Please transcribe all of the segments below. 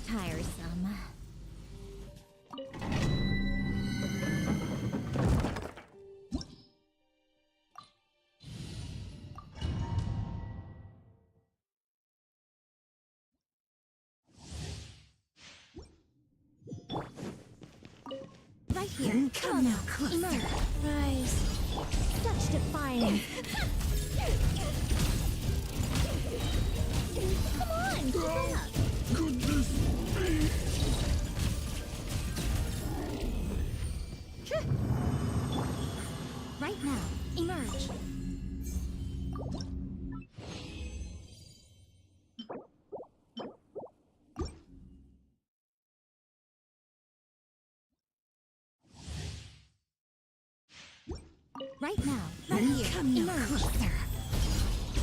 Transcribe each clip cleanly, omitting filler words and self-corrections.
tiresome. Right here. Come now, closer. Emerge. Rise. Such defiance. Come on, keep up. Goodness me! Right now. Emerge. Right now. Right here. Come now, Emerge. closer.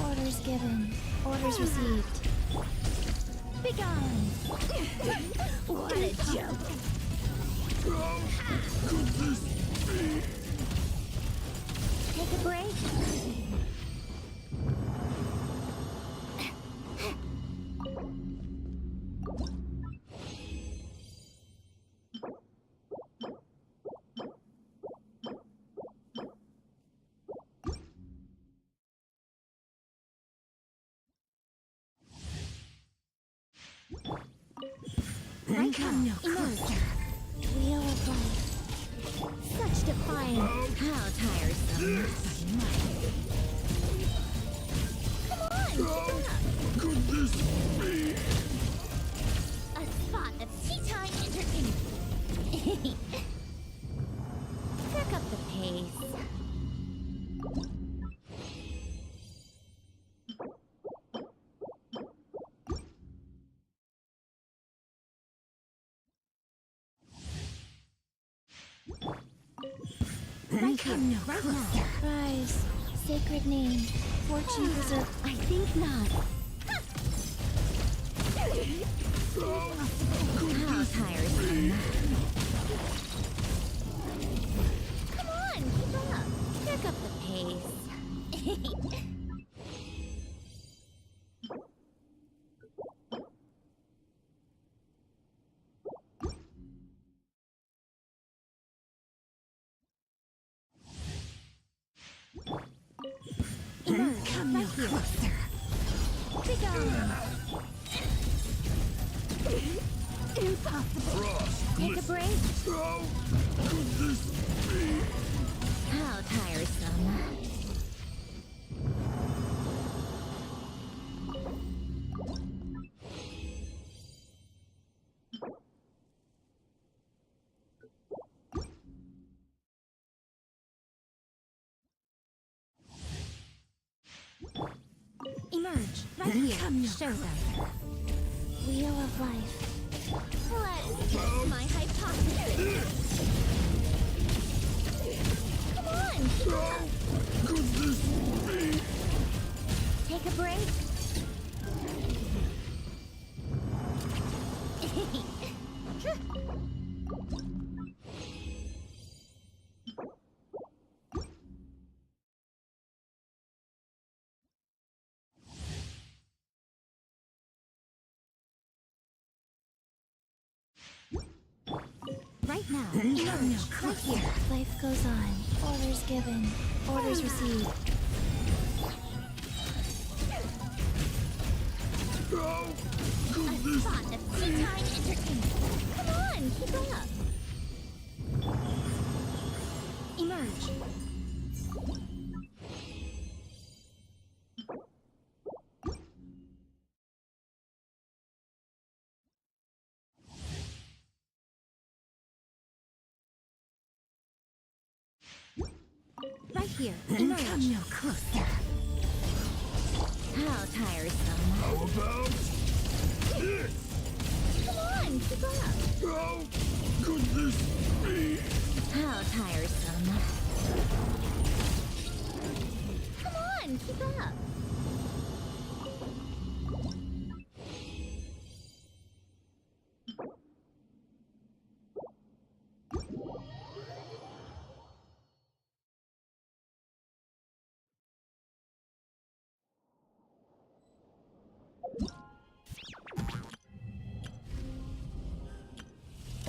Orders given. Orders received. Begone! What a joke! Goodness me! Take a break. Right Come now, now, emerge. closer. Wheel of life. Such defiance. How tiresome. Come on, keep up. Goodness me! A spot of tea time entertainment. Pick up the pace. Right Come here, now, right closer. now. Rise, sacred name, fortune preserve. I think not. How tiresome. Come on, keep up. Pick up the pace. Emerge, Come right now, here. closer. Begone. Impossible. Take a break. Goodness me! How tiresome. Emerge, right here. Come now, Show them. Wheel of life. Let's test my hypothesis. Come on, keep up. Goodness me! Take a break. Right now, Come now, emerge, right closer. here. Life goes on. Orders given. Orders received. A Goodness! spot of tea time entertainment. Come on, keep up. Emerge. Right here. Emerge. Come now, closer. How tiresome. How about this? Come on, keep up. Goodness me! How tiresome. Come on, keep up.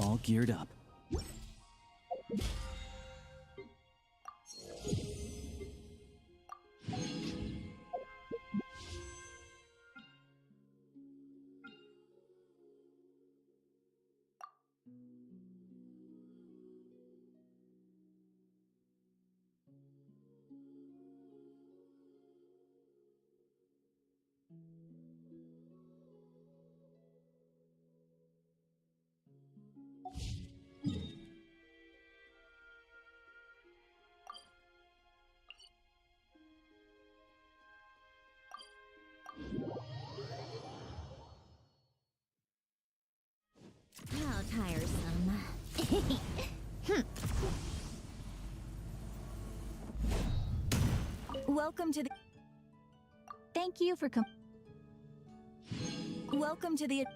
all geared up. How tiresome. Welcome to the... Thank you for Welcome to the...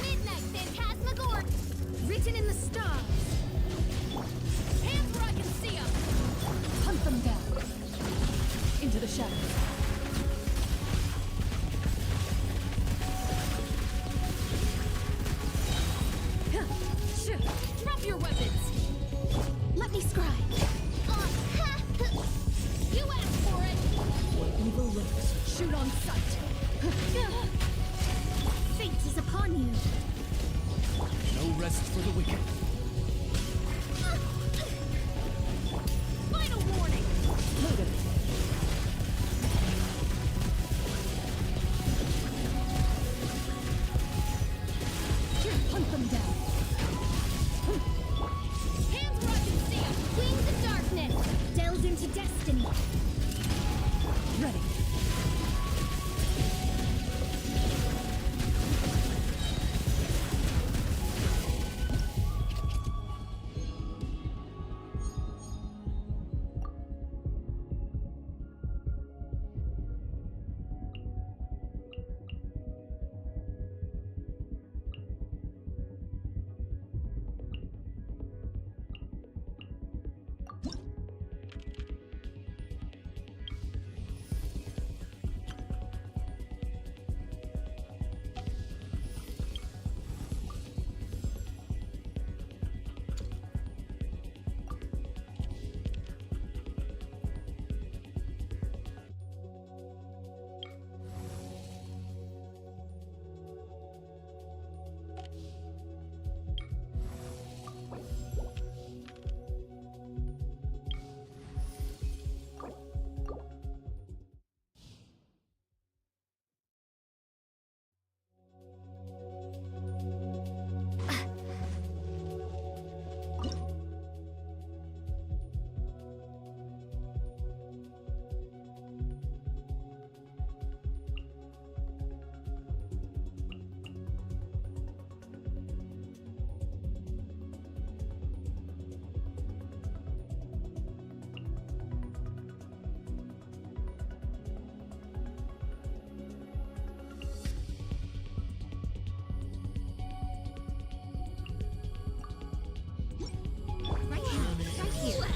Midnight Phantasmagoria! Written in the stars! into the shadows. Drop your weapons! Let me scribe! You asked for it! Where evil lurks, shoot on sight. Fate is upon you! No rest for the wicked. Final warning! Loaded. Hunt them down. Hands where I can see 'em! Wings of darkness! Delve into destiny! Ready.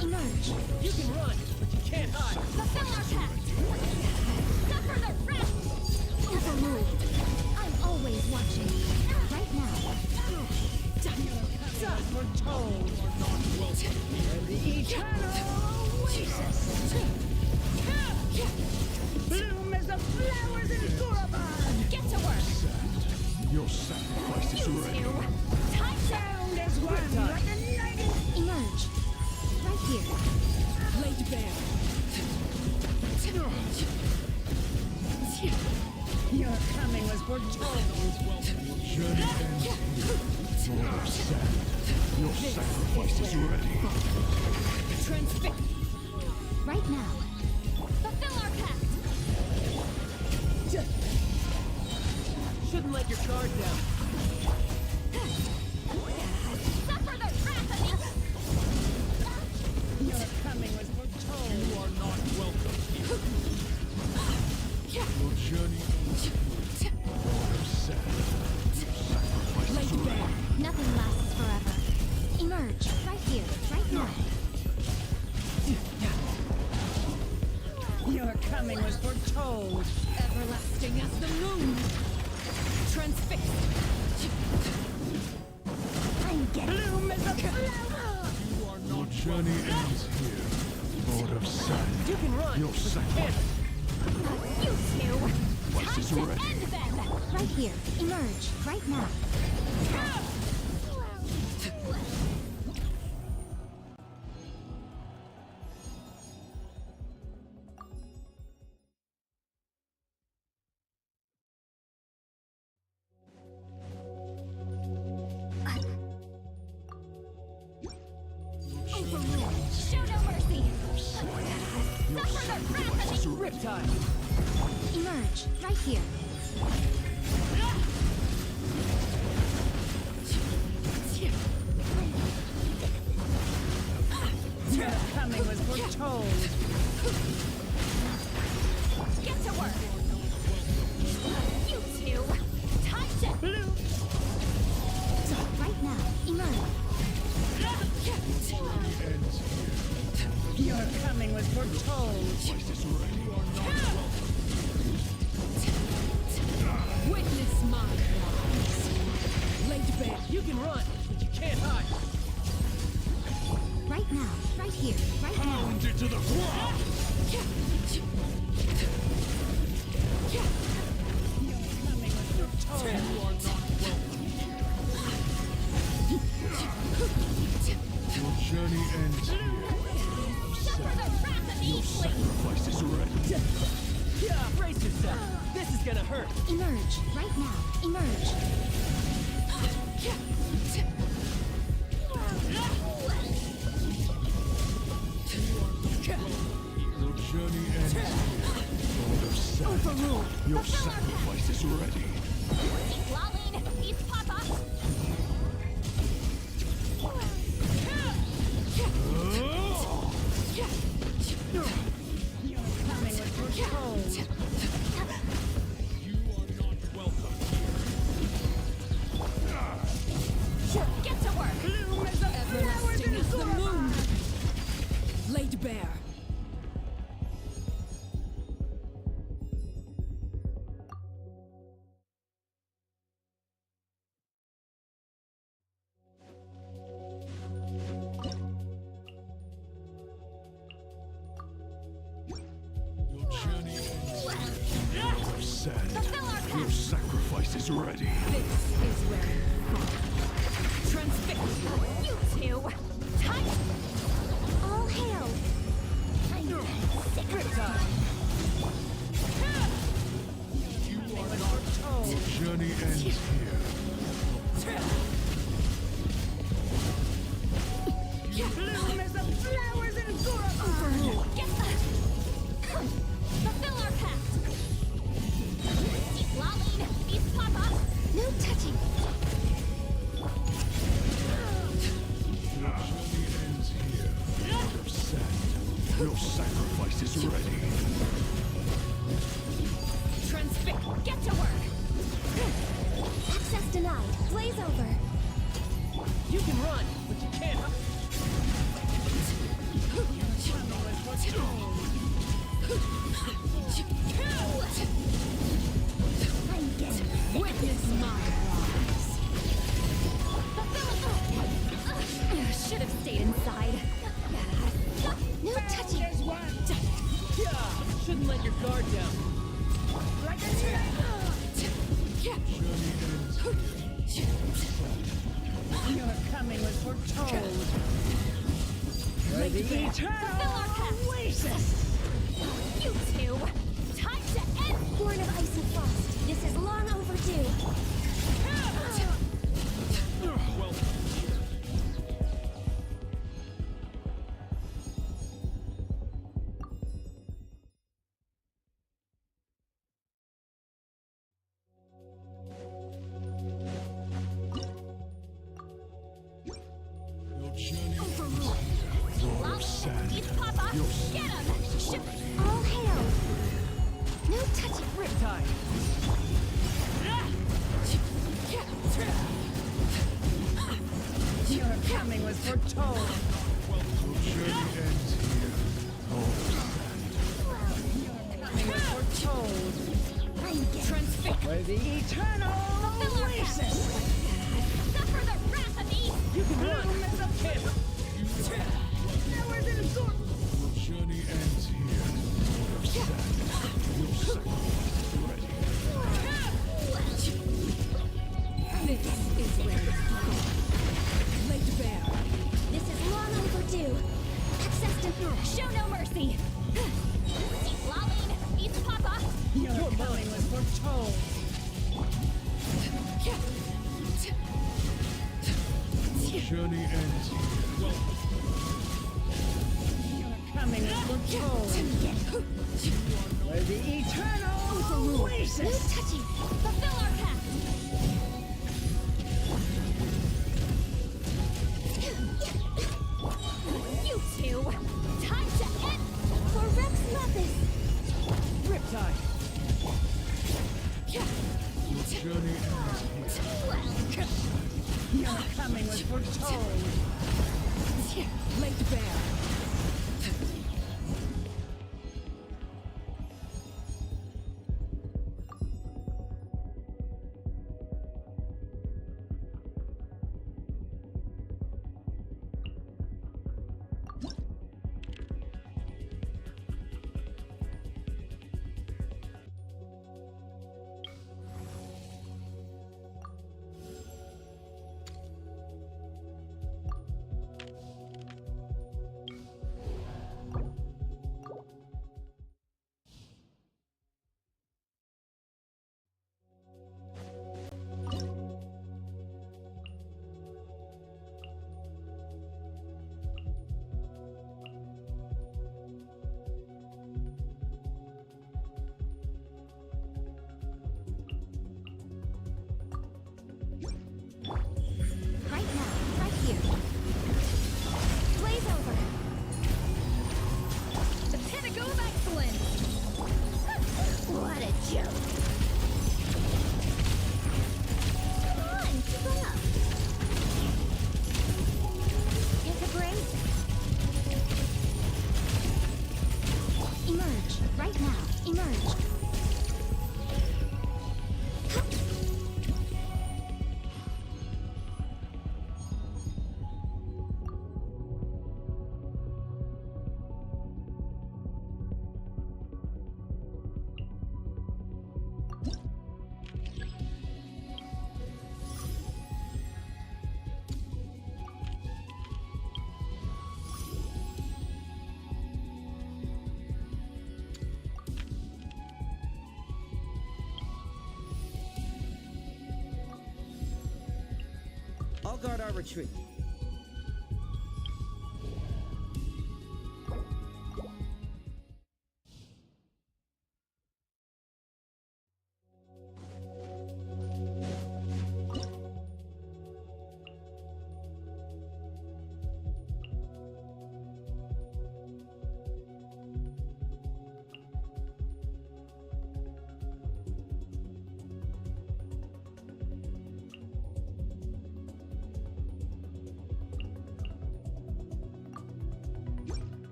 Emerge. You can run, but you can't hide. Fulfill our pact. Suffer the wrath. Never move. I'm always watching. Right now. Death foretold are not welcome here. The eternal oasis. Bloom as the flowers in Gurabad. Get to work. Your sacrifice is ready. You. Time Sound as one like a nightingale. Emerge. Right here. Laid bare. Your coming was foretold. Journey ends here. Lord of Sand, your sacrifice is ready. Transfix. Right now. Fulfill our pact. Shouldn't let your guard down. Suffer the wrath of me. Your coming was foretold. You are not welcome here. Your journey ends here. Lord of Sand, your sacrifice is Laid ready. bare. Nothing lasts forever. Emerge. Right here. Right now. Your coming was foretold. Everlasting as the moon. Transfixed. I'm getting. Bloom as a flower. You are not. Your journey ends here. Lord of Sand. You can run. Your sacrifice You two. Time is to ready. end them. Right here. Emerge. Right now. Overruled. Show no mercy. Suffer the wrath of me. Riptide. Emerge. Right here. Your coming was foretold. Get to work. You two. Time to. Bloom. Right now. Emerge. Ends here. Your coming was foretold. yourself. This is gonna hurt. Emerge right now. Emerge. Your journey ends here. Lord of Sand. Overruled. Your sacrifice is ready. Lolling. East Papa. Coming with your tone. You are not welcome here. Get to work. Bloom as a Everlasting as the moon, laid bare. Your journey ends here. Lord of Sand. Fulfill our Your task. sacrifice is ready. This is where you fall. Transfix. You two. Tight. All hail. I'm sick of You are not. Your journey ends here. Bloom as the flowers in Gurapar. Get fulfill our pact. Keep lolling. East Papa. No touching. Your journey ends here. Lord of Sand. Your sacrifice is ready. Transfix. Get to work. Access denied. Blaze over. You can run, but you can't. I'm getting Witness my rise. Should have stayed inside. No touching. Yeah, shouldn't let your guard down. Like a dragon. Journey ends here. Your coming was foretold. The Fulfill our eternal pact. oasis. You two. Time to end. Born of ice and frost. This is long overdue. Well, your journey Overruled. Lord of Sand. East Papa. Your Get him. sacrifice is ready. All hail. No touching. Riptide. Your coming was foretold. Your journey ends here. Lord of Sand. Coming was foretold. I'm getting Transfix. Where the eternal Fulfill our pact. oasis. Suffer the wrath of me. You can run. Bloom as a Can't. flowers in Gurapar. Your journey ends here. Lord of Sand. Your sacrifice is ready. This is where you fall. Laid bare. This is long overdue. Access denied. Show no mercy. Keep lolling. East Papa. Your coming was foretold. Your journey ends here. Your coming was foretold. Where the eternal No oasis. touching. Fulfill our pact. You two. Time to end. For Rex Lapis. Riptide. Your journey ends here. Your coming was foretold. Laid bare. I'll guard our retreat.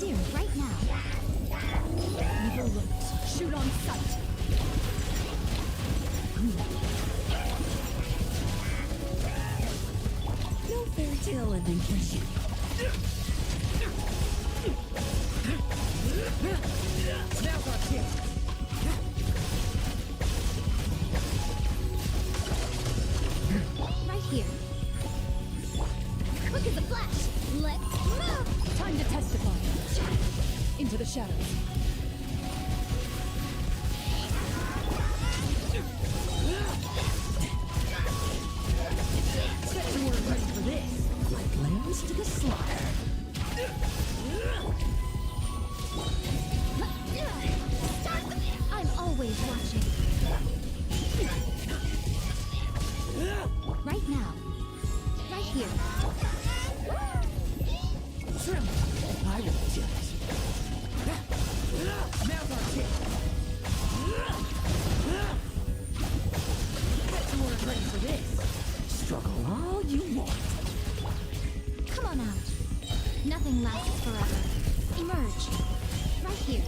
Dear, right now. Evil looks. Shoot on sight. No fairy tale ending for you. Now's our chance. Right here. Quick as a flash. Let's move. Time to testify. Into the shadows. Bet you weren't ready for this. Like lambs to the slaughter. Start. I'm always watching. Right now. Right here. Tremble. I will do it. Now's our chance. Bet you weren't ready for this. Struggle all you want. Come on out. Nothing lasts forever. Emerge. Right here.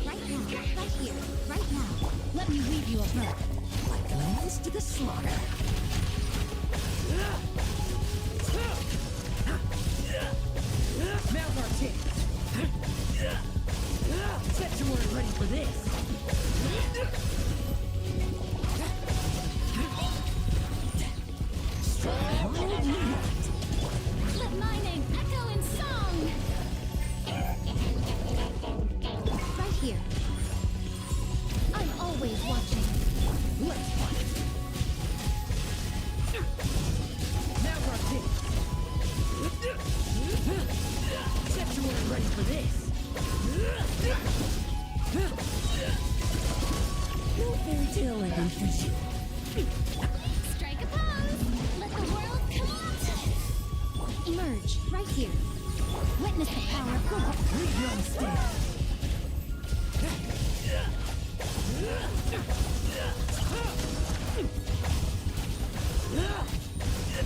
Right now. Right here. Right now. Let me leave you apart. Like lambs to the slaughter. Now's our chance. Bet you weren't ready for this. Struggle all you want. Let my name echo in song. Right here. I'm always watching. Let's fight. Now's our chance. Bet you weren't ready for this. No fairy tale ending for you. Strike a pose. Let the world come out. Emerge. Right here. Witness the power of God. Leave you on stand.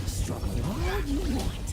Struggle all you want.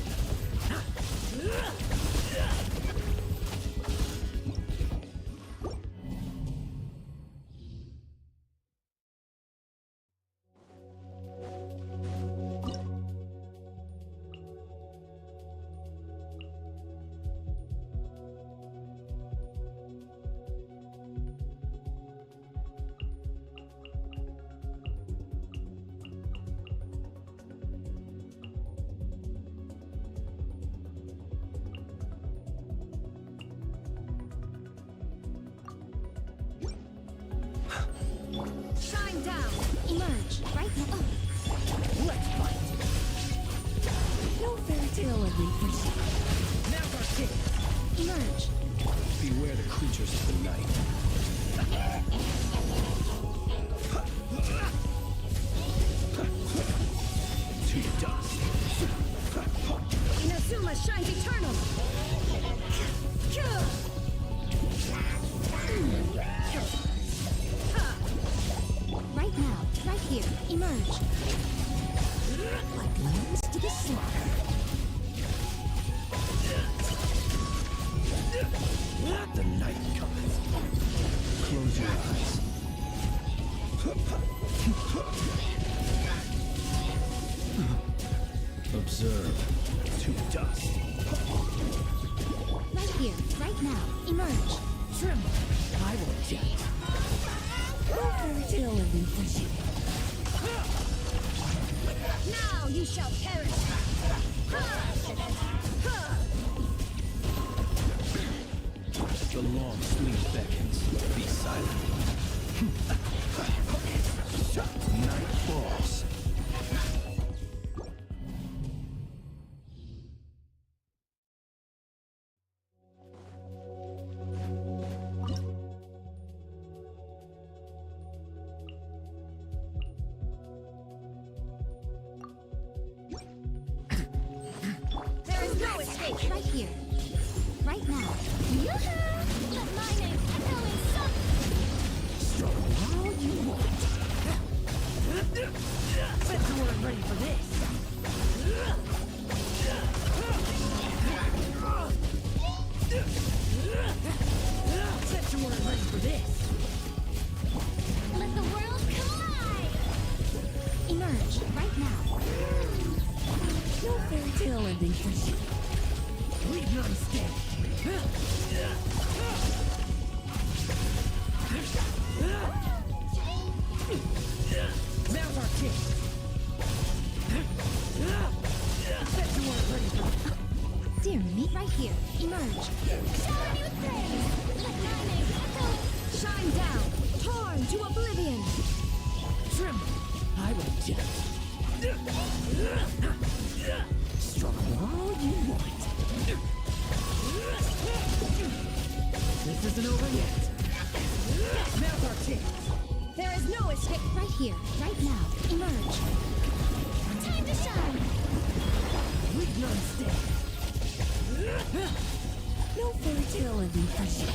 Shine down. Emerge. Right now. Let's fight. No fairy tale ending for you. Now's our chance. Emerge. Beware the creatures of the night. To dust. Inazuma shines eternal. Right now. Right here. Emerge. Like lambs to the slaughter. The night cometh. Right now, emerge. Tremble. I will judge. No fairy tale ending for you. Now you shall perish. The long sleep beckons. Be silent. Night falls. There is no escape. Right here. Right now. Yoo-hoo! Let my name echo in some. Struggle all you want. Bet you weren't ready for this. Bet you weren't ready for this. Let the world collide. Emerge right now. No fairy tale ending for you. Leave none standing. Now's our chance. Bet you weren't ready for this. Dear me, right here. Emerge. Shower me with praise. Let my name echo. Shine down, torn to oblivion. Tremble. I will judge. Struggle all you want. This isn't over yet. Now's our chance. There is no escape. Right here. Right now. Emerge. Time to shine. Leave none standing. No fairy tale ending for you.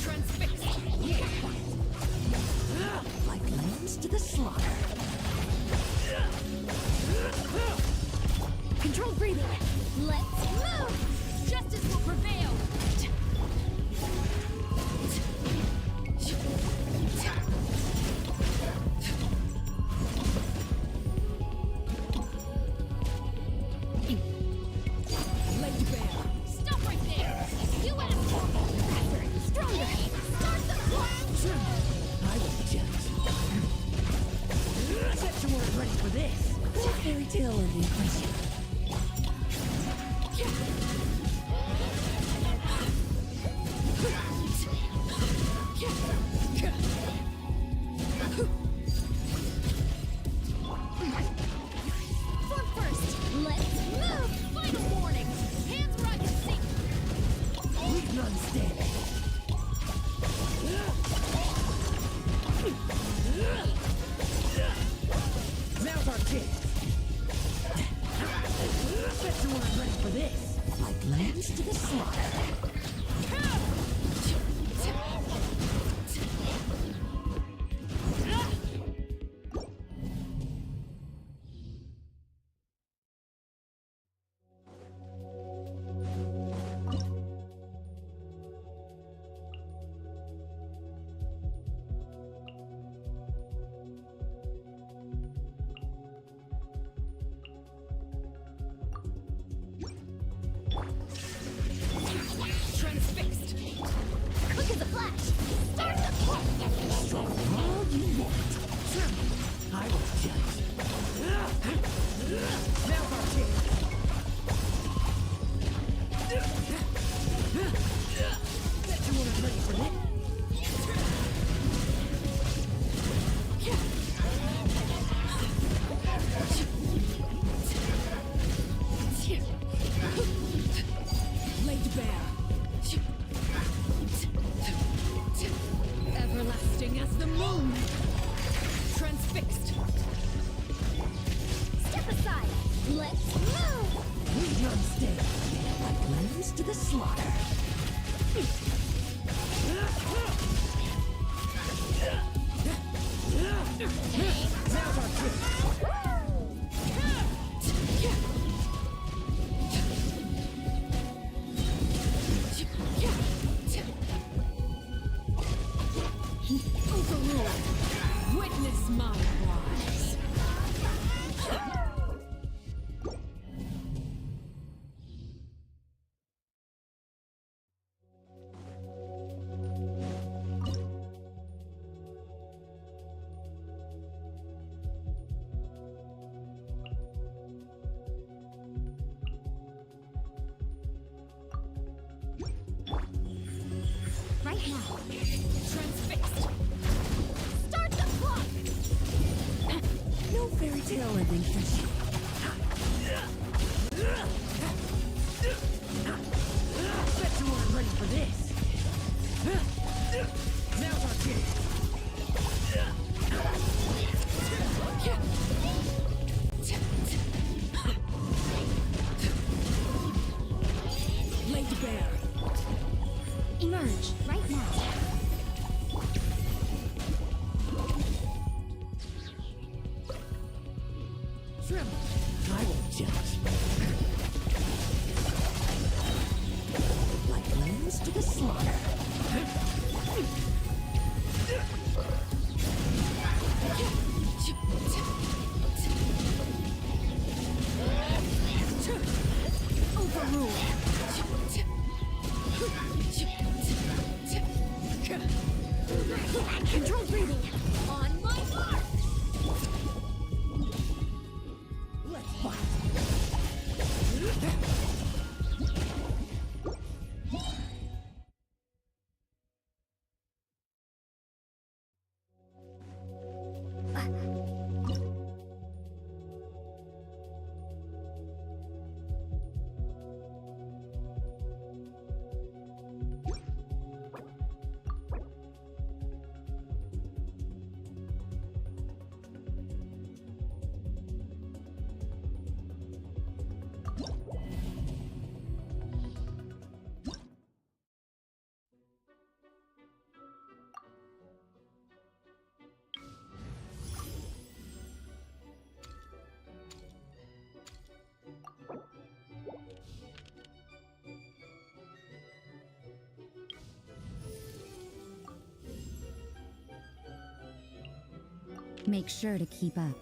Transfixed. Like lambs to the slaughter. Controlled breathing. Let's move. Justice will prevail. Laid bare. Stop right there. You went forward. Faster. Stronger. Start the clock. Tremble. I will judge. Bet you weren't ready for this. No fairy tale ending for you. For first. Let's move. Final warning. Hands where I can see. Leave none standing. Now's our chance. Bet you weren't ready for this. Like lambs to the slaughter. Transfixed. Quick as a flash. Start the clock. Struggle all you want. Tremble. I will judge. Now's our chance. Bet you weren't ready for this. Laid bare. Everlasting as the moon. Transfixed. Step aside. Let's move. Leave none standing. Like lambs to the slaughter. My wise. Right now. Transfixed. Start the clock! No fairy tale ending for you. Bet you weren't ready for this. Now's our chance. Laid bare. Emerge right now. Tremble. I won't judge. Like lambs to the slaughter. Control breathing. On my mark. Let's fight. Make sure to keep up.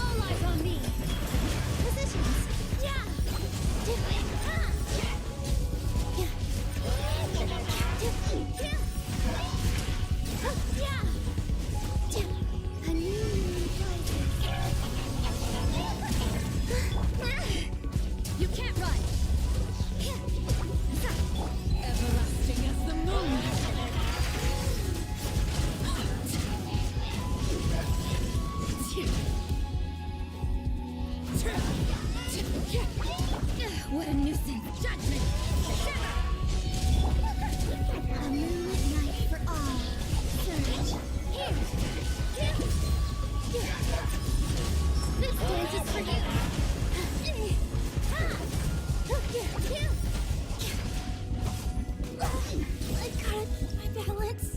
All eyes on me. Positions. Yeah. A new You can't run. Everlasting as the moon. What a nuisance. Judgment. A moonlight for all. Surge. Here. This dance is for you. I gotta my balance.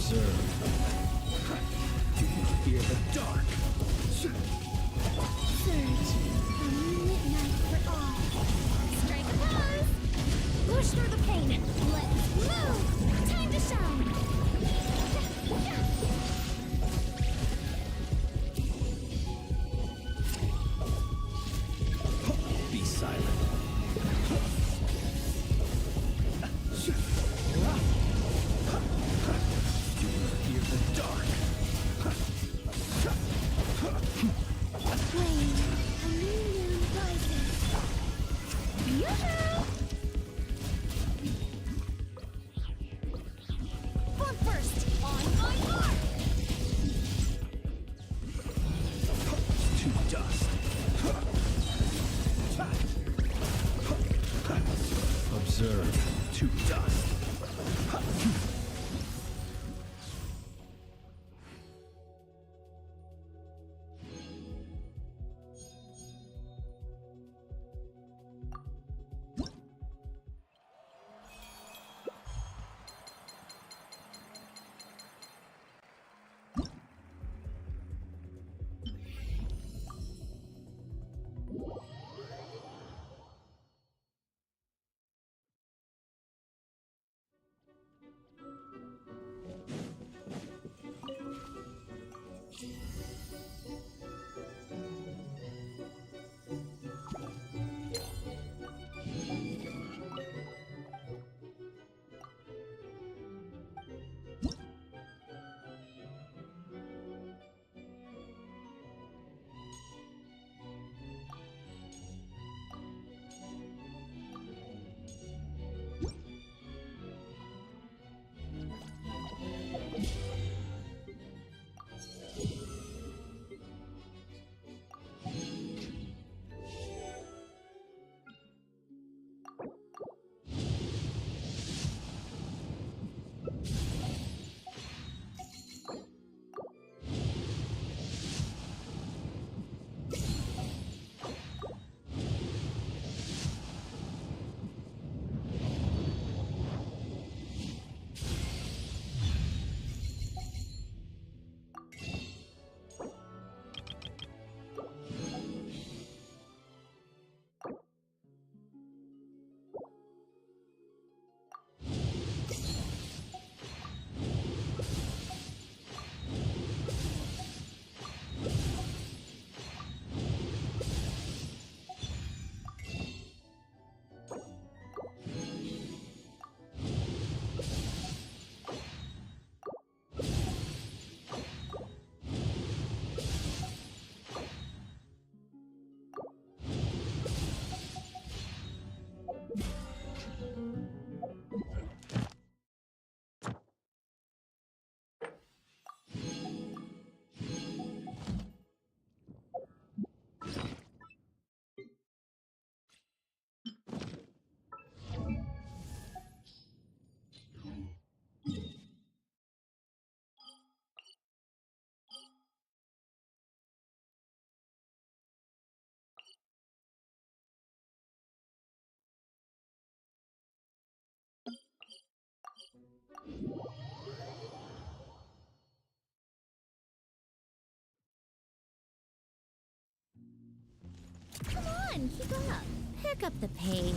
Observe. Do you fear the dark? Surge. A moonlit night for all. Strike a pose. Push through the pain. Let's move. Time to shine. Be silent. Do you fear the dark? Flame. A new moon rises. Yoo-hoo! Form first. On my mark. To dust. Observe. To dust. Come on, keep up. Pick up the pace.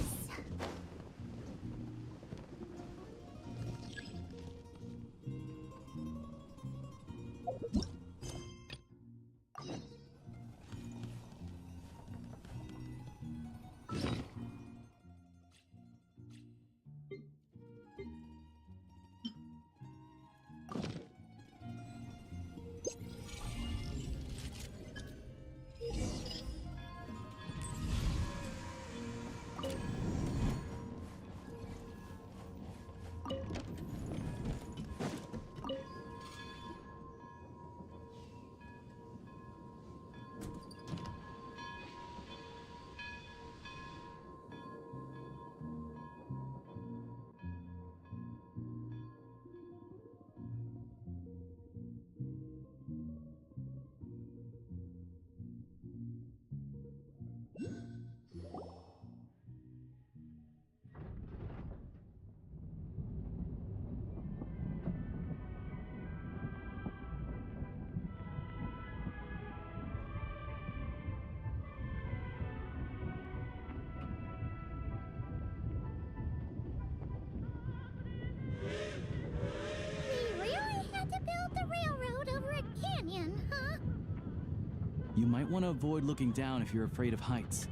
You might want to avoid looking down if you're afraid of heights.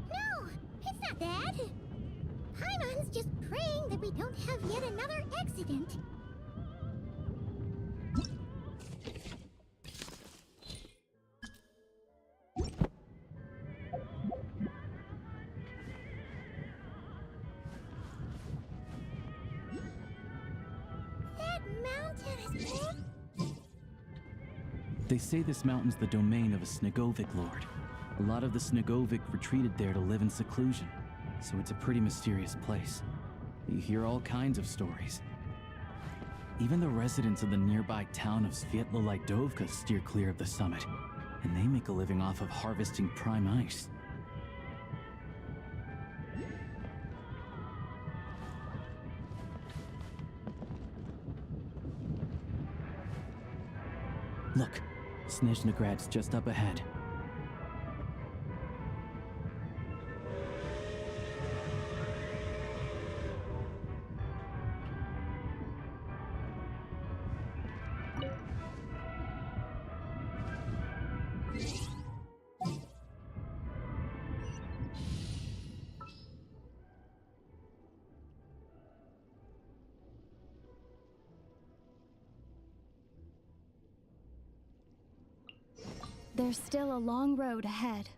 No, it's not that. Paimon's just praying that we don't have yet another accident. That mountain is big. They say this mountain's the domain of a Snegovic lord. A lot of the Snegovic retreated there to live in seclusion, so it's a pretty mysterious place. You hear all kinds of stories. Even the residents of the nearby town of Svietlo-Lidovka steer clear of the summit, and they make a living off of harvesting prime ice. Look, SNEZHNAGrad's just up ahead. There's still a long road ahead.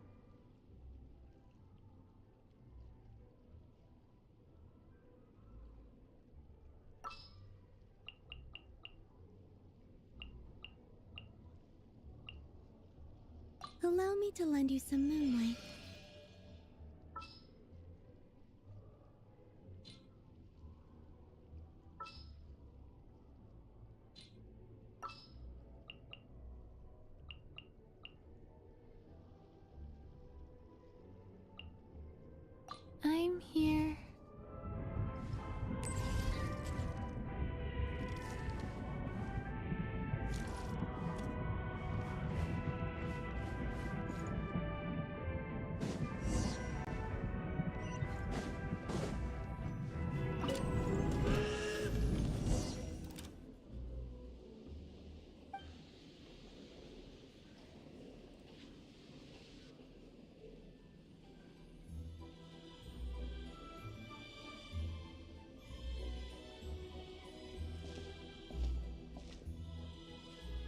Allow me to lend you some moonlight. I'm here.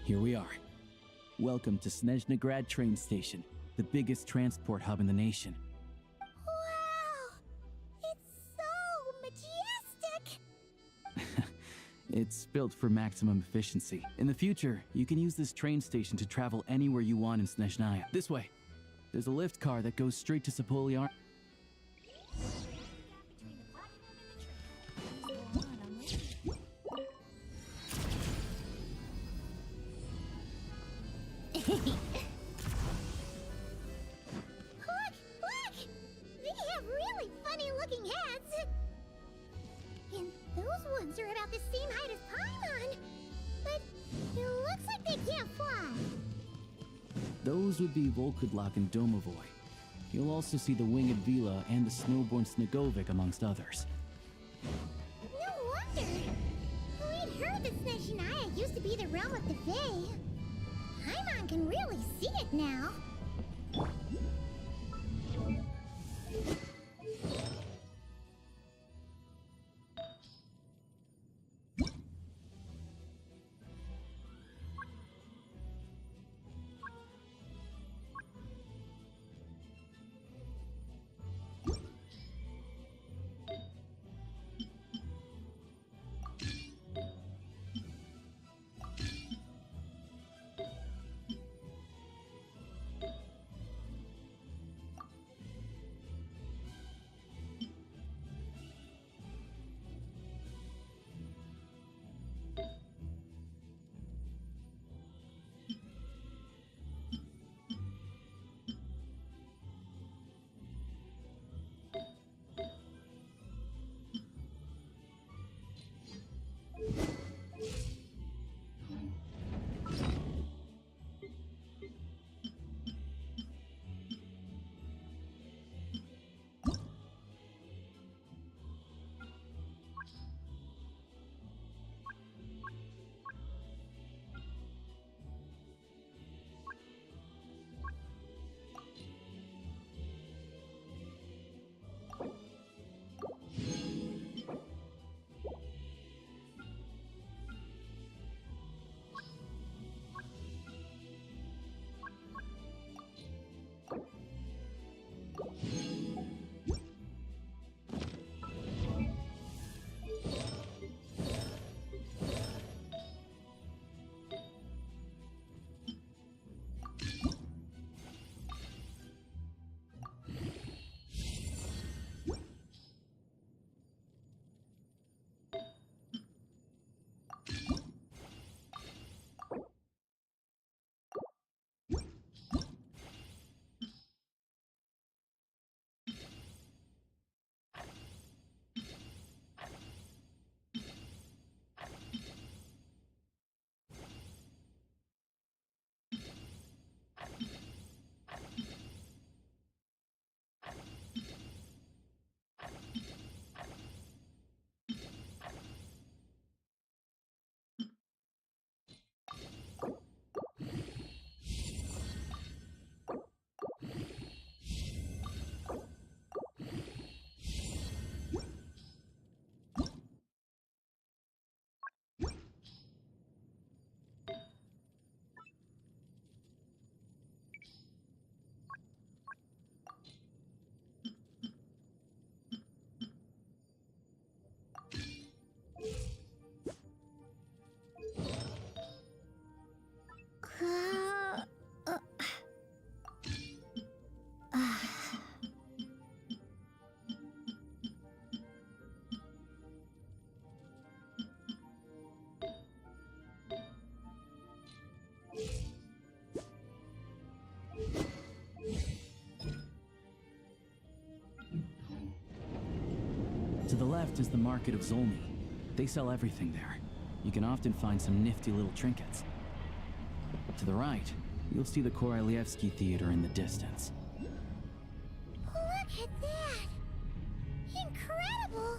Here we are. Welcome to SNEZHNAGrad train station, the biggest transport hub in the nation. Wow! It's so majestic! It's built for maximum efficiency. In the future, you can use this train station to travel anywhere you want in SNEZHNAYA. This way. There's a lift car that goes straight to Sapoliar. Look! They have really funny-looking heads! And those ones are about the same height as Paimon! But it looks like they can't fly! Those would be Volkudlak and Domovoy. You'll also see the winged Vila and the snowborn Snegovic amongst others. No wonder! We'd heard that SNEZHNAYA used to be the realm of the Fae. Paimon can really see it now. left is the market of Zolny. They sell everything there. You can often find some nifty little trinkets. To the right, you'll see the Korolyevsky Theater in the distance. Look at that! Incredible!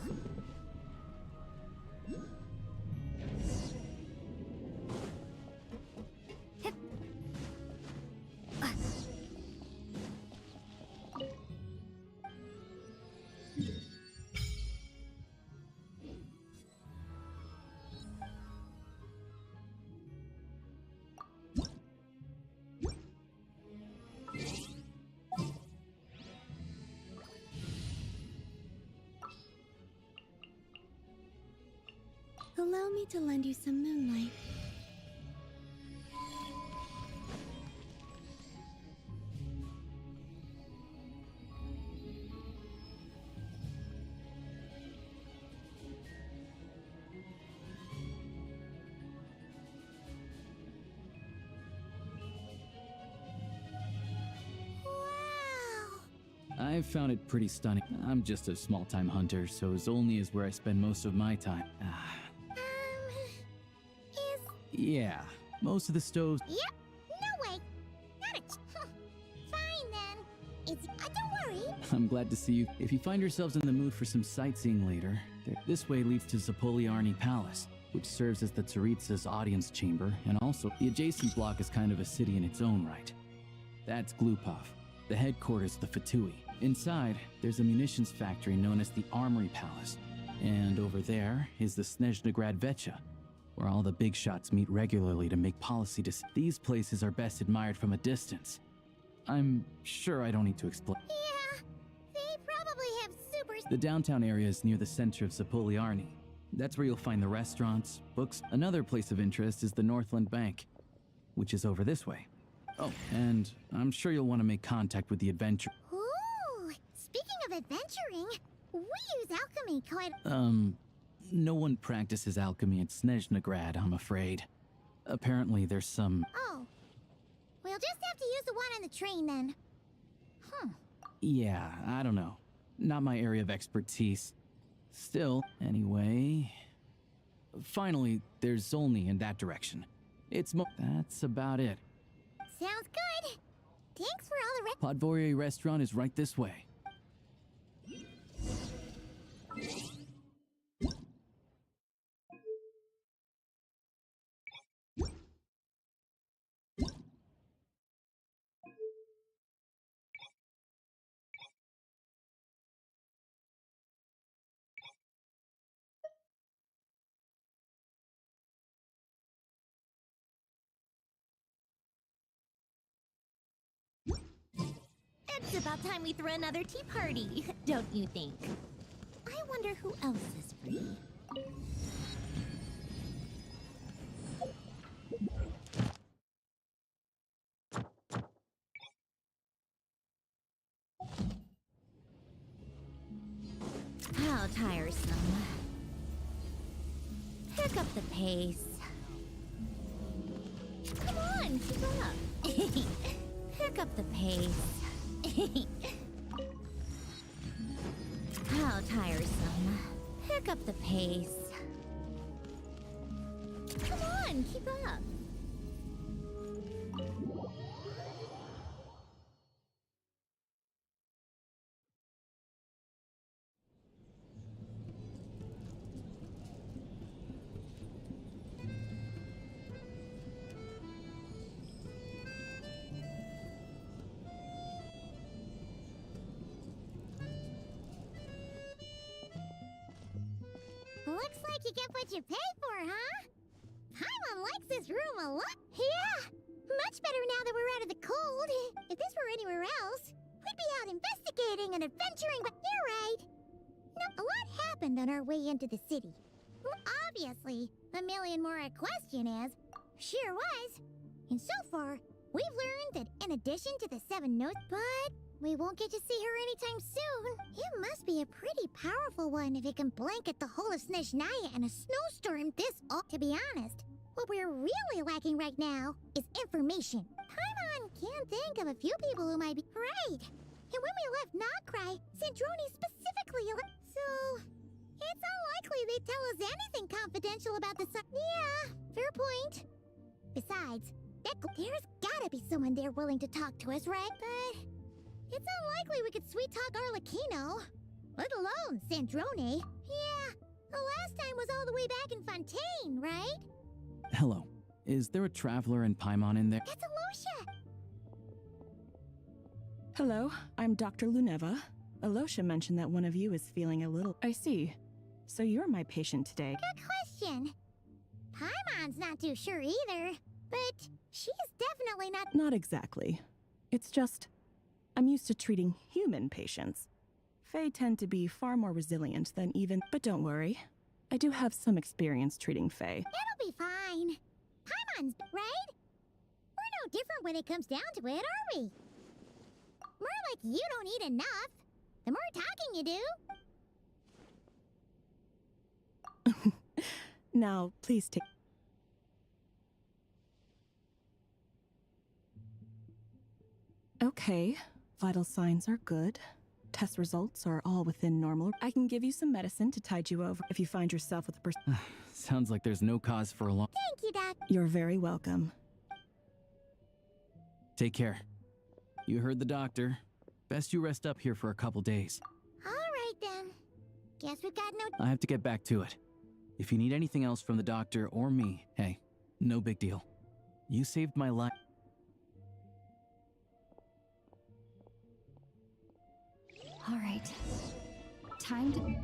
Allow me to lend you some moonlight. I've found it pretty stunning. I'm just a small-time hunter, so Zolny is where I spend most of my time. Is... Yeah, most of the stoves... Yep, no way! Not a... Fine then. It's... don't worry. I'm glad to see you. If you find yourselves in the mood for some sightseeing later, this way leads to Zapoliarny Palace, which serves as the Tsaritsa's audience chamber, and also the adjacent block is kind of a city in its own right. That's Glupov, the headquarters of the Fatui. Inside, there's a munitions factory known as the Armory Palace. And over there is the SNEZHNAYA Vecha, where all the big shots meet regularly to make policy decisions. These places are best admired from a distance. I'm sure I don't need to explain. Yeah, they probably have super... The downtown area is near the center of Zapoliarny. That's where you'll find the restaurants, books. Another place of interest is the Northland Bank, which is over this way. Oh, and I'm sure you'll want to make contact with the adventure. Ooh, speaking of adventuring, we use alchemy quite... No one practices alchemy at SNEZHNAYA, I'm afraid. Apparently there's some... Oh. We'll just have to use the one on the train then. Yeah, I don't know. Not my area of expertise. Still, anyway... Finally, there's Zolny in that direction. That's about it. Sounds good. Thanks for all the Podvorye restaurant is right this way. It's about time we throw another tea party, don't you think? I wonder who else is free. How tiresome. Pick up the pace. Come on, keep up. Pick up the pace. How tiresome. Pick up the pace. Come on, keep up. Looks like you get what you pay for, huh? Paimon likes this room a lot. Yeah, much better now that we're out of the cold. If this were anywhere else, we'd be out investigating and adventuring, but you're right. No, a lot happened on our way into the city. Obviously, a million more a question is. Sure was. And so far, we've learned that in addition to the 7 notes, but we won't get to see her anytime soon. It must be a pretty powerful one if it can blanket the whole of SNEZHNAYA in a snowstorm this To be honest, what we're really lacking right now is information. Paimon can't think of a few people who might be right. And when we left Nocrai, Zandroni specifically... So, It's unlikely they'd tell us anything confidential about the Yeah, fair point. Besides, there's gotta be someone there willing to talk to us, right? But it's unlikely we could sweet-talk Arlecchino, let alone Sandrone. Yeah, the last time was all the way back in Fontaine, right? Hello. Is there a traveler in Paimon in there? That's Alosha! Hello, I'm Dr. Luneva. Alosha mentioned that one of you is feeling a little... I see. So you're my patient today. Good question. Paimon's not too sure either, but she's definitely not... Not exactly. It's just... I'm used to treating human patients. Fae tend to be far more resilient than even... But don't worry. I do have some experience treating Fae. It'll be fine. Paimon's... right? We're no different when it comes down to it, are we? More like you don't eat enough. The more talking you do. Now, please take... Okay, vital signs are good. Test results are all within normal. I can give you some medicine to tide you over if you find yourself with a person. Sounds like there's no cause for alarm. Thank you, Doc. You're very welcome. Take care. You heard the doctor. Best you rest up here for a couple days. All right, then. Guess we've got no... I have to get back to it. If you need anything else from the doctor or me, hey, no big deal. You saved my life. All right. Time to...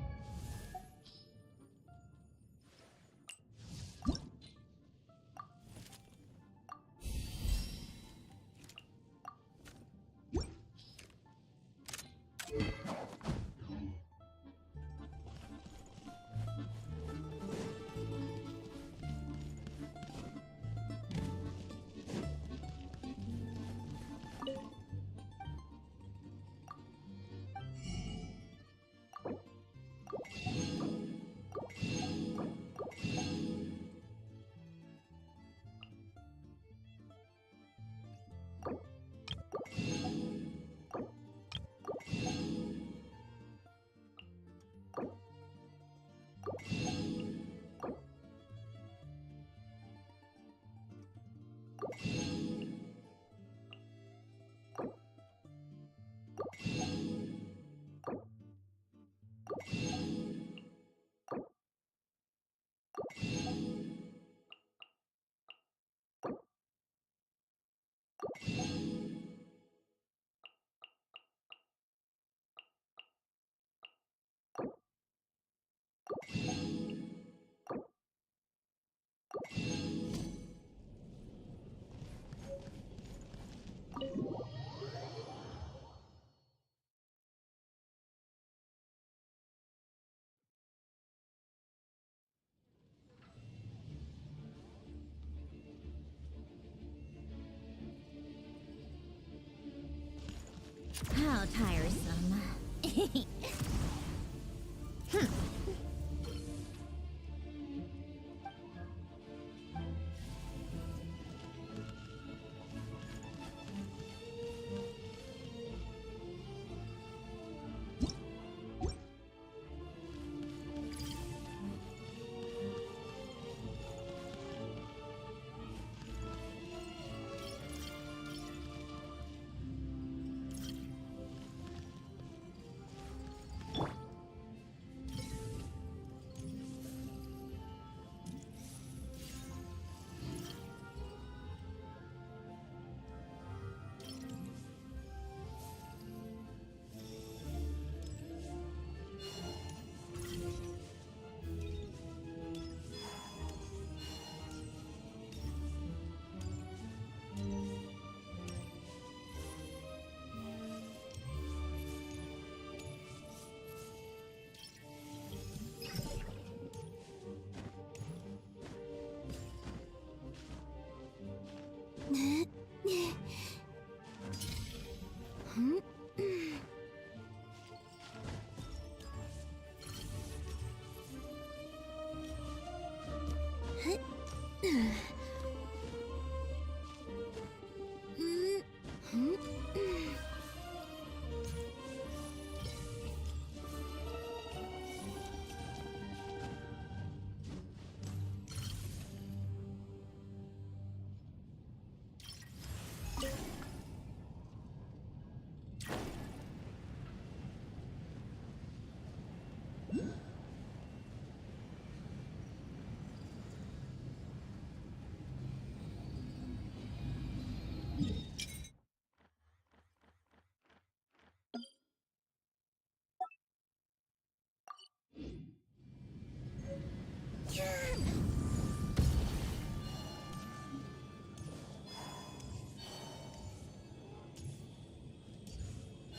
How tiresome.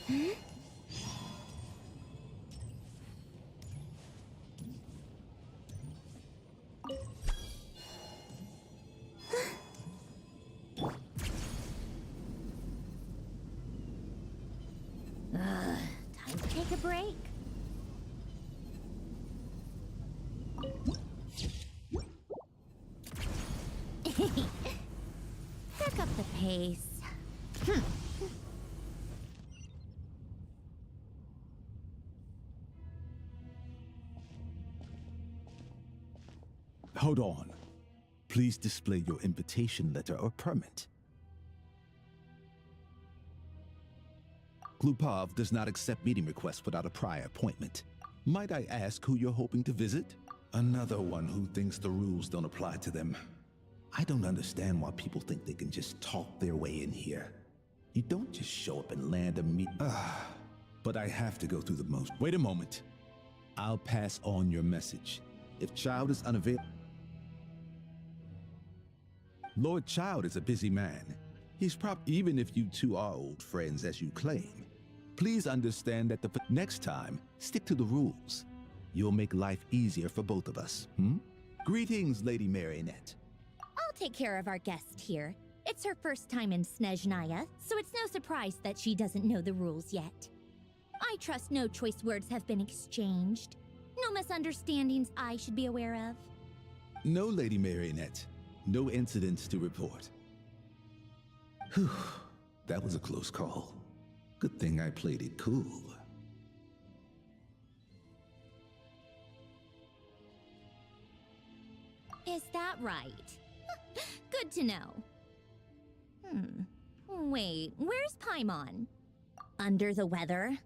Time to take a break. Pick up the pace. Hold on. Please display your invitation letter or permit. Glupov does not accept meeting requests without a prior appointment. Might I ask who you're hoping to visit? Another one who thinks the rules don't apply to them. I don't understand why people think they can just talk their way in here. You don't just show up and land a meet. But I have to go through the most. Wait a moment. I'll pass on your message. If Child is unavailable. Lord Child is a busy man. He's even if you two are old friends as you claim. Please understand that next time, stick to the rules. You'll make life easier for both of us, Greetings, Lady Marionette. I'll take care of our guest here. It's her first time in SNEZHNAYA, so it's no surprise that she doesn't know the rules yet. I trust no choice words have been exchanged. No misunderstandings I should be aware of. No, Lady Marionette. No incidents to report. Whew, that was a close call. Good thing I played it cool. Is that right? Good to know. Wait, where's Paimon? Under the weather?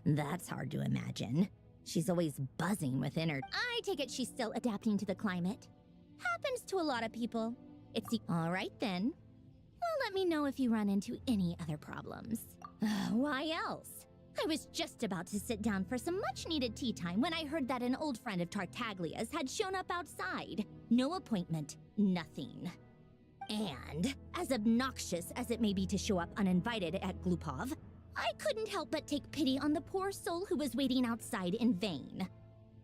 That's hard to imagine. She's always buzzing within her. I take it she's still adapting to the climate. Happens to a lot of people. It's the... All right then. Well, let me know if you run into any other problems. Why else? I was just about to sit down for some much-needed tea time when I heard that an old friend of Tartaglia's had shown up outside. No appointment, nothing. And, as obnoxious as it may be to show up uninvited at Glupov, I couldn't help but take pity on the poor soul who was waiting outside in vain.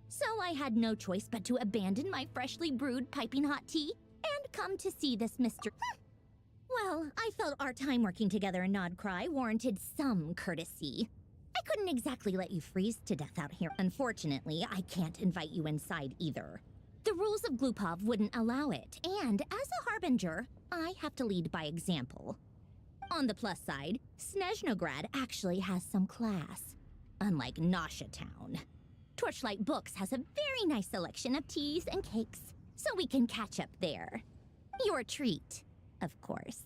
So I had no choice but to abandon my freshly brewed piping hot tea and come to see this Mr. Well, I felt our time working together in Nodcry warranted some courtesy. I couldn't exactly let you freeze to death out here. Unfortunately, I can't invite you inside either. The rules of Glupov wouldn't allow it, and as a harbinger, I have to lead by example. On the plus side, Snezhnograd actually has some class, unlike Nausea Town. Torchlight Books has a very nice selection of teas and cakes, so we can catch up there. Your treat, of course.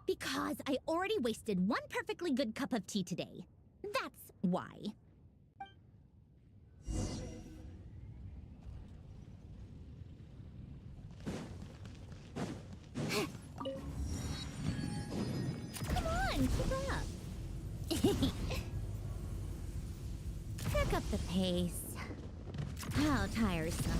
Because I already wasted one perfectly good cup of tea today. That's why. Come on, keep up. Pick up the pace. How tiresome.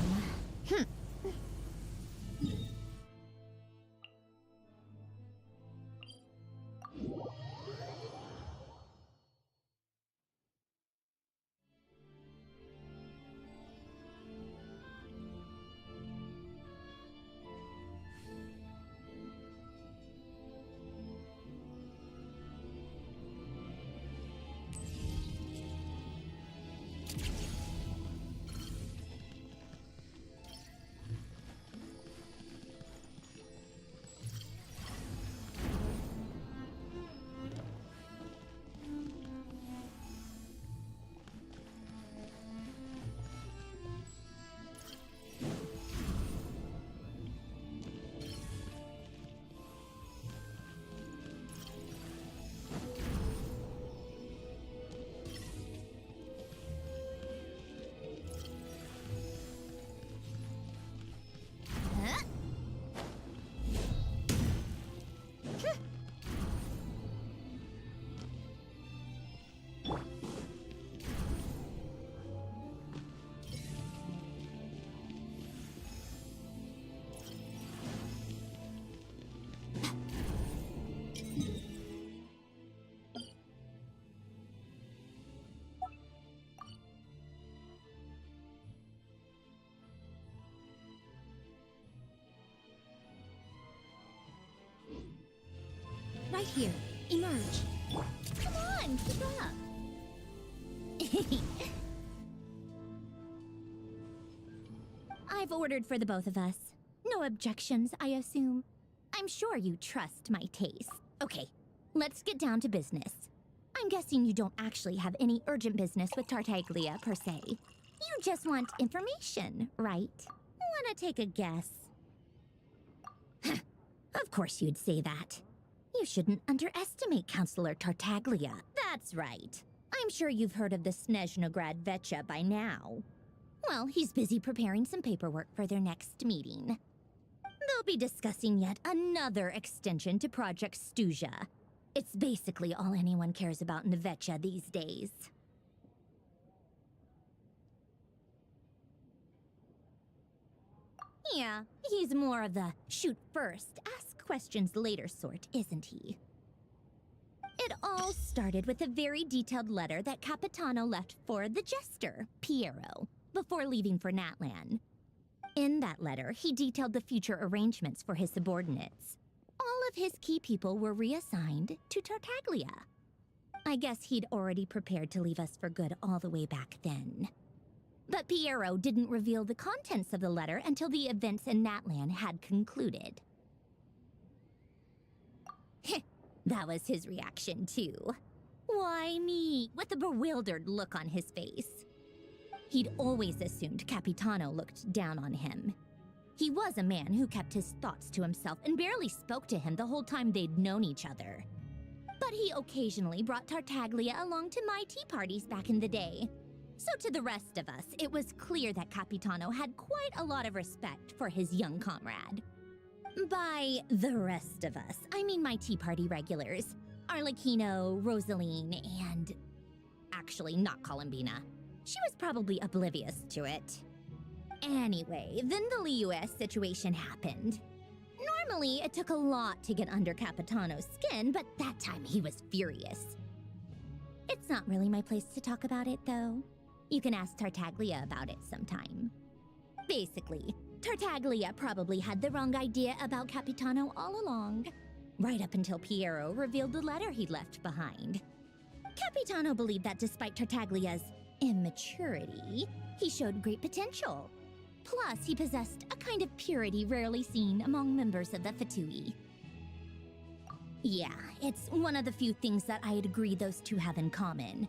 right here. Emerge. Come on, keep up. I've ordered for the both of us. No objections, I assume. I'm sure you trust my taste. Okay, let's get down to business. I'm guessing you don't actually have any urgent business with Tartaglia, per se. You just want information, right? Wanna take a guess? Of course you'd say that. You shouldn't underestimate Counselor Tartaglia. That's right. I'm sure you've heard of the SNEZHNAYA by now. Well, he's busy preparing some paperwork for their next meeting. They'll be discussing yet another extension to Project SNEZHNAYA. It's basically all anyone cares about in the Vetcha these days. Yeah, he's more of the shoot first, ask questions later sort, isn't he? It all started with a very detailed letter that Capitano left for the jester, Piero, before leaving for Natlan. In that letter, he detailed the future arrangements for his subordinates. All of his key people were reassigned to Tartaglia. I guess he'd already prepared to leave us for good all the way back then. But Piero didn't reveal the contents of the letter until the events in Natlan had concluded. That was his reaction, too. Why me? With a bewildered look on his face. He'd always assumed Capitano looked down on him. He was a man who kept his thoughts to himself and barely spoke to him the whole time they'd known each other. But he occasionally brought Tartaglia along to my tea parties back in the day. So to the rest of us, it was clear that Capitano had quite a lot of respect for his young comrade. By the rest of us, I mean my tea party regulars. Arlecchino, Rosaline, and... actually, not Columbina. She was probably oblivious to it. Anyway, then the Liu's situation happened. Normally, it took a lot to get under Capitano's skin, but that time he was furious. It's not really my place to talk about it, though. You can ask Tartaglia about it sometime. Basically, Tartaglia probably had the wrong idea about Capitano all along, right up until Piero revealed the letter he'd left behind. Capitano believed that despite Tartaglia's immaturity, he showed great potential. Plus, he possessed a kind of purity rarely seen among members of the Fatui. Yeah, it's one of the few things that I'd agree those two have in common.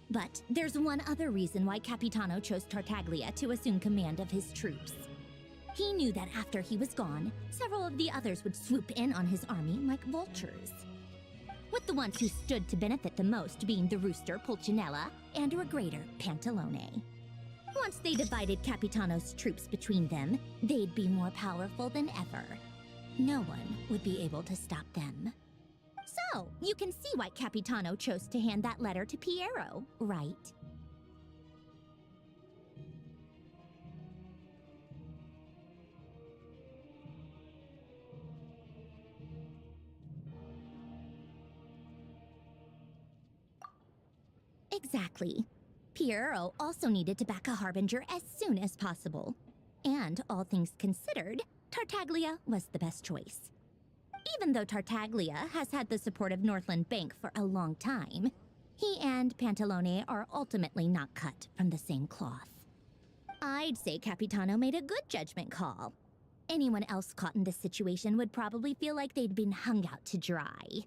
But there's one other reason why Capitano chose Tartaglia to assume command of his troops. He knew that after he was gone, several of the others would swoop in on his army like vultures. With the ones who stood to benefit the most being the rooster Pulcinella and Regrator Pantalone. Once they divided Capitano's troops between them, they'd be more powerful than ever. No one would be able to stop them. So, you can see why Capitano chose to hand that letter to Piero, right? Exactly. Piero also needed to back a harbinger as soon as possible. And, all things considered, Tartaglia was the best choice. Even though Tartaglia has had the support of Northland Bank for a long time, he and Pantalone are ultimately not cut from the same cloth. I'd say Capitano made a good judgment call. Anyone else caught in this situation would probably feel like they'd been hung out to dry.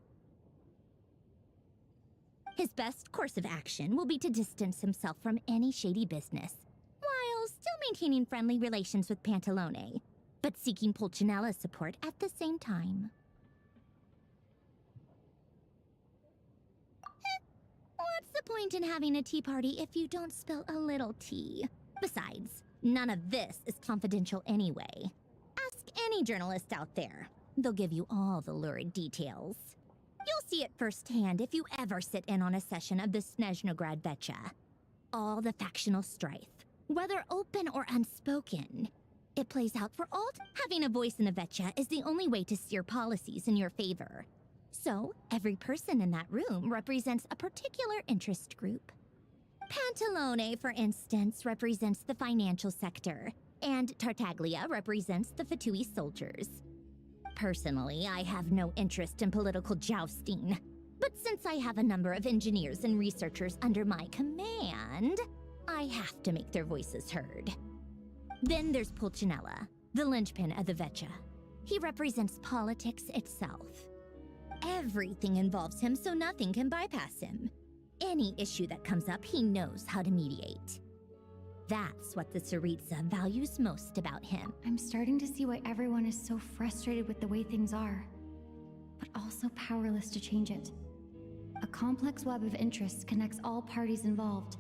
His best course of action will be to distance himself from any shady business, while still maintaining friendly relations with Pantalone, but seeking Pulcinella's support at the same time. What's the point in having a tea party if you don't spill a little tea? Besides, none of this is confidential anyway. Ask any journalist out there. They'll give you all the lurid details. You'll see it firsthand if you ever sit in on a session of the SNEZHNAYA. All the factional strife, whether open or unspoken. It plays out for all. Having a voice in the Vetcha is the only way to steer policies in your favor. So, every person in that room represents a particular interest group. Pantalone, for instance, represents the financial sector, and Tartaglia represents the Fatui soldiers. Personally, I have no interest in political jousting. But since I have a number of engineers and researchers under my command, I have to make their voices heard. Then there's Pulcinella, the linchpin of the Vecha. He represents politics itself. Everything involves him, so nothing can bypass him. Any issue that comes up, he knows how to mediate. That's what the Tsaritsa values most about him. I'm starting to see why everyone is so frustrated with the way things are, but also powerless to change it. A complex web of interests connects all parties involved.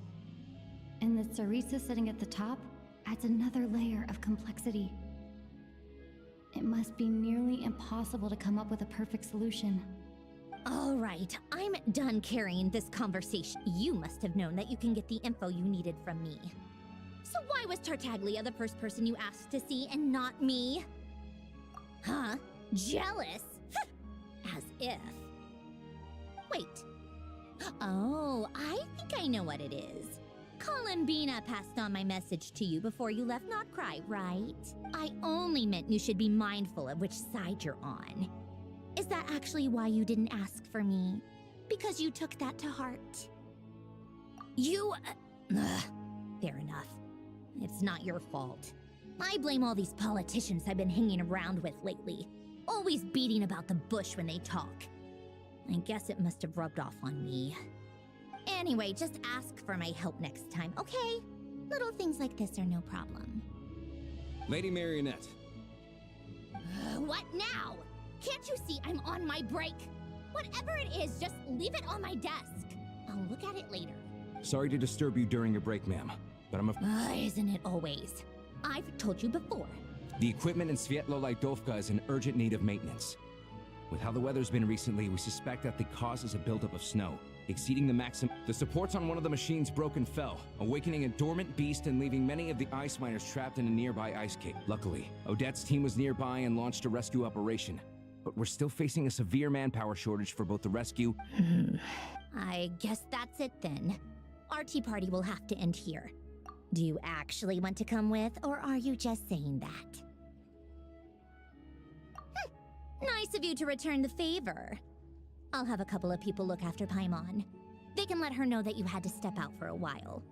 And the Tsaritsa sitting at the top adds another layer of complexity. It must be nearly impossible to come up with a perfect solution. All right, I'm done carrying this conversation. You must have known that you can get the info you needed from me. So why was Tartaglia the first person you asked to see and not me? Huh? Jealous? As if. Wait. Oh, I think I know what it is. Columbina passed on my message to you before you left Not Cry, right? I only meant you should be mindful of which side you're on. Is that actually why you didn't ask for me? Because you took that to heart? You... fair enough. It's not your fault. I blame all these politicians I've been hanging around with lately. Always beating about the bush when they talk. I guess it must have rubbed off on me. Anyway, just ask for my help next time, okay? Little things like this are no problem. Lady Marionette. What now? Can't you see I'm on my break? Whatever it is, just leave it on my desk. I'll look at it later. Sorry to disturb you during your break, ma'am, but Isn't it always? I've told you before. The equipment in Svietlolai-Dovka is in urgent need of maintenance. With how the weather's been recently, we suspect that the cause is a buildup of snow, exceeding the maximum. The supports on one of the machines broke and fell, awakening a dormant beast and leaving many of the ice miners trapped in a nearby ice cave. Luckily, Odette's team was nearby and launched a rescue operation. But we're still facing a severe manpower shortage for both the rescue... I guess that's it then. Our tea party will have to end here. Do you actually want to come with, or are you just saying that? Nice of you to return the favor. I'll have a couple of people look after Paimon. They can let her know that you had to step out for a while.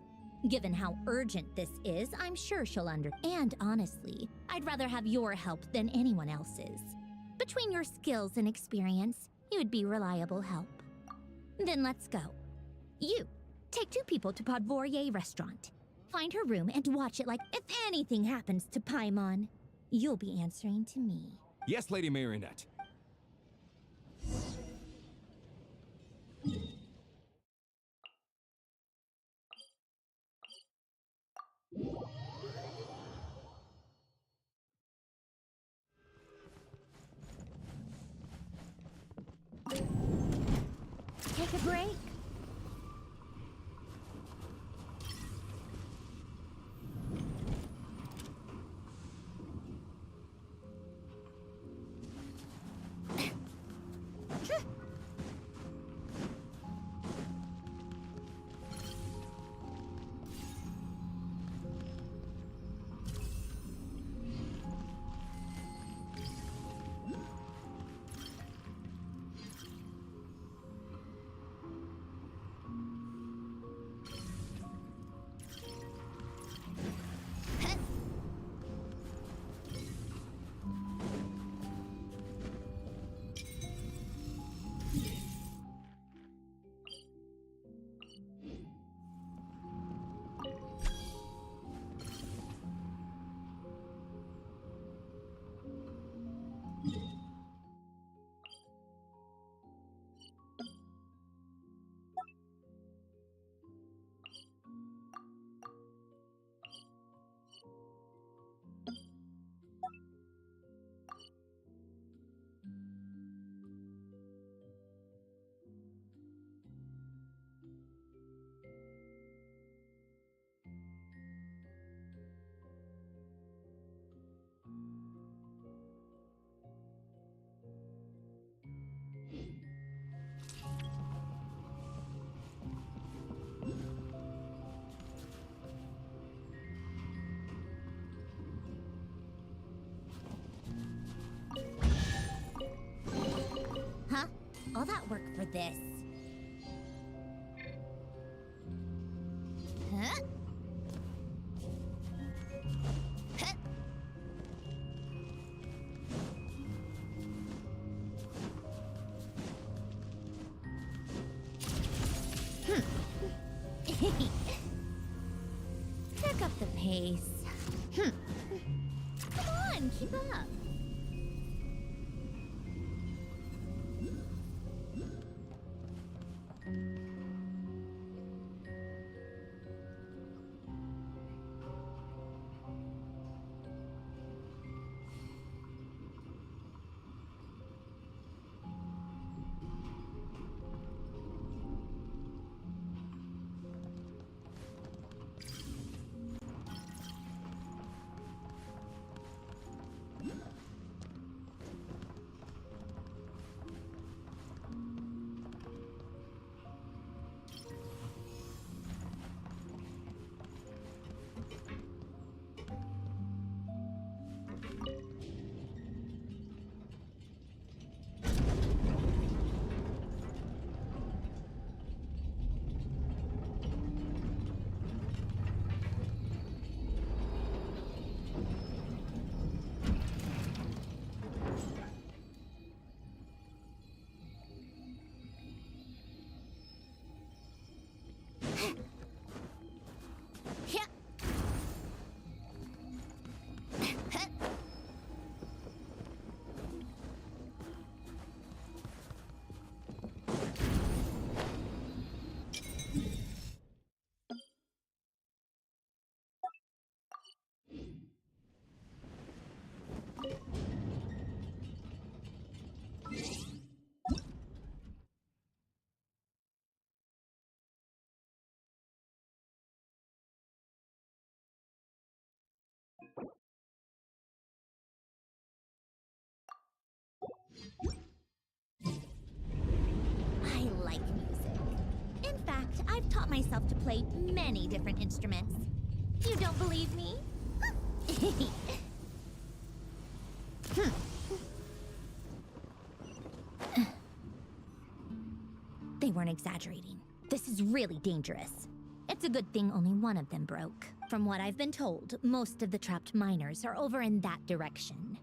Given how urgent this is, I'm sure she'll And honestly, I'd rather have your help than anyone else's. Between your skills and experience, you'd be reliable help. Then let's go. You, take 2 people to Podvorye restaurant. Find her room and watch it like if anything happens to Paimon, you'll be answering to me. Yes, Lady Marionette. Take a break. All that work for this. Huh? Huh? Pick up the pace. Come on, keep up. I like music. In fact, I've taught myself to play many different instruments. You don't believe me? They weren't exaggerating. This is really dangerous. It's a good thing only one of them broke. From what I've been told, most of the trapped miners are over in that direction.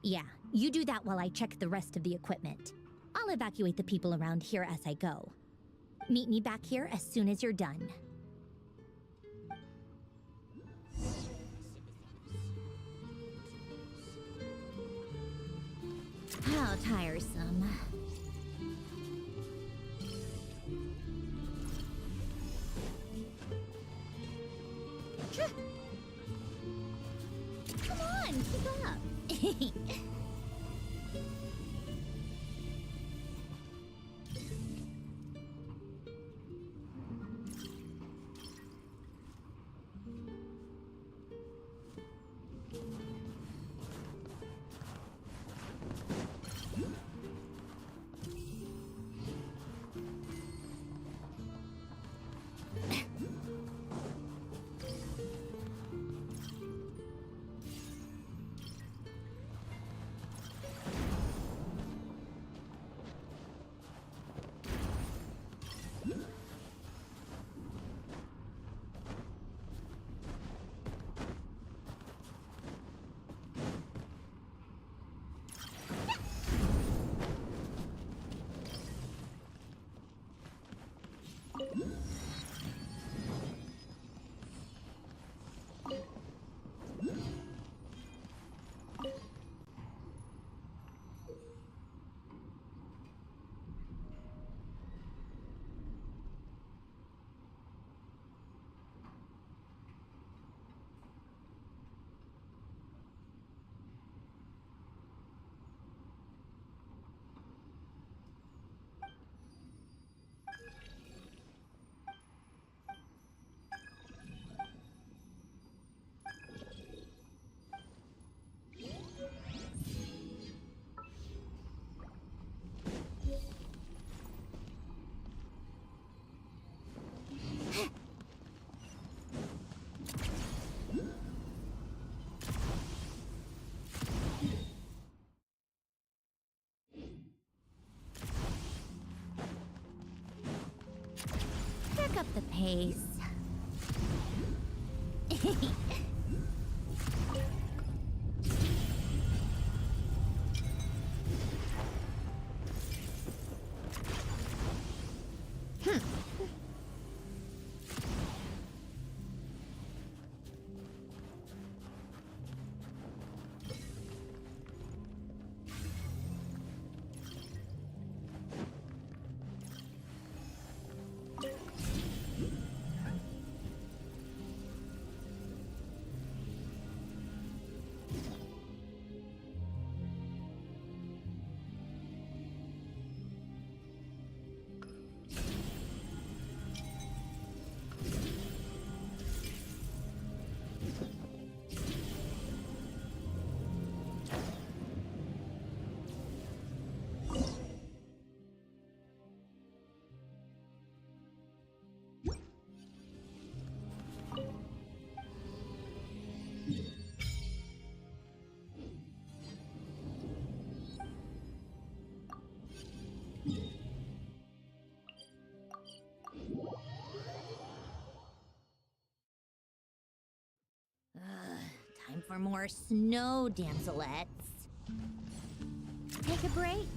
Yeah, you do that while I check the rest of the equipment. I'll evacuate the people around here as I go. Meet me back here as soon as you're done. How tiresome. Come on, keep up. up the pace. Time for more snow damselettes. Take a break.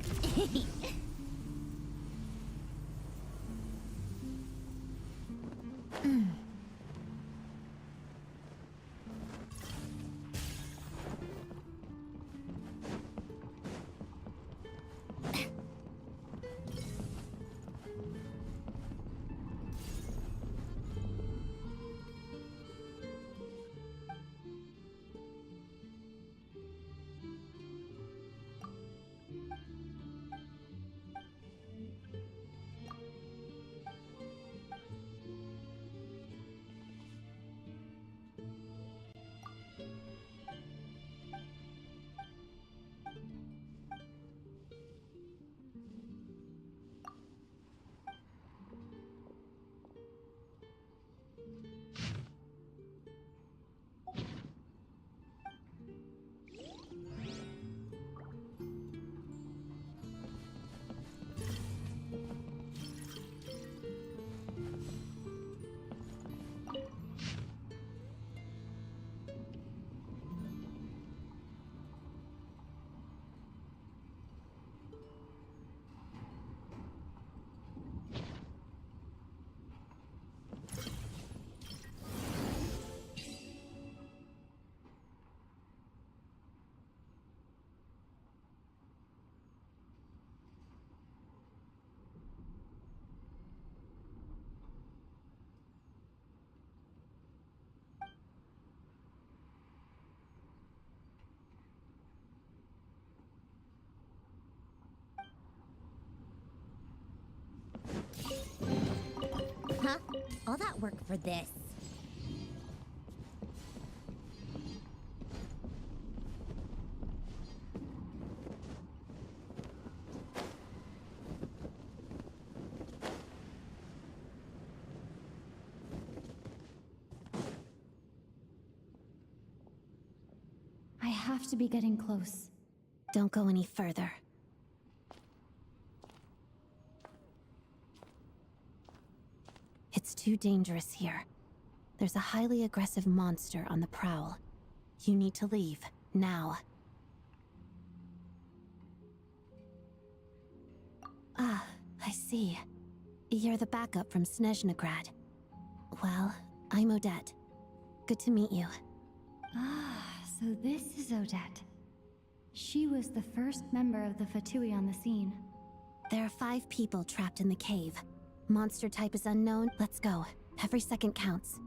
Huh? All that work for this. I have to be getting close. Don't go any further. It's too dangerous here. There's a highly aggressive monster on the prowl. You need to leave, now. Ah, I see. You're the backup from SNEZHNAYA. Well, I'm Odette. Good to meet you. Ah, so this is Odette. She was the first member of the Fatui on the scene. There are 5 people trapped in the cave. Monster type is unknown. Let's go. Every second counts.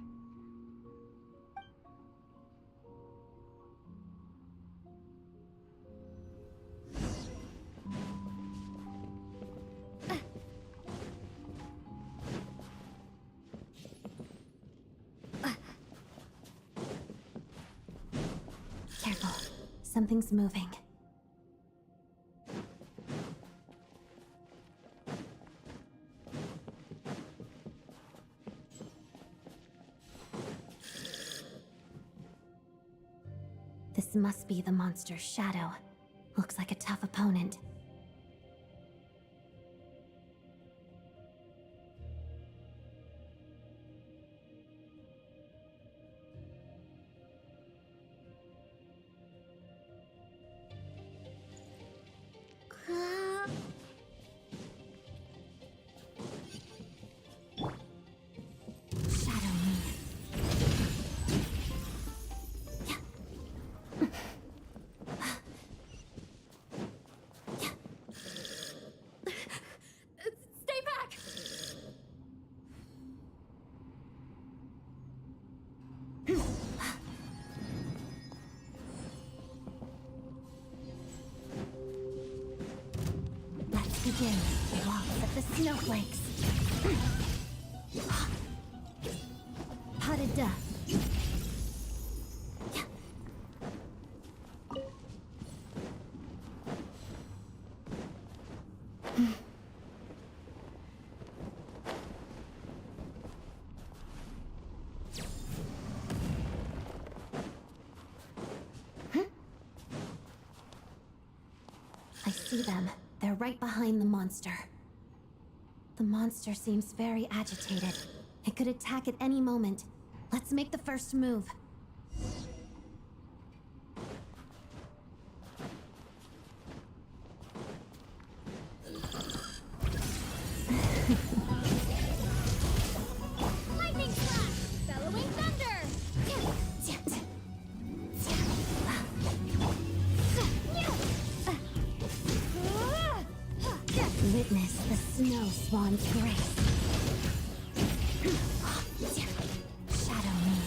Careful. Something's moving. This must be the monster's shadow. Looks like a tough opponent. begin. Walks at the snowflakes. Pas-de-deux. I see them. They're right behind the monster. The monster seems very agitated. It could attack at any moment. Let's make the first move. Lightning slash! Bellowing thunder! Witness the snow swan's grace. Shadow me.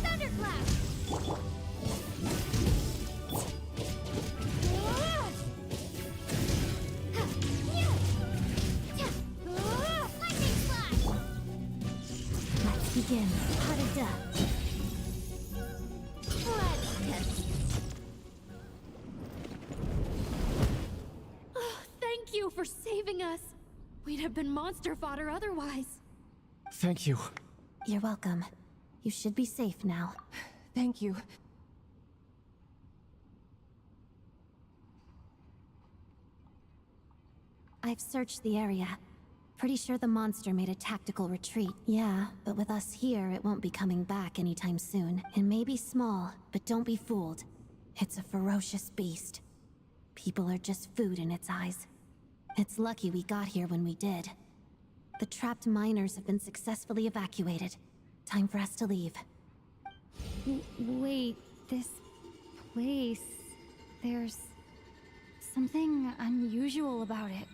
Thunderclap! Lightning slash! Let's begin. Pas-de-deux. Let's test. Thank you for saving us. We'd have been monster fodder otherwise. Thank you. You're welcome. You should be safe now. Thank you. I've searched the area. Pretty sure the monster made a tactical retreat. Yeah, but with us here, it won't be coming back anytime soon. It may be small, but don't be fooled. It's a ferocious beast. People are just food in its eyes. It's lucky we got here when we did. The trapped miners have been successfully evacuated. Time for us to leave. Wait, this place... There's... something unusual about it.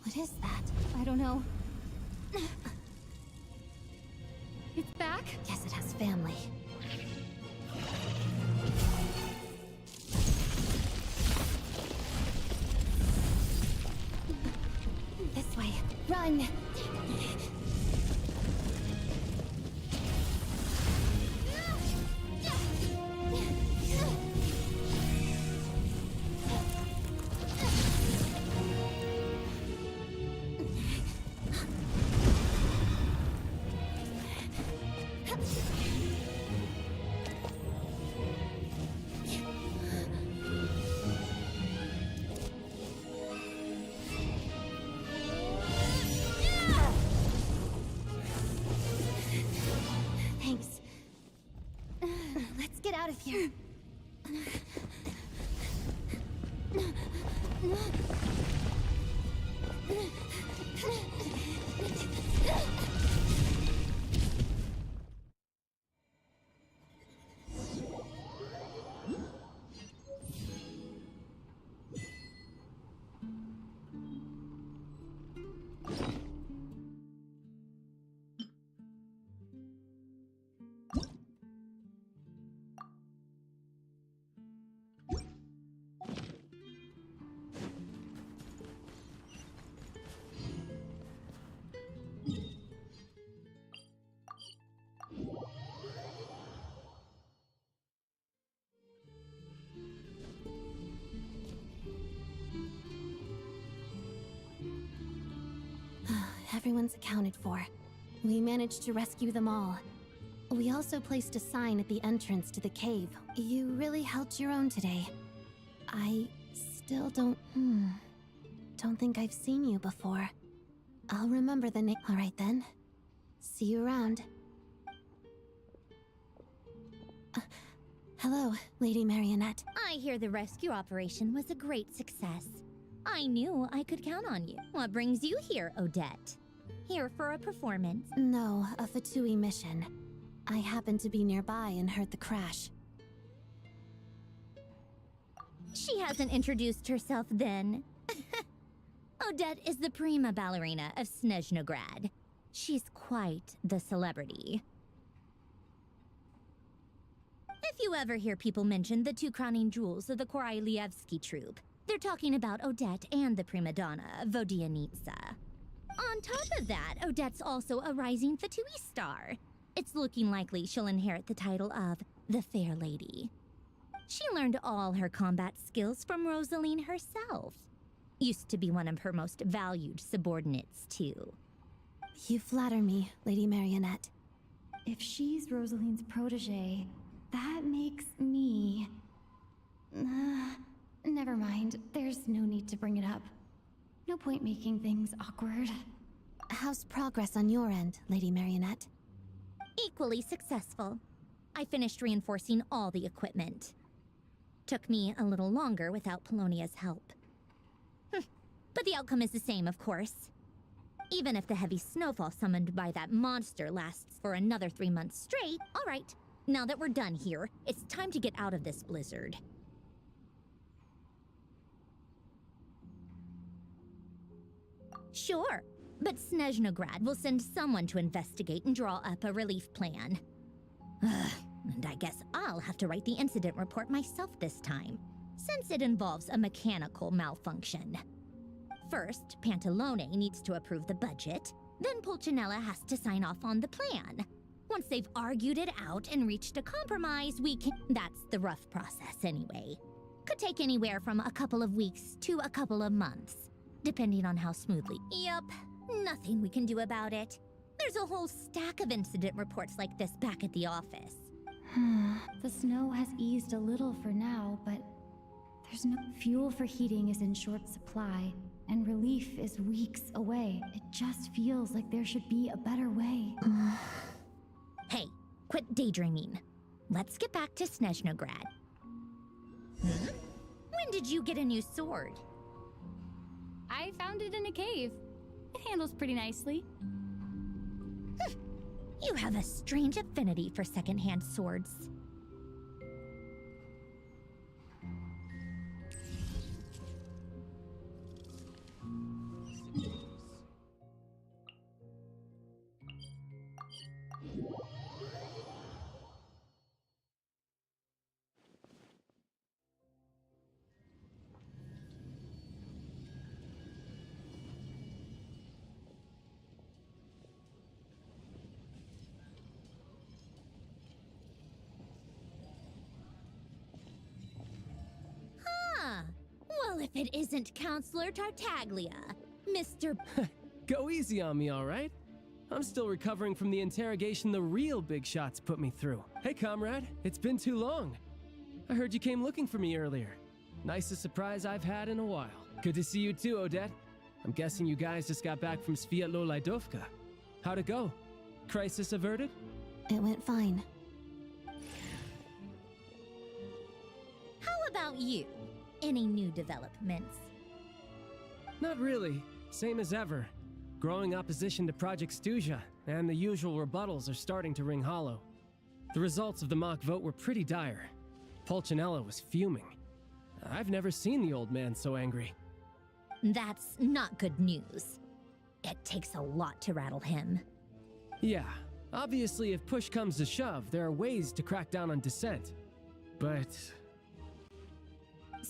What is that? I don't know. It's back? Guess it has family. This way. Run! Thanks. Let's get out of here. Everyone's accounted for. We managed to rescue them all. We also placed a sign at the entrance to the cave. You really held your own today. I still don't think I've seen you before. I'll remember the name. All right then. See you around. Hello, Lady Marionette. I hear the rescue operation was a great success. I knew I could count on you. What brings you here, Odette? Here for a performance. No, a Fatui mission. I happened to be nearby and heard the crash. She hasn't introduced herself then. Odette is the prima ballerina of SNEZHNAYA. She's quite the celebrity. If you ever hear people mention the two crowning jewels of the Korolievsky troupe, they're talking about Odette and the prima donna, Vodianitsa. On top of that, Odette's also a rising Fatui star. It's looking likely she'll inherit the title of the Fair Lady. She learned all her combat skills from Rosaline herself. Used to be one of her most valued subordinates, too. You flatter me, Lady Marionette. If she's Rosaline's protege, that makes me... never mind. There's no need to bring it up. No point making things awkward. How's progress on your end, Lady Marionette? Equally successful. I finished reinforcing all the equipment. Took me a little longer without Polonia's help. But the outcome is the same, of course. Even if the heavy snowfall summoned by that monster lasts for another 3 months straight, all right. Now that we're done here, it's time to get out of this blizzard. Sure, but SNEZHNAYA will send someone to investigate and draw up a relief plan. And I guess I'll have to write the incident report myself this time, since it involves a mechanical malfunction. First, Pantalone needs to approve the budget, then Pulcinella has to sign off on the plan. Once they've argued it out and reached a compromise, we can... That's the rough process anyway. Could take anywhere from a couple of weeks to a couple of months, depending on how smoothly... Yup, nothing we can do about it. There's a whole stack of incident reports like this back at the office. The snow has eased a little for now, but there's no fuel for heating is in short supply, and relief is weeks away. It just feels like there should be a better way. Hey, quit daydreaming. Let's get back to SNEZHNAYA. When did you get a new sword? I found it in a cave. It handles pretty nicely. You have a strange affinity for secondhand swords. Well, if it isn't Counselor Tartaglia, Mr. Go easy on me, all right? I'm still recovering from the interrogation the real big shots put me through. Hey, comrade, it's been too long. I heard you came looking for me earlier. Nicest surprise I've had in a while. Good to see you too, Odette. I'm guessing you guys just got back from Sviatlo-Laidovka. How'd it go? Crisis averted? It went fine. How about you? Any new developments? Not really. Same as ever. Growing opposition to Project SNEZHNAYA, and the usual rebuttals are starting to ring hollow. The results of the mock vote were pretty dire. Pulcinella was fuming. I've never seen the old man so angry. That's not good news. It takes a lot to rattle him. Yeah, obviously if push comes to shove, there are ways to crack down on dissent. But...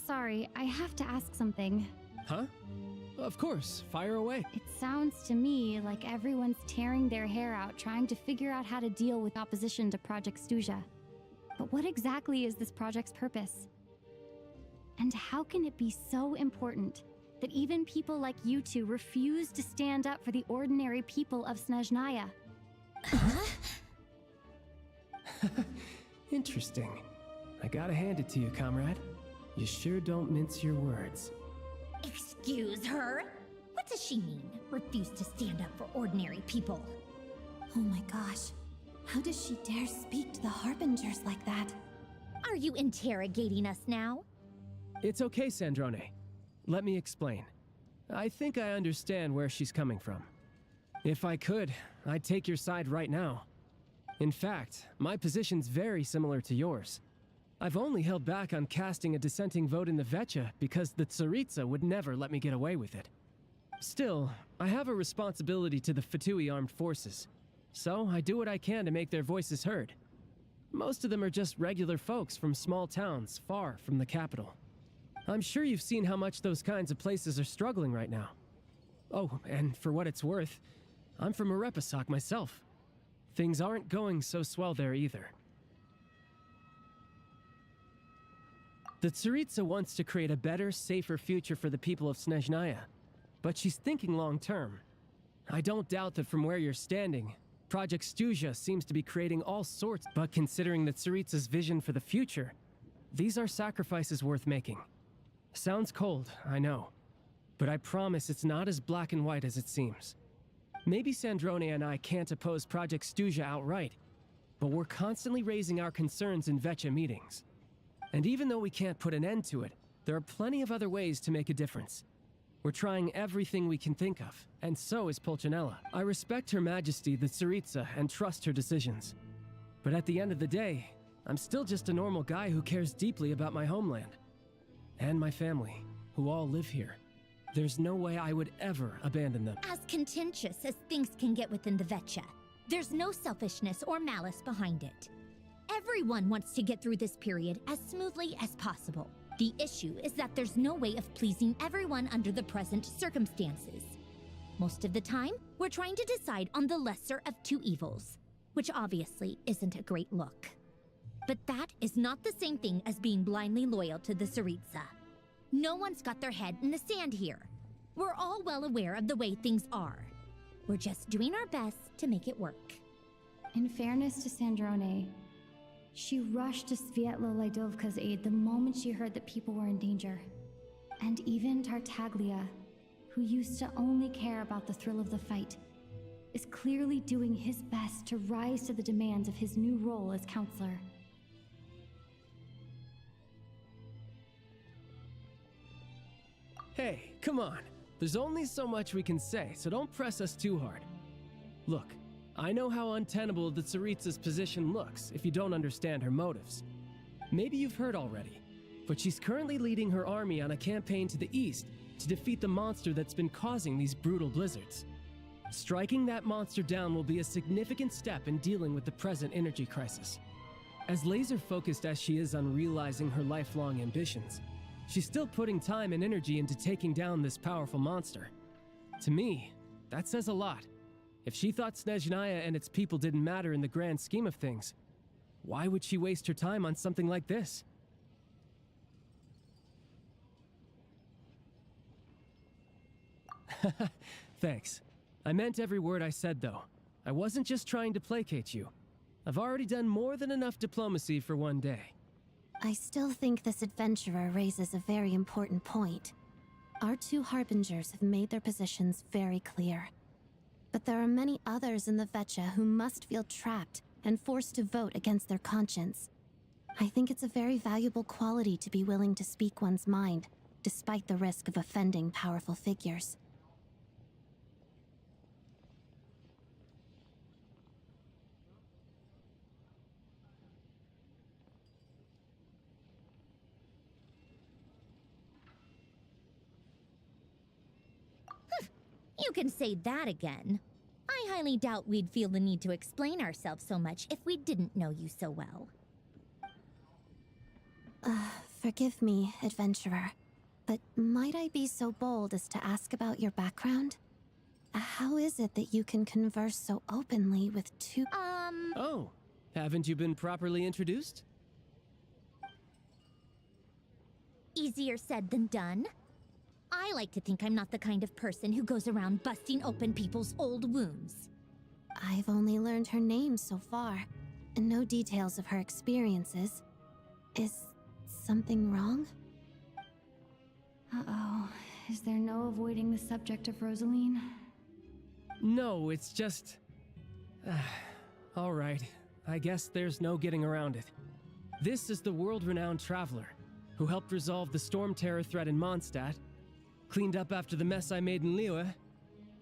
Sorry, I have to ask something. Huh? Of course, fire away. It sounds to me like everyone's tearing their hair out trying to figure out how to deal with opposition to Project SNEZHNAYA. But what exactly is this project's purpose? And how can it be so important that even people like you two refuse to stand up for the ordinary people of SNEZHNAYA? Interesting. I gotta hand it to you, comrade. You sure don't mince your words. Excuse her? What does she mean? Refuse to stand up for ordinary people? Oh my gosh. How does she dare speak to the Harbingers like that? Are you interrogating us now? It's okay, Sandrone. Let me explain. I think I understand where she's coming from. If I could, I'd take your side right now. In fact, my position's very similar to yours. I've only held back on casting a dissenting vote in the Vecha because the Tsaritsa would never let me get away with it. Still, I have a responsibility to the Fatui armed forces, so I do what I can to make their voices heard. Most of them are just regular folks from small towns far from the capital. I'm sure you've seen how much those kinds of places are struggling right now. Oh, and for what it's worth, I'm from Arepasak myself. Things aren't going so swell there either. The Tsaritsa wants to create a better, safer future for the people of SNEZHNAYA, but she's thinking long-term. I don't doubt that from where you're standing, Project SNEZHNAYA seems to be creating all sorts, but considering the Tsaritsa's vision for the future, these are sacrifices worth making. Sounds cold, I know, but I promise it's not as black and white as it seems. Maybe SNEZHNAYA and I can't oppose Project SNEZHNAYA outright, but we're constantly raising our concerns in Vecha meetings. And even though we can't put an end to it, there are plenty of other ways to make a difference. We're trying everything we can think of, and so is Pulcinella. I respect Her Majesty the Tsaritsa and trust her decisions. But at the end of the day, I'm still just a normal guy who cares deeply about my homeland. And my family, who all live here. There's no way I would ever abandon them. As contentious as things can get within the Vecha, there's no selfishness or malice behind it. Everyone wants to get through this period as smoothly as possible. The issue is that there's no way of pleasing everyone under the present circumstances. Most of the time, we're trying to decide on the lesser of two evils, which obviously isn't a great look. But that is not the same thing as being blindly loyal to the Tsaritsa. No one's got their head in the sand here. We're all well aware of the way things are. We're just doing our best to make it work. In fairness to SNEZHNAYA, she rushed to Svietlo Laidovka's aid the moment she heard that people were in danger. And even Tartaglia, who used to only care about the thrill of the fight, is clearly doing his best to rise to the demands of his new role as counselor. Hey, come on. There's only so much we can say, so don't press us too hard. Look, I know how untenable the Tsaritsa's position looks if you don't understand her motives. Maybe you've heard already, but she's currently leading her army on a campaign to the east to defeat the monster that's been causing these brutal blizzards. Striking that monster down will be a significant step in dealing with the present energy crisis. As laser-focused as she is on realizing her lifelong ambitions, she's still putting time and energy into taking down this powerful monster. To me, that says a lot. If she thought SNEZHNAYA and its people didn't matter in the grand scheme of things, why would she waste her time on something like this? Thanks. I meant every word I said, though. I wasn't just trying to placate you. I've already done more than enough diplomacy for one day. I still think this adventurer raises a very important point. Our two harbingers have made their positions very clear. But there are many others in the Vecha who must feel trapped and forced to vote against their conscience. I think it's a very valuable quality to be willing to speak one's mind, despite the risk of offending powerful figures. You can say that again. I highly doubt we'd feel the need to explain ourselves so much if we didn't know you so well. Forgive me, adventurer, but might I be so bold as to ask about your background? How is it that you can converse so openly with two— Oh, haven't you been properly introduced? Easier said than done. I like to think I'm not the kind of person who goes around busting open people's old wounds. I've only learned her name so far, and no details of her experiences. Is something wrong? Uh-oh. Is there no avoiding the subject of Rosaline? No, it's just... all right. I guess there's no getting around it. This is the world-renowned traveler, who helped resolve the storm terror threat in Mondstadt, cleaned up after the mess I made in Liyue,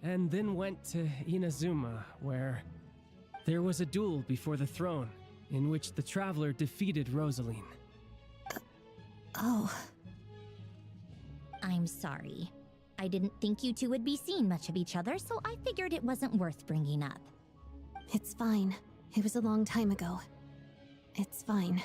and then went to Inazuma, where there was a duel before the throne, in which the Traveler defeated Rosaline. Oh. I'm sorry. I didn't think you two would be seeing much of each other, so I figured it wasn't worth bringing up. It's fine. It was a long time ago. It's fine.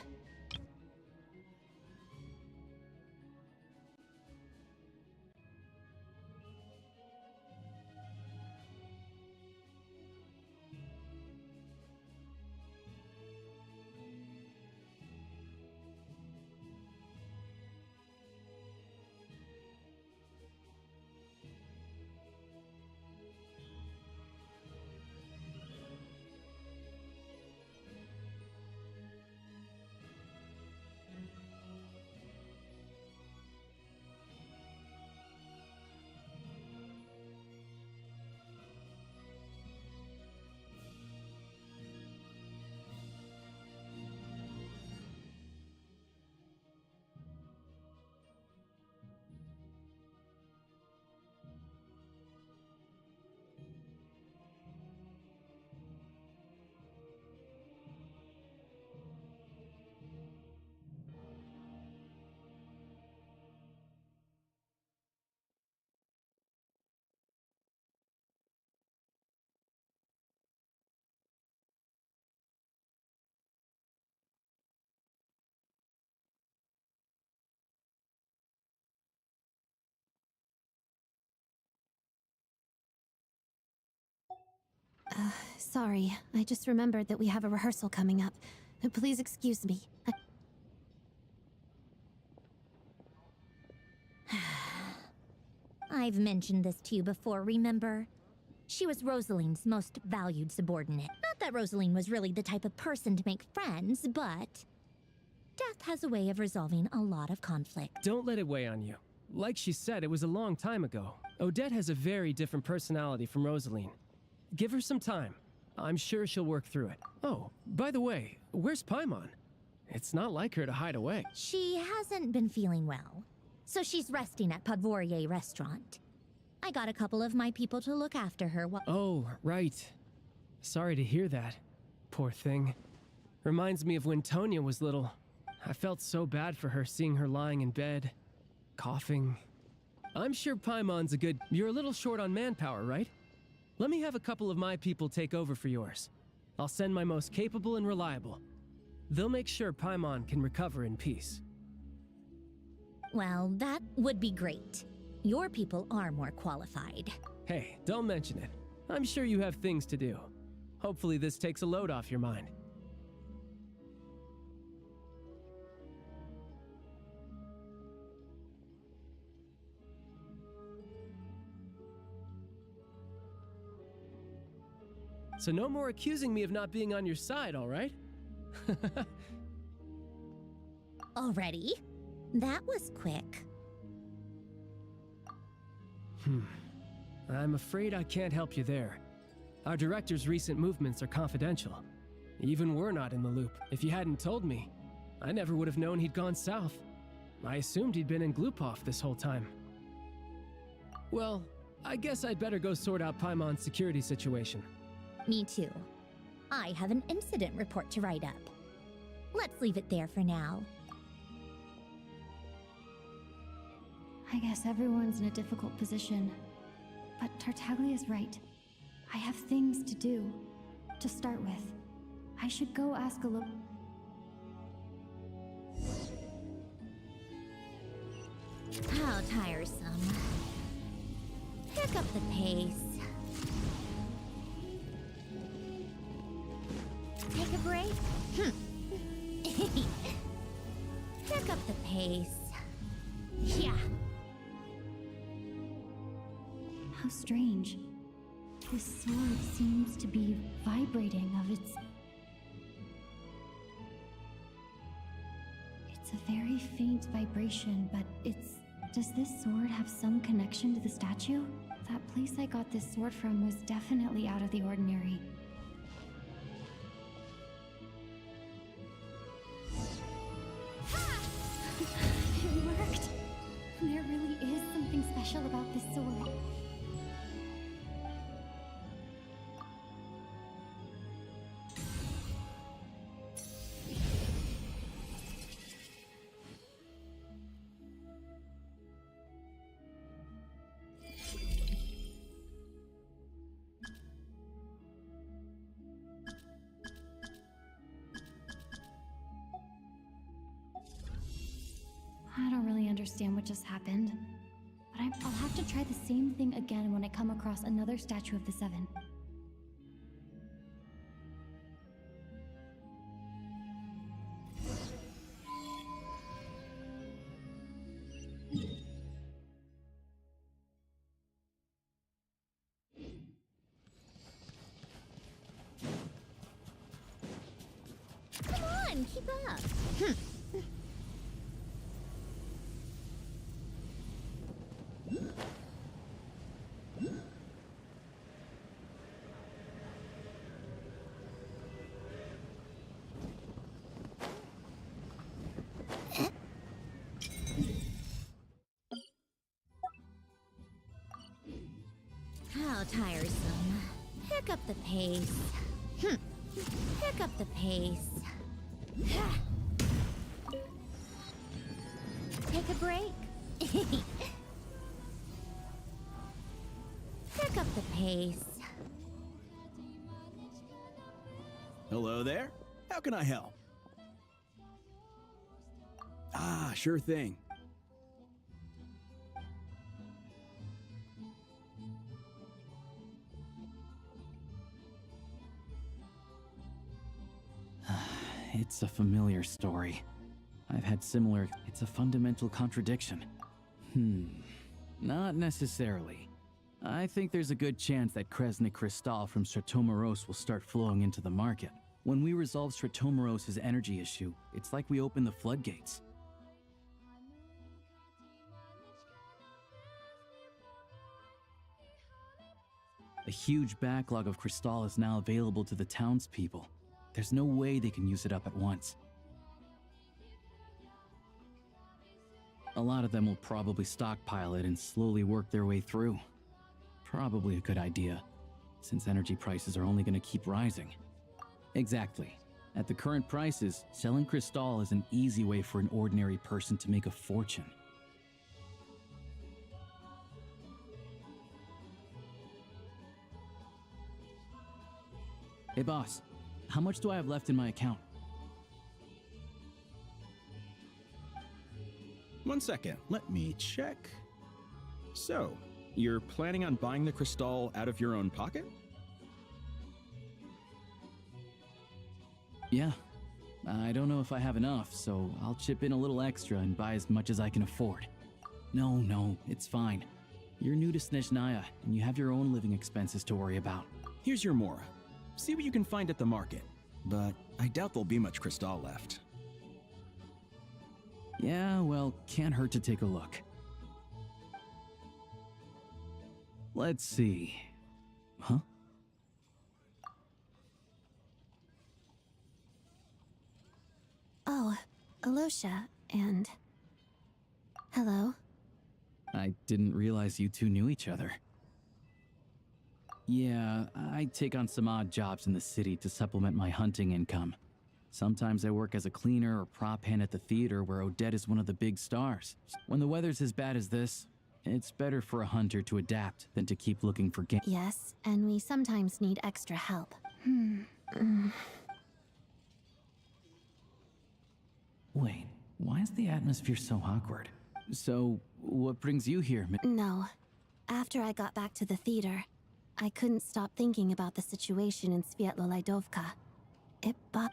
Sorry. I just remembered that we have a rehearsal coming up. Please excuse me. I've mentioned this to you before, remember? She was Rosaline's most valued subordinate. Not that Rosaline was really the type of person to make friends, but death has a way of resolving a lot of conflict. Don't let it weigh on you. Like she said, it was a long time ago. Odette has a very different personality from Rosaline. Give her some time. I'm sure she'll work through it. Oh, by the way, where's Paimon? It's not like her to hide away. She hasn't been feeling well, so she's resting at Podvorier restaurant. I got a couple of my people to look after her while— Oh, right. Sorry to hear that. Poor thing. Reminds me of when Tonya was little. I felt so bad for her seeing her lying in bed, coughing. I'm sure Paimon's a good— You're a little short on manpower, right? Let me have a couple of my people take over for yours. I'll send my most capable and reliable. They'll make sure Paimon can recover in peace. Well, that would be great. Your people are more qualified. Hey, don't mention it. I'm sure you have things to do. Hopefully this takes a load off your mind. So no more accusing me of not being on your side, all right? Already? That was quick. I'm afraid I can't help you there. Our director's recent movements are confidential. Even we're not in the loop. If you hadn't told me, I never would have known he'd gone south. I assumed he'd been in Glupov this whole time. Well, I guess I'd better go sort out Paimon's security situation. Me too. I have an incident report to write up. Let's leave it there for now. I guess everyone's in a difficult position. But Tartaglia's right. I have things to do. To start with, I should go ask a look. How tiresome. Pick up the pace. Take a break? Pick up the pace. Yeah. How strange. This sword seems to be vibrating of its... It's a very faint vibration, but it's... Does this sword have some connection to the statue? That place I got this sword from was definitely out of the ordinary. It worked! There really is something special about this sword. I don't really understand what just happened, but I'll have to try the same thing again when I come across another statue of the Seven. Come on, keep up. How tiresome. Pick up the pace. Pick up the pace. Take a break. Pick up the pace. Hello there. How can I help? Ah, sure thing. It's a familiar story. I've had similar... It's a fundamental contradiction. Not necessarily. I think there's a good chance that Kresnik Crystal from Stratomeros will start flowing into the market. When we resolve Stratomeros' energy issue, it's like we open the floodgates. A huge backlog of Crystal is now available to the townspeople. There's no way they can use it up at once. A lot of them will probably stockpile it and slowly work their way through. Probably a good idea, since energy prices are only going to keep rising. Exactly. At the current prices, selling Crystal is an easy way for an ordinary person to make a fortune. Hey boss, how much do I have left in my account? 1 second, let me check. So, you're planning on buying the Crystal out of your own pocket? Yeah. I don't know if I have enough, so I'll chip in a little extra and buy as much as I can afford. No, it's fine. You're new to SNEZHNAYA, and you have your own living expenses to worry about. Here's your Mora. See what you can find at the market, but I doubt there'll be much Crystal left. Yeah, well, can't hurt to take a look. Let's see. Huh? Oh, Alosha, and... Hello? I didn't realize you two knew each other. Yeah, I take on some odd jobs in the city to supplement my hunting income. Sometimes I work as a cleaner or prop hand at the theater where Odette is one of the big stars. When the weather's as bad as this, it's better for a hunter to adapt than to keep looking for game. Yes, and we sometimes need extra help. Wait, why is the atmosphere so awkward? So, what brings you here? No. After I got back to the theater, I couldn't stop thinking about the situation in Svietlolaidovka.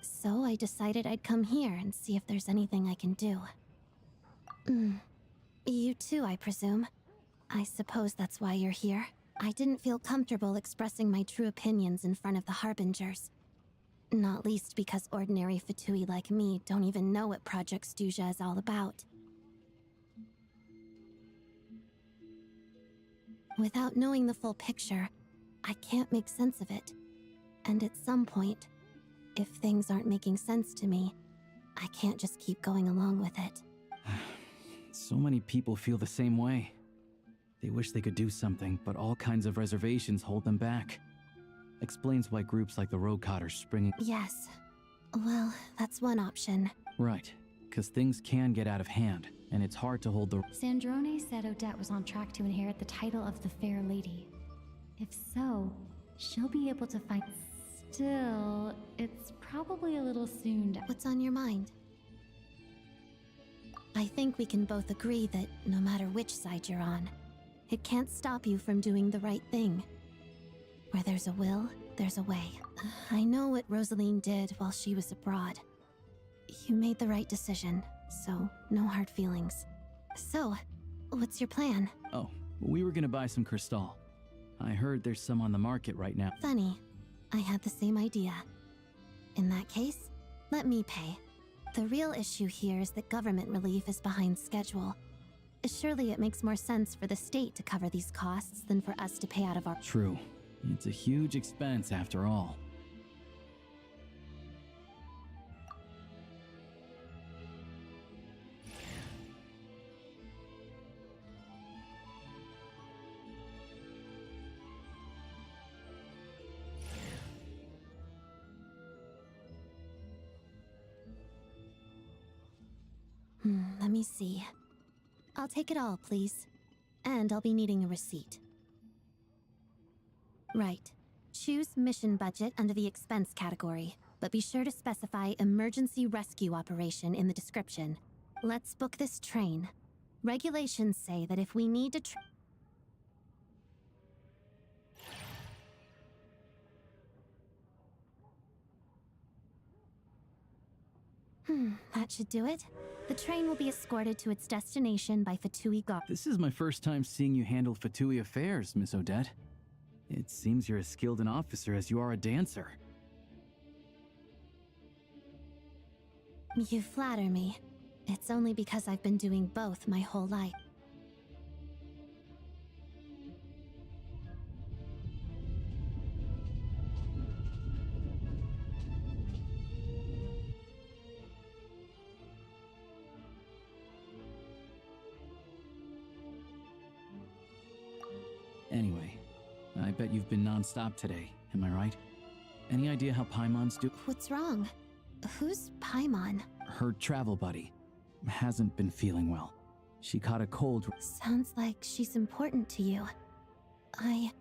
So I decided I'd come here and see if there's anything I can do. You too, I presume. I suppose that's why you're here. I didn't feel comfortable expressing my true opinions in front of the Harbingers. Not least because ordinary Fatui like me don't even know what Project Stuja is all about. Without knowing the full picture, I can't make sense of it. And at some point, if things aren't making sense to me, I can't just keep going along with it. So many people feel the same way. They wish they could do something, but all kinds of reservations hold them back. Explains why groups like the Rokat are springing. Yes. Well, that's one option. Right, because things can get out of hand, and it's hard to hold the... Sandrone said Odette was on track to inherit the title of the Fair Lady. If so, she'll be able to find... Still, it's probably a little soon to... What's on your mind? I think we can both agree that no matter which side you're on, it can't stop you from doing the right thing. Where there's a will, there's a way. I know what Rosaline did while she was abroad. You made the right decision, so no hard feelings. So, what's your plan? Oh, we were gonna buy some crystal. I heard there's some on the market right now. Funny. I had the same idea. In that case, let me pay. The real issue here is that government relief is behind schedule. Surely it makes more sense for the state to cover these costs than for us to pay out of our— True. It's a huge expense after all. Let me see. I'll take it all, please. And I'll be needing a receipt. Right. Choose mission budget under the expense category, but be sure to specify emergency rescue operation in the description. Let's book this train. Regulations say that if we need to that should do it. The train will be escorted to its destination by Fatui Guard. This is my first time seeing you handle Fatui affairs, Miss Odette. It seems you're as skilled an officer as you are a dancer. You flatter me. It's only because I've been doing both my whole life. Anyway, I bet you've been non-stop today, am I right? Any idea how Paimon's do— What's wrong? Who's Paimon? Her travel buddy hasn't been feeling well. She caught a cold. Sounds like she's important to you. I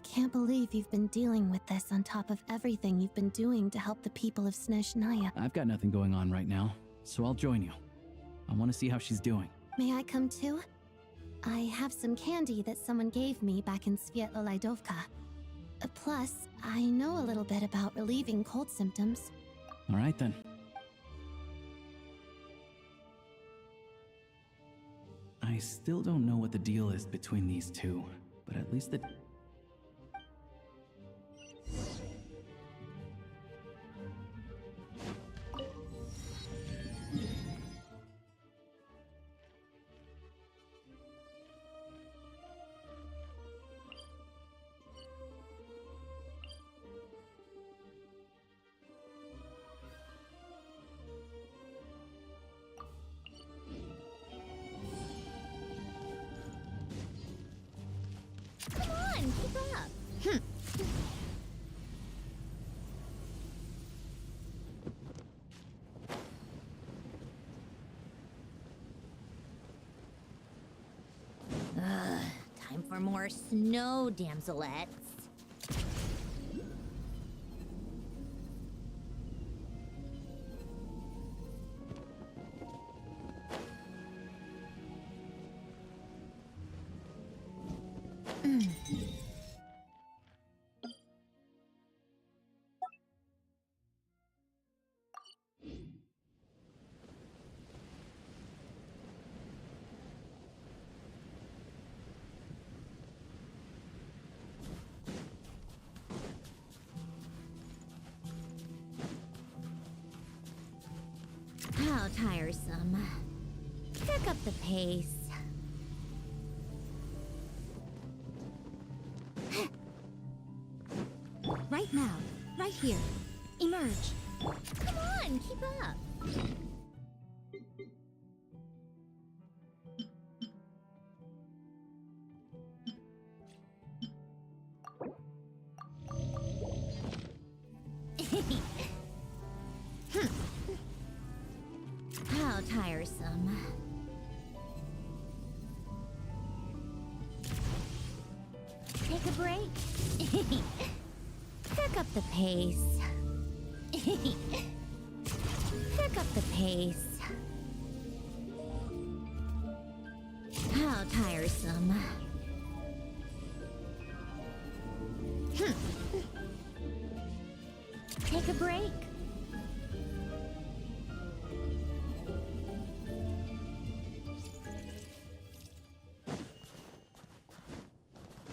can't believe you've been dealing with this on top of everything you've been doing to help the people of SNEZHNAYA. I've got nothing going on right now, so I'll join you. I want to see how she's doing. May I come too? I have some candy that someone gave me back in SNEZHNAYA. Plus, I know a little bit about relieving cold symptoms. All right then. I still don't know what the deal is between these two, but at least the— Come on, keep up. Time for more snow, damselettes. How tiresome. Pick up the pace. Right now. Right here. Emerge. Come on, keep up. How tiresome. Take a break. Pick up the pace. Pick up the pace. tiresome. Take a break.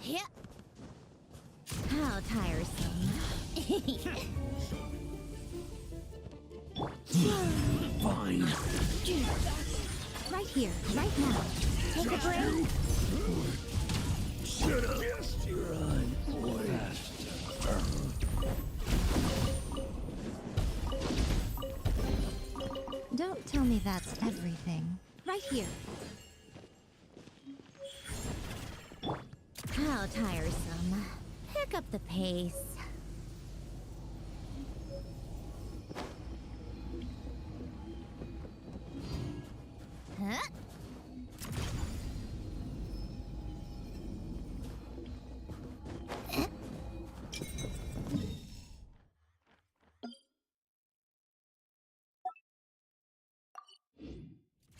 Yeah. How tiresome. Fine. Right here, right now. Take a break. Shut up. Run, boy. Don't tell me that's everything. Right here. How tiresome. Pick up the pace. Huh?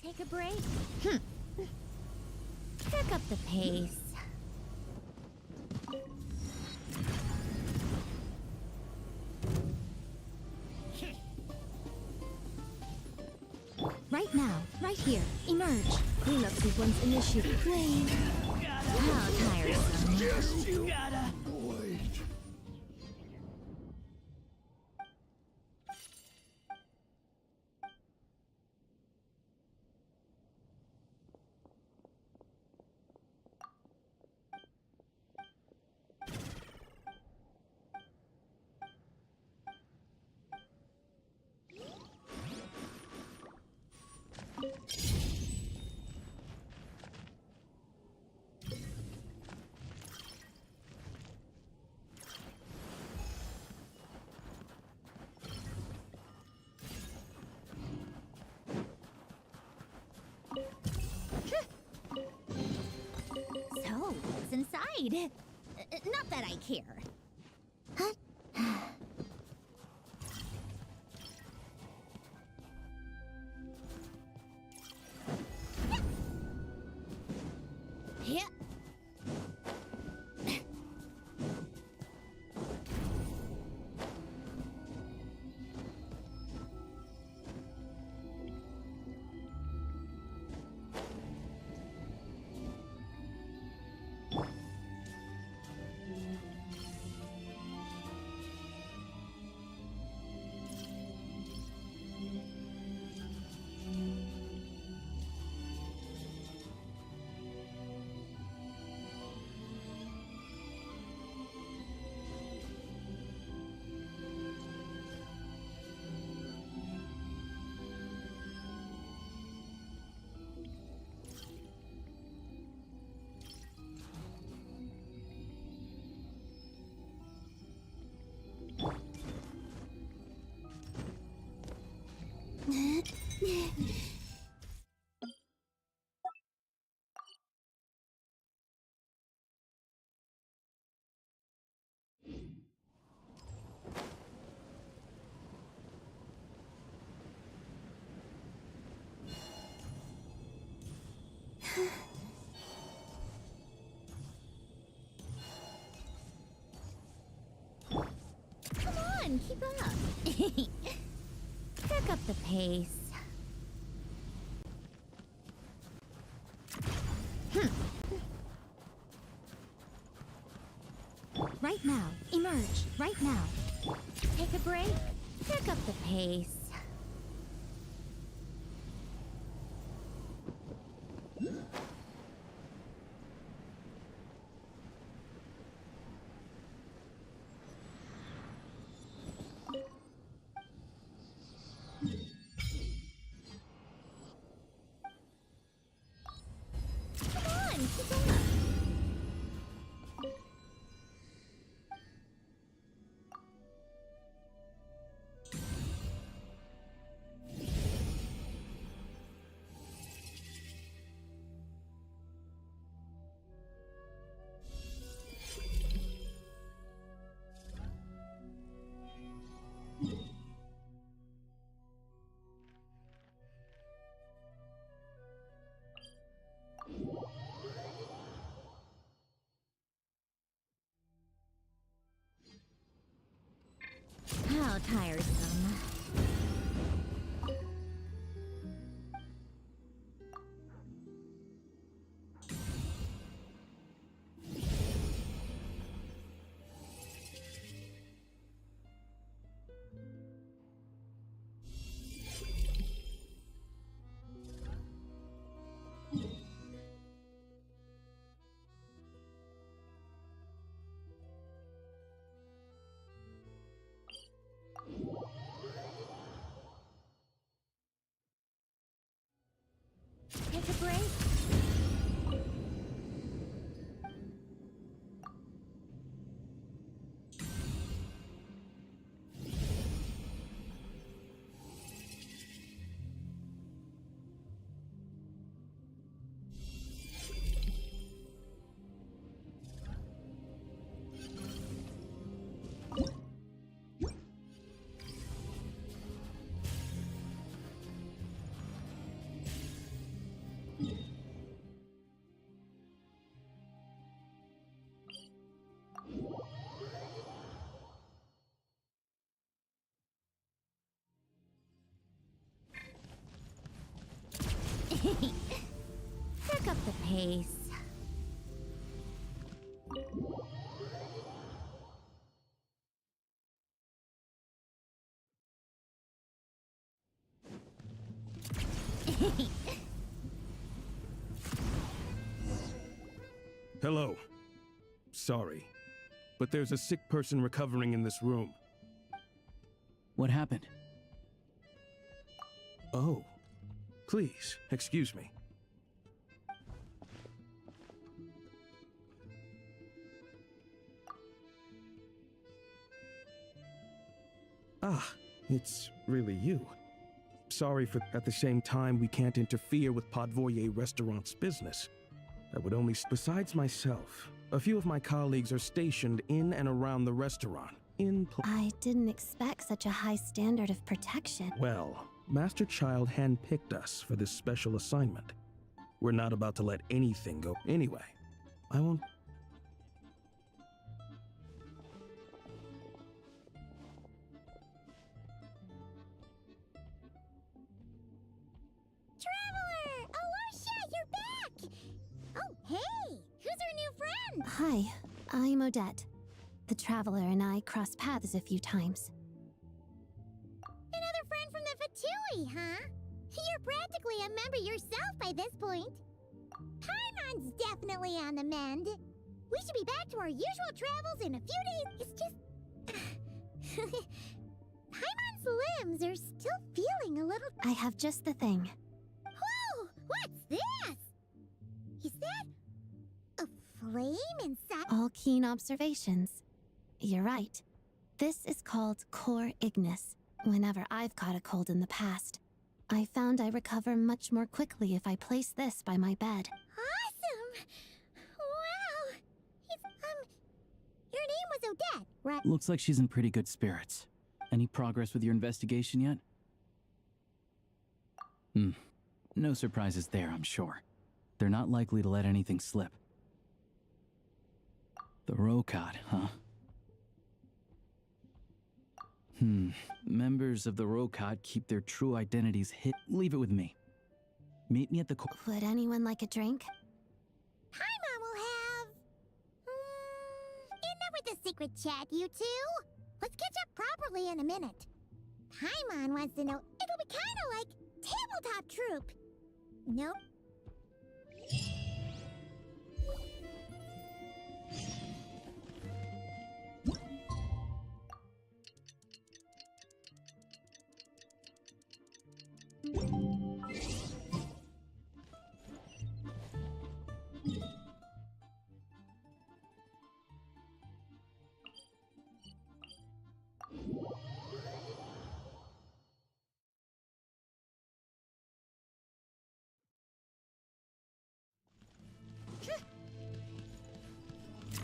Take a break. Pick up the pace. Right now, right here, emerge. Cleanup sequence initiated. Flame. How tiresome. You gotta. Boy. So, what's inside? Not that I care. Huh? Yeah. Come on, keep up. Pick up the pace. Right now, emerge. Right now. Take a break. Pick up the pace. Come on, keep up. Pick up the pace. Hello. Sorry, but there's a sick person recovering in this room. What happened? Oh. Please, excuse me. Ah, it's really you. Sorry for at the same time we can't interfere with Podvoye Restaurant's business. I would only besides myself, a few of my colleagues are stationed in and around the restaurant. I didn't expect such a high standard of protection. Well, Master Child handpicked us for this special assignment. We're not about to let anything go. Anyway, I won't. Traveler! Alosha, you're back! Oh, hey! Who's our new friend? Hi, I'm Odette. The Traveler and I crossed paths a few times. Another friend from the Fatui, huh? You're practically a member yourself by this point. Paimon's definitely on the mend. We should be back to our usual travels in a few days. It's just... Paimon's limbs are still feeling a little... I have just the thing. Whoa! What's this? Is that... a flame inside? All keen observations. You're right. This is called Core Ignis. Whenever I've caught a cold in the past, I found I recover much more quickly if I place this by my bed. Awesome! Wow! Your name was Odette, right? Looks like she's in pretty good spirits. Any progress with your investigation yet? No surprises there, I'm sure. They're not likely to let anything slip. The Rokad, huh? Members of the Rokad keep their true identities hid. Leave it with me. Meet me at the Would anyone like a drink? Paimon will have... enough with the secret chat, you two. Let's catch up properly in a minute. Paimon wants to know... It'll be kinda like tabletop troupe. Nope.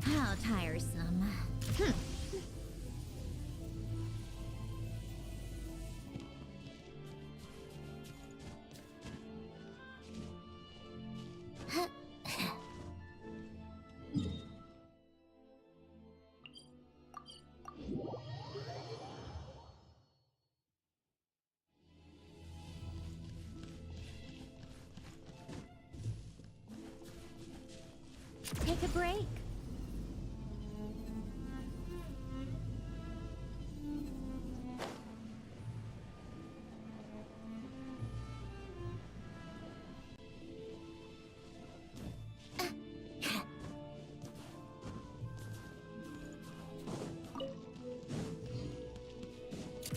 How tiresome. Take a break.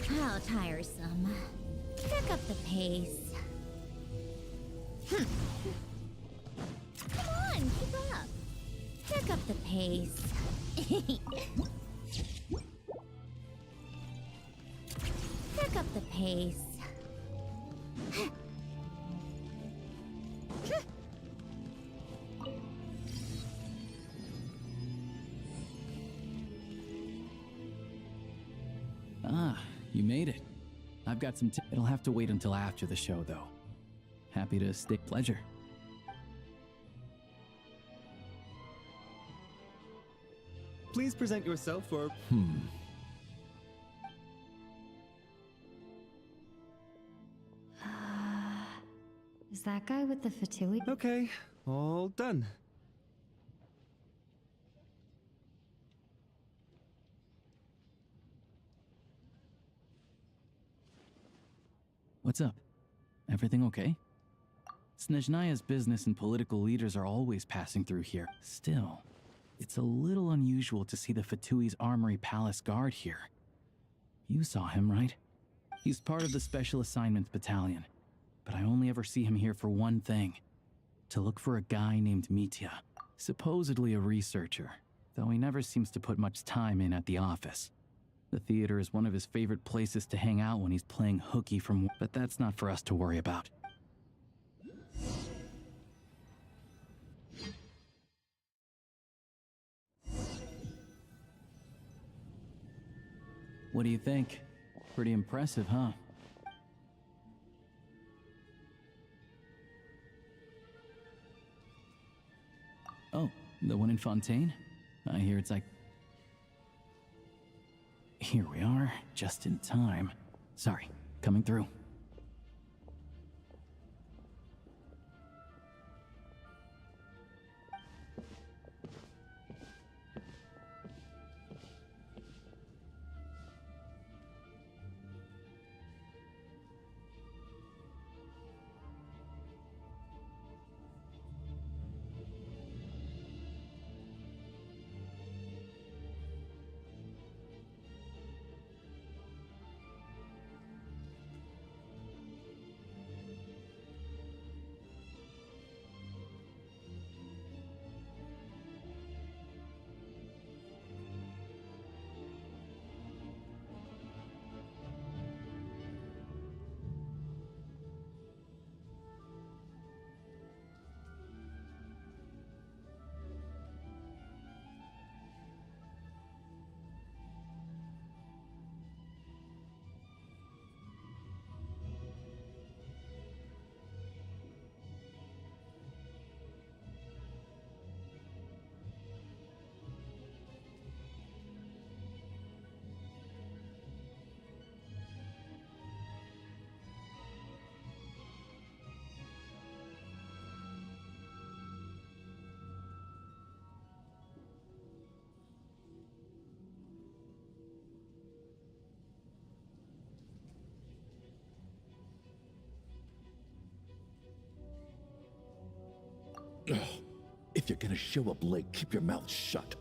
How tiresome. Pick up the pace. Come on, keep up. Pick up the pace. Pick up the pace. Ah, you made it. I've got some it'll have to wait until after the show, though. Happy to stay. Pleasure. Please present yourself for... Is that guy with the fatui? Okay, all done. What's up? Everything okay? SNEZHNAYA's business and political leaders are always passing through here. Still, it's a little unusual to see the Fatui's Armory Palace Guard here. You saw him, right? He's part of the Special Assignments Battalion, but I only ever see him here for one thing. To look for a guy named Mitya, supposedly a researcher, though he never seems to put much time in at the office. The theater is one of his favorite places to hang out when he's playing hooky from... But that's not for us to worry about. What do you think? Pretty impressive, huh? Oh, the one in Fontaine? I hear it's like... Here we are, just in time. Sorry, coming through. Ugh. If you're gonna show up late, keep your mouth shut.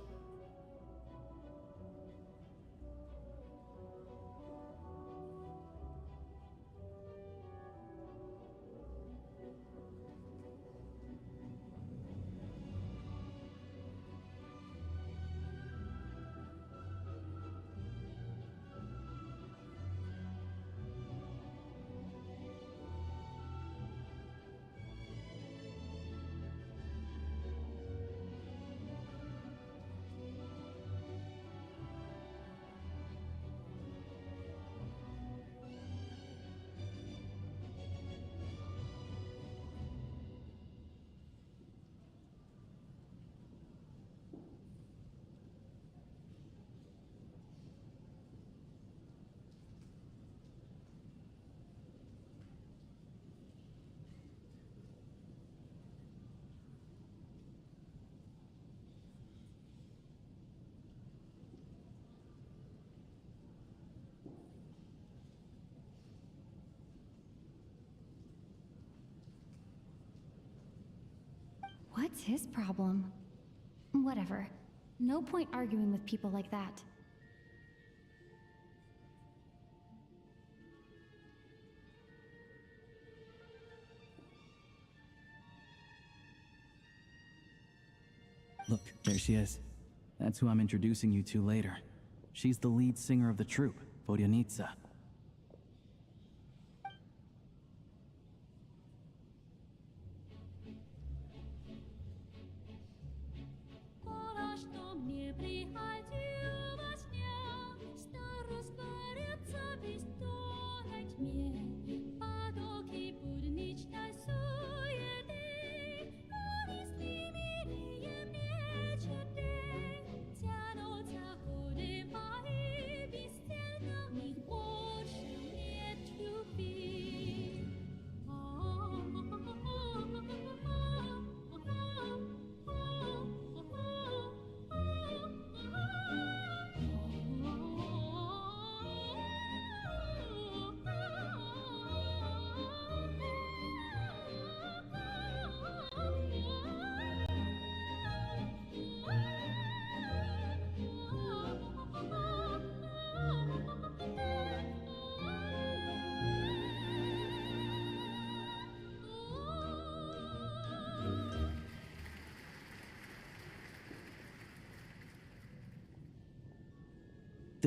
What's his problem? Whatever. No point arguing with people like that. Look, there she is. That's who I'm introducing you to later. She's the lead singer of the troupe, Vodyanitsa.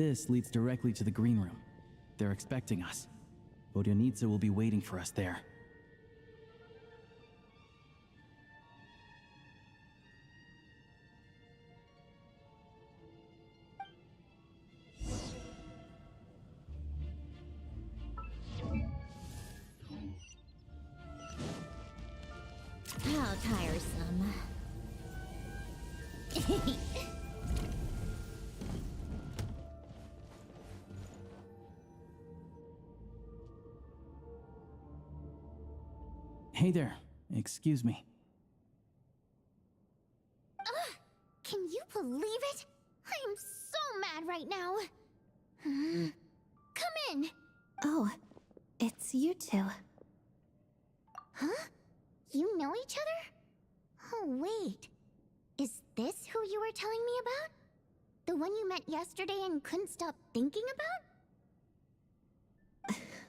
This leads directly to the green room. They're expecting us. Vodyanitsa will be waiting for us there. How tiresome. Hey there. Excuse me. Can you believe it? I am so mad right now. Come in. Oh, it's you two. Huh? You know each other? Oh, wait. Is this who you were telling me about? The one you met yesterday and couldn't stop thinking about?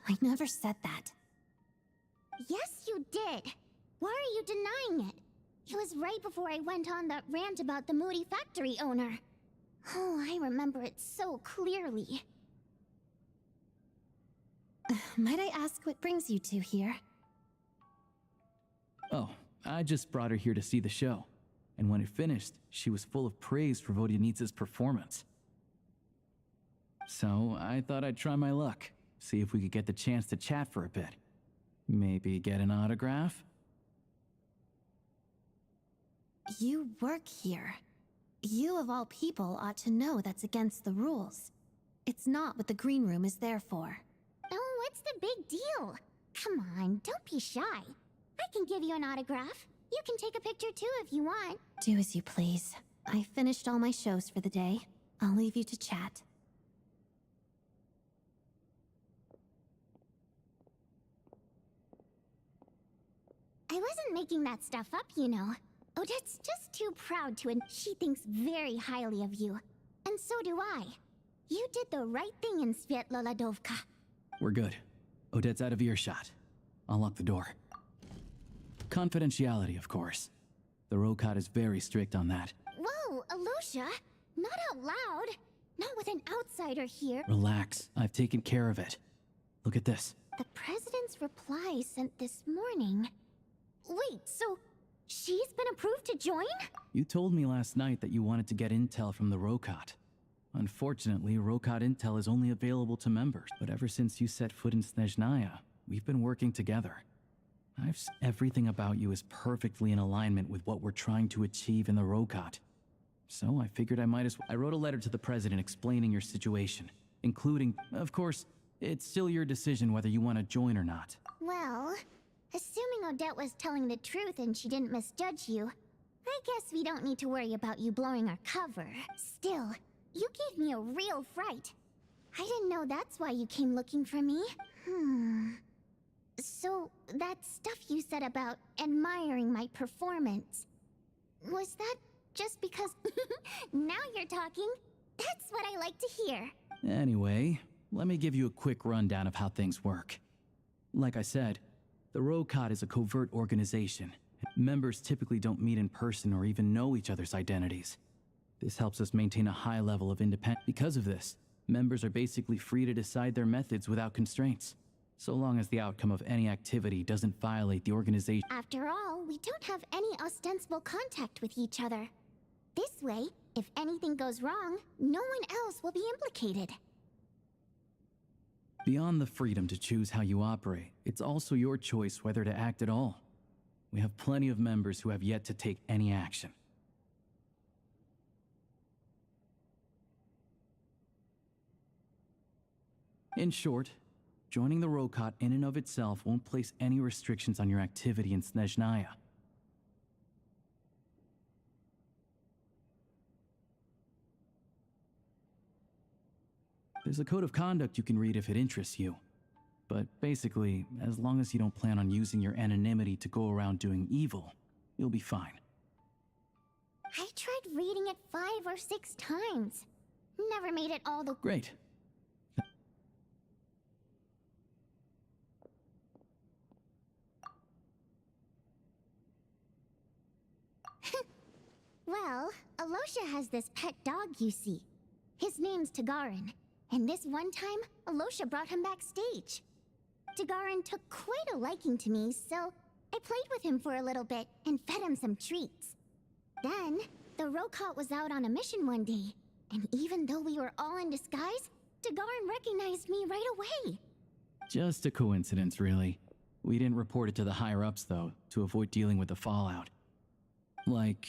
I never said that. Yes, you did. Why are you denying it? It was right before I went on that rant about the moody factory owner. Oh, I remember it so clearly. Might I ask what brings you two here? Oh, I just brought her here to see the show. And when it finished, she was full of praise for Vodyanitsa's performance. So I thought I'd try my luck, see if we could get the chance to chat for a bit. Maybe get an autograph? You work here. You of all people ought to know that's against the rules. It's not what the green room is there for. Oh, what's the big deal? Come on, don't be shy. I can give you an autograph. You can take a picture too if you want. Do as you please. I finished all my shows for the day. I'll leave you to chat. I wasn't making that stuff up, you know. Odette's just too proud to admit she thinks very highly of you. And so do I. You did the right thing in Svietloladovka. We're good. Odette's out of earshot. I'll lock the door. Confidentiality, of course. The Rokot is very strict on that. Whoa, Alosha! Not out loud! Not with an outsider here. Relax. I've taken care of it. Look at this. The president's reply sent this morning. Wait, so she's been approved to join? You told me last night that you wanted to get intel from the Rokot. Unfortunately, Rokot intel is only available to members. But ever since you set foot in SNEZHNAYA, we've been working together. Everything about you is perfectly in alignment with what we're trying to achieve in the Rokot. So I figured I might as well. I wrote a letter to the president explaining your situation, including, of course, it's still your decision whether you want to join or not. Well, assuming Odette was telling the truth and she didn't misjudge you, I guess we don't need to worry about you blowing our cover. Still, you gave me a real fright. I didn't know that's why you came looking for me. So, that stuff you said about admiring my performance, was that just because now you're talking? That's what I like to hear. Anyway, let me give you a quick rundown of how things work. Like I said, the Rokot is a covert organization. Members typically don't meet in person or even know each other's identities. This helps us maintain a high level of independence. Because of this, members are basically free to decide their methods without constraints, so long as the outcome of any activity doesn't violate the organization. After all, we don't have any ostensible contact with each other. This way, if anything goes wrong, no one else will be implicated. Beyond the freedom to choose how you operate, it's also your choice whether to act at all. We have plenty of members who have yet to take any action. In short, joining the Rokot in and of itself won't place any restrictions on your activity in SNEZHNAYA. There's a code of conduct you can read if it interests you. But basically, as long as you don't plan on using your anonymity to go around doing evil, you'll be fine. I tried reading it 5 or 6 times. Never made it all the... Great. Well, Alosha has this pet dog, you see. His name's Tagarin. And this one time, Alosha brought him backstage. Dagaran took quite a liking to me, so I played with him for a little bit and fed him some treats. Then, the Rokot was out on a mission one day, and even though we were all in disguise, Dagaran recognized me right away. Just a coincidence, really. We didn't report it to the higher-ups, though, to avoid dealing with the fallout. Like...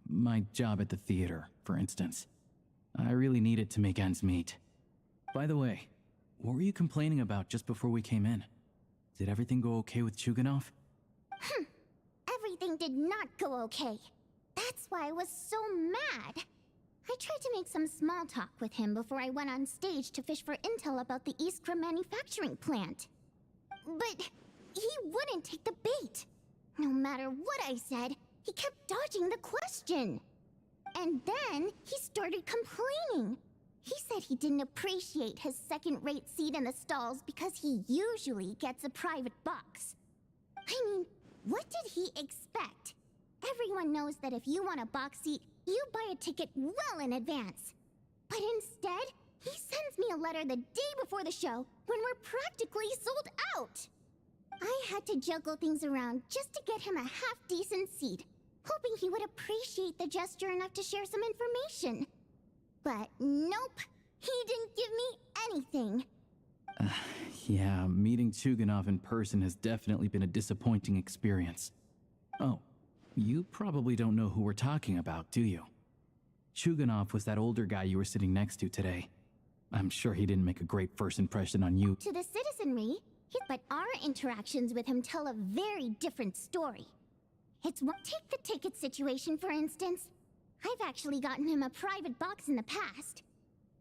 my job at the theater, for instance. I really needed to make ends meet. By the way, what were you complaining about just before we came in? Did everything go okay with Chuganov? Everything did not go okay. That's why I was so mad. I tried to make some small talk with him before I went on stage to fish for intel about the Iskra manufacturing plant. But he wouldn't take the bait. No matter what I said, he kept dodging the question. And then he started complaining. He said he didn't appreciate his second-rate seat in the stalls because he usually gets a private box. I mean, what did he expect? Everyone knows that if you want a box seat, you buy a ticket well in advance. But instead, he sends me a letter the day before the show when we're practically sold out. I had to juggle things around just to get him a half-decent seat, hoping he would appreciate the gesture enough to share some information. But nope, he didn't give me anything. Yeah, meeting Chuganov in person has definitely been a disappointing experience. Oh, you probably don't know who we're talking about, do you? Chuganov was that older guy you were sitting next to today. I'm sure he didn't make a great first impression on you. To the citizenry, but our interactions with him tell a very different story. Take the ticket situation, for instance. I've actually gotten him a private box in the past.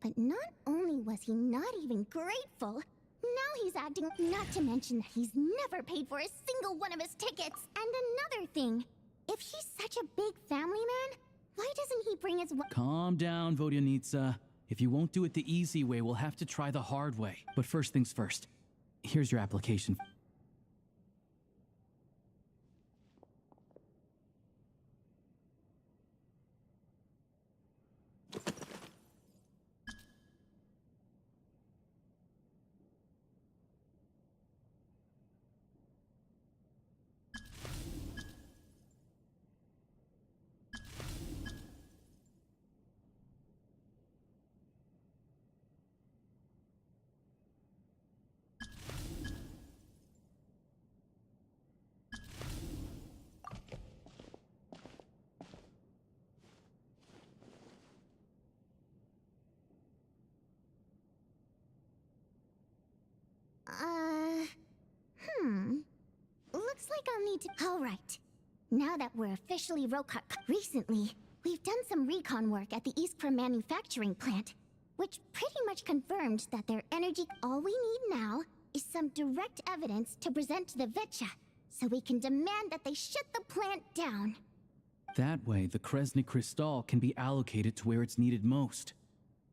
But not only was he not even grateful, now he's acting, not to mention that he's never paid for a single one of his tickets. And another thing, if he's such a big family man, why doesn't he bring his... Calm down, Vodyanitsa. If you won't do it the easy way, we'll have to try the hard way. But first things first. Here's your application. Looks like I'll need to... Alright. Now that we're officially Rokot... Recently, we've done some recon work at the Iskra manufacturing plant, which pretty much confirmed that their energy... All we need now is some direct evidence to present to the Vetcha, so we can demand that they shut the plant down. That way, the Kresny Crystal can be allocated to where it's needed most.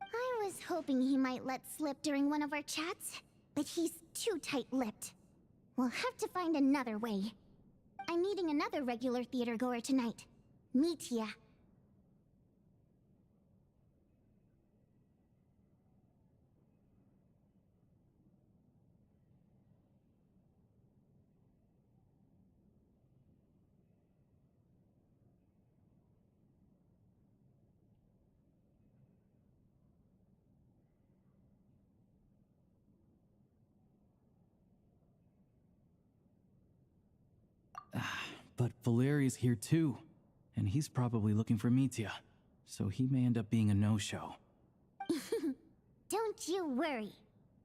I was hoping he might let slip during one of our chats, but he's too tight-lipped. We'll have to find another way. I'm meeting another regular theater goer tonight, Mitya. But Valeri's here too, and he's probably looking for Mitya, so he may end up being a no-show. Don't you worry.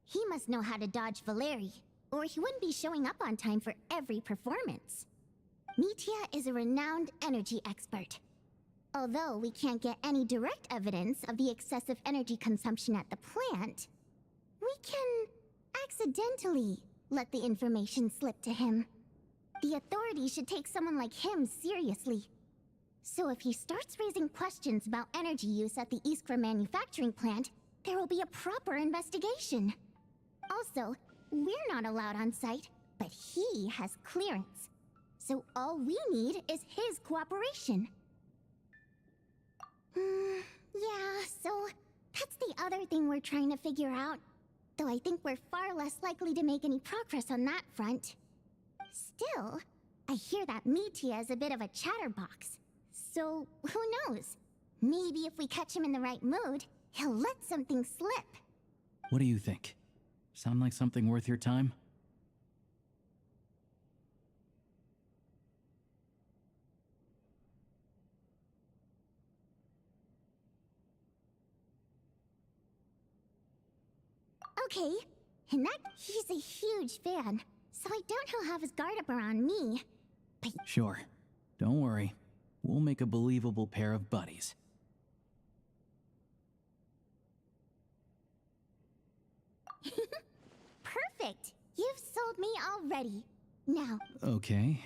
He must know how to dodge Valeri, or he wouldn't be showing up on time for every performance. Mitya is a renowned energy expert. Although we can't get any direct evidence of the excessive energy consumption at the plant, we can accidentally let the information slip to him. The authorities should take someone like him seriously. So if he starts raising questions about energy use at the Iskra manufacturing plant, there will be a proper investigation. Also, we're not allowed on site, but he has clearance. So all we need is his cooperation. Yeah, so That's the other thing we're trying to figure out. Though I think we're far less likely to make any progress on that front. Still, I hear that Mitya is a bit of a chatterbox. So, who knows? Maybe if we catch him in the right mood, he'll let something slip. What do you think? Sound like something worth your time? Okay, and that he's a huge fan, so I doubt he'll have his guard up around me. But Sure. Don't worry. We'll make a believable pair of buddies. perfect! You've sold me already. Now, Okay.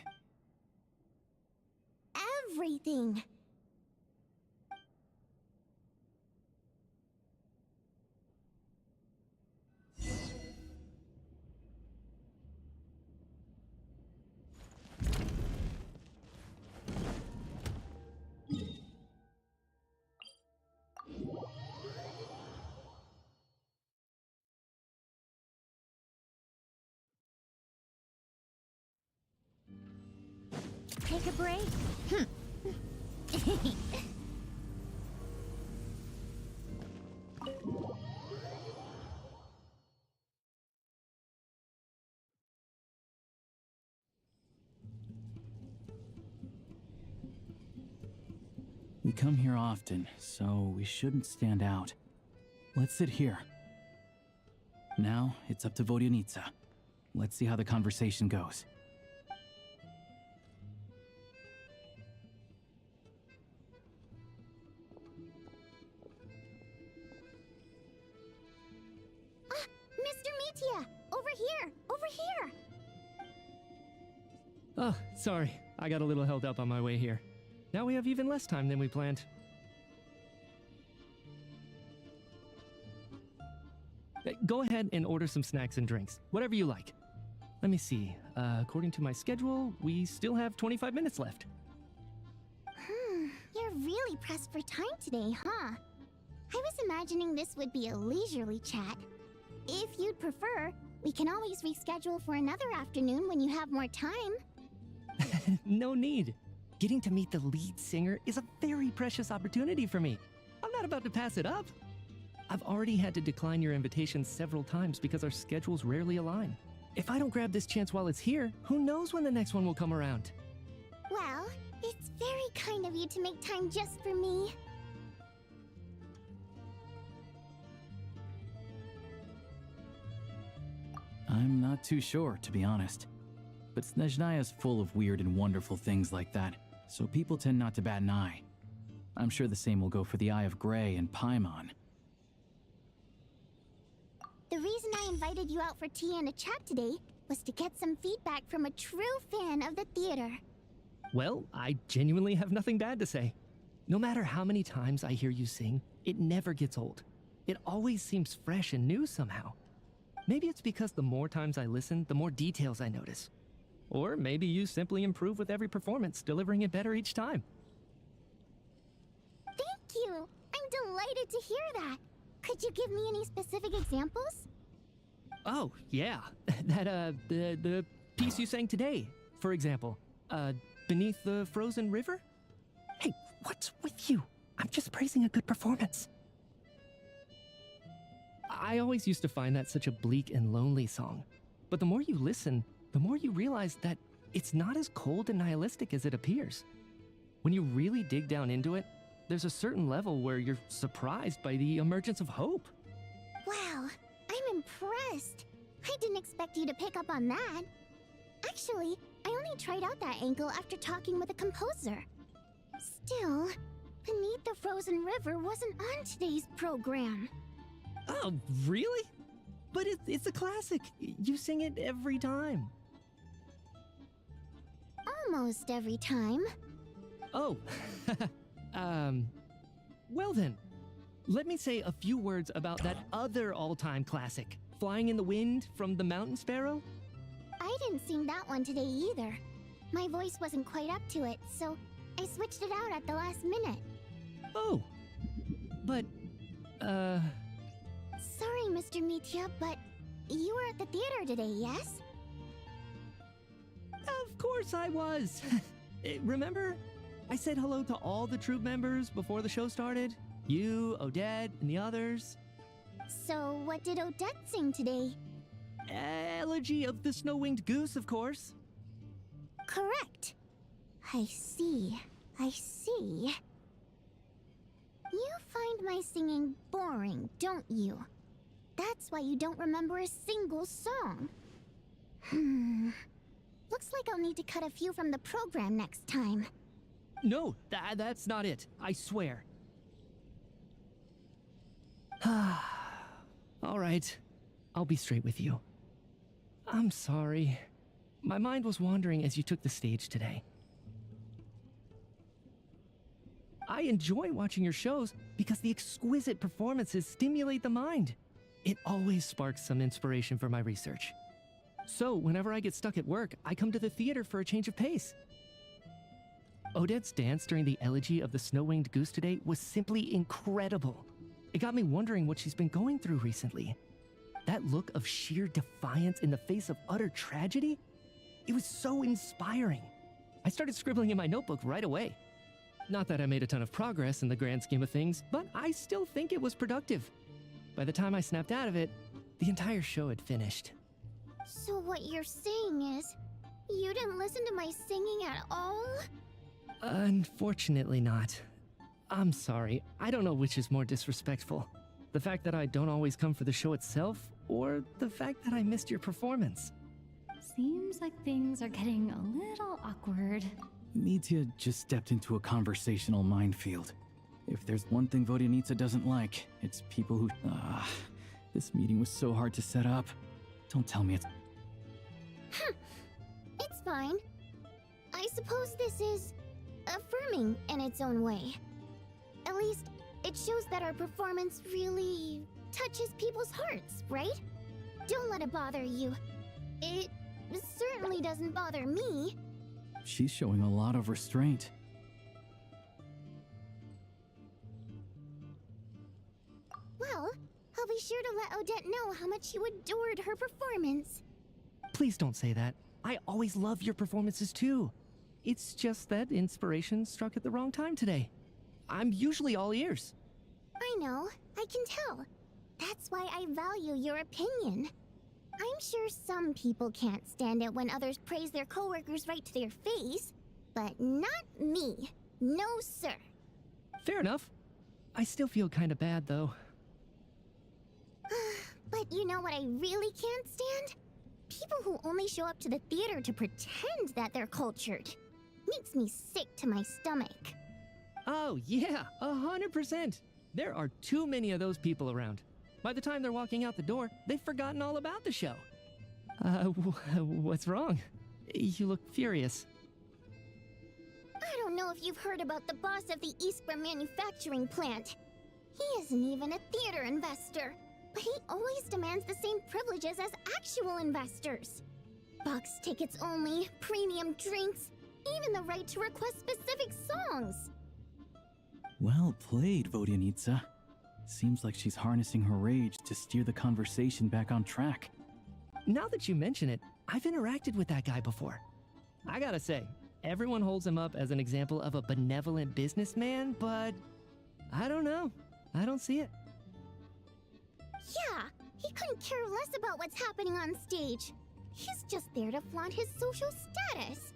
everything. Take a break? We come here often, so we shouldn't stand out. Let's sit here. Now, it's up to Vodyanitsa. Let's see how the conversation goes. Mr. Mitya! Over here! Over here! Oh, sorry. I got a little held up on my way here. Now we have even less time than we planned. Go ahead and order some snacks and drinks. Whatever you like. Let me see. According to my schedule, we still have 25 minutes left. You're really pressed for time today, huh? I was imagining this would be a leisurely chat. If you'd prefer, we can always reschedule for another afternoon when you have more time. No need. Getting to meet the lead singer is a very precious opportunity for me. I'm not about to pass it up. I've already had to decline your invitation several times because our schedules rarely align. If I don't grab this chance while it's here, who knows when the next one will come around? Well, it's very kind of you to make time just for me. I'm not too sure, to be honest. But SNEZHNAYA's full of weird and wonderful things like that, so people tend not to bat an eye. I'm sure the same will go for the Eye of Grey and Paimon. The reason I invited you out for tea and a chat today was to get some feedback from a true fan of the theater. Well, I genuinely have nothing bad to say. No matter how many times I hear you sing, it never gets old. It always seems fresh and new somehow. Maybe it's because the more times I listen, the more details I notice. Or maybe you simply improve with every performance, delivering it better each time. Thank you! I'm delighted to hear that. Could you give me any specific examples? Oh, yeah. The piece you sang today, for example. Beneath the Frozen River? Hey, what's with you? I'm just praising a good performance. I always used to find that such a bleak and lonely song. But the more you listen, the more you realize that it's not as cold and nihilistic as it appears. When you really dig down into it, there's a certain level where you're surprised by the emergence of hope. Wow, I'm impressed. I didn't expect you to pick up on that. Actually, I only tried out that angle after talking with a composer. Still, Beneath the Frozen River wasn't on today's program. Oh, really? But it's a classic. You sing it every time. Almost every time. Oh, well then, let me say a few words about that other all-time classic, Flying in the Wind from the Mountain Sparrow. I didn't sing that one today either. My voice wasn't quite up to it, so I switched it out at the last minute. Oh, but, Sorry, Mr. Mitya, but you were at the theater today, yes? Of course I was. Remember? I said hello to all the troupe members before the show started. You, Odette, and the others. So, what did Odette sing today? Elegy of the Snow-Winged Goose, of course. Correct. I see. I see. You find my singing boring, don't you? That's why you don't remember a single song. Looks like I'll need to cut a few from the program next time. No, that's not it. I swear. All right. I'll be straight with you. I'm sorry. My mind was wandering as you took the stage today. I enjoy watching your shows because the exquisite performances stimulate the mind. It always sparks some inspiration for my research. So, whenever I get stuck at work, I come to the theater for a change of pace. Odette's dance during the elegy of the Snow-Winged Goose today was simply incredible. It got me wondering what she's been going through recently. That look of sheer defiance in the face of utter tragedy? It was so inspiring. I started scribbling in my notebook right away. Not that I made a ton of progress in the grand scheme of things, but I still think it was productive. By the time I snapped out of it, the entire show had finished. So what you're saying is, you didn't listen to my singing at all? Unfortunately not. I'm sorry, I don't know which is more disrespectful. The fact that I don't always come for the show itself, or the fact that I missed your performance. Seems like things are getting a little awkward. Mitya just stepped into a conversational minefield. If there's one thing Vodyanitsa doesn't like, it's people who... this meeting was so hard to set up. Don't tell me it's... It's fine. I suppose this is affirming in its own way. At least, it shows that our performance really touches people's hearts, right? Don't let it bother you. It certainly doesn't bother me. She's showing a lot of restraint. Well, I'll be sure to let Odette know how much you adored her performance. Please don't say that. I always love your performances too. It's just that inspiration struck at the wrong time today. I'm usually all ears. I know, I can tell. That's why I value your opinion. I'm sure some people can't stand it when others praise their coworkers right to their face, but not me. No, sir. Fair enough. I still feel kinda bad though. But you know what I really can't stand? People who only show up to the theater to pretend that they're cultured. Makes me sick to my stomach. Oh yeah, 100%. There are too many of those people around. By the time they're walking out the door, they've forgotten all about the show. What's wrong? You look furious. I don't know if you've heard about the boss of the Eastborough manufacturing plant. He isn't even a theater investor, but he always demands the same privileges as actual investors. Box tickets only, premium drinks, even the right to request specific songs. Well played, Vodyanitsa. Seems like she's harnessing her rage to steer the conversation back on track. Now that you mention it, I've interacted with that guy before. I gotta say, everyone holds him up as an example of a benevolent businessman, but I don't know. I don't see it. Yeah, he couldn't care less about what's happening on stage. He's just there to flaunt his social status.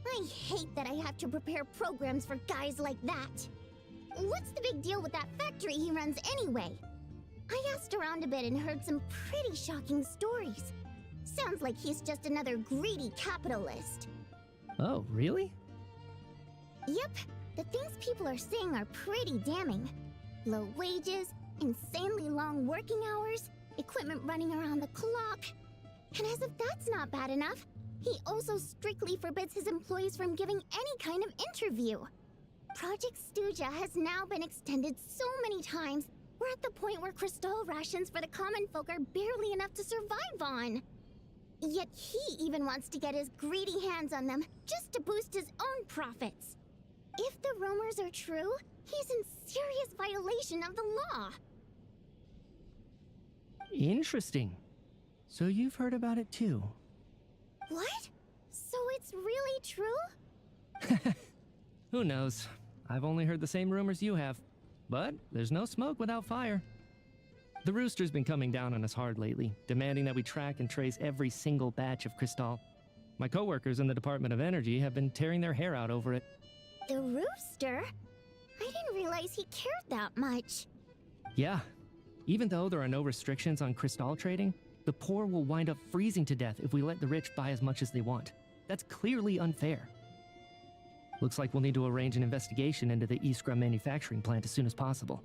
I hate that I have to prepare programs for guys like that. What's the big deal with that factory he runs anyway? I asked around a bit and heard some pretty shocking stories. Sounds like he's just another greedy capitalist. Oh, really? Yep, the things people are saying are pretty damning. Low wages, insanely long working hours, equipment running around the clock. And as if that's not bad enough, he also strictly forbids his employees from giving any kind of interview. Project Stuja has now been extended so many times, we're at the point where crystal rations for the common folk are barely enough to survive on. Yet he even wants to get his greedy hands on them just to boost his own profits. If the rumors are true, he's in serious violation of the law. Interesting. So you've heard about it too. What? So it's really true? Who knows? I've only heard the same rumors you have. But there's no smoke without fire. The Rooster's been coming down on us hard lately, demanding that we track and trace every single batch of Crystal. My coworkers in the Department of Energy have been tearing their hair out over it. The Rooster? I didn't realize he cared that much. Yeah. Even though there are no restrictions on Crystal trading, the poor will wind up freezing to death if we let the rich buy as much as they want. That's clearly unfair. Looks like we'll need to arrange an investigation into the Iskra manufacturing plant as soon as possible.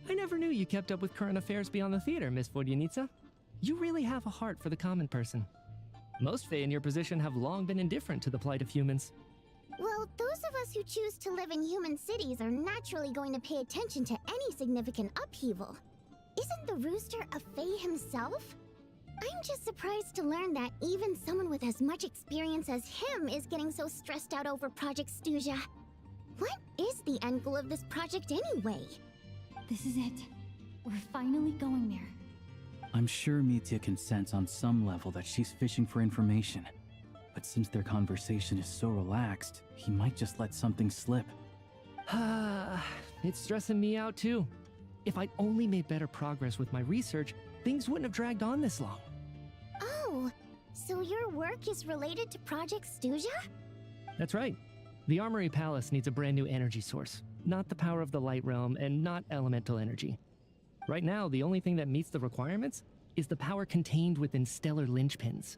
I never knew you kept up with current affairs beyond the theater, Miss Vodyanica. You really have a heart for the common person. Most Fae in your position have long been indifferent to the plight of humans. Well, those of us who choose to live in human cities are naturally going to pay attention to any significant upheaval. Isn't the Rooster a Fae himself? I'm just surprised to learn that even someone with as much experience as him is getting so stressed out over Project Stuja. What is the end goal of this project anyway? This is it. We're finally going there. I'm sure Mitya can sense on some level that she's fishing for information. But since their conversation is so relaxed, he might just let something slip. It's stressing me out too. If I'd only made better progress with my research, things wouldn't have dragged on this long. Oh, so your work is related to Project Stuja? That's right. The Armory Palace needs a brand new energy source. Not the power of the Light Realm and not elemental energy. Right now, the only thing that meets the requirements is the power contained within stellar linchpins.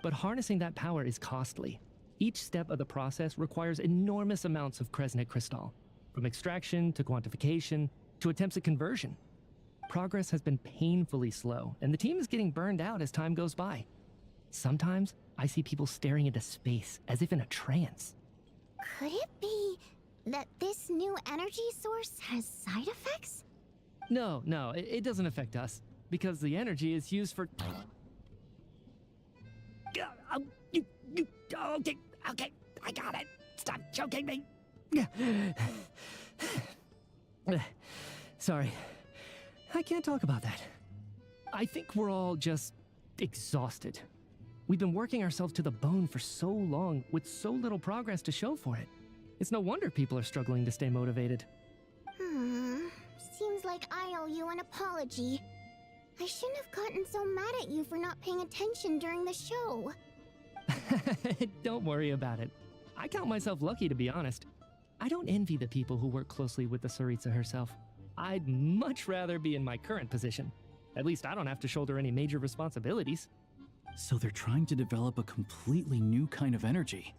But harnessing that power is costly. Each step of the process requires enormous amounts of Kresnik crystal, from extraction to quantification to attempts at conversion. Progress has been painfully slow, and the team is getting burned out as time goes by. Sometimes, I see people staring into space as if in a trance. Could it be that this new energy source has side effects? No, it doesn't affect us, because the energy is used for... Okay, I got it. Stop choking me. Sorry, I can't talk about that. I think we're all just exhausted. We've been working ourselves to the bone for so long with so little progress to show for it. It's no wonder people are struggling to stay motivated. Seems like I owe you an apology. I shouldn't have gotten so mad at you for not paying attention during the show. Don't worry about it. I count myself lucky, to be honest. I don't envy the people who work closely with the Tsaritsa herself. I'd much rather be in my current position. At least I don't have to shoulder any major responsibilities. So they're trying to develop a completely new kind of energy.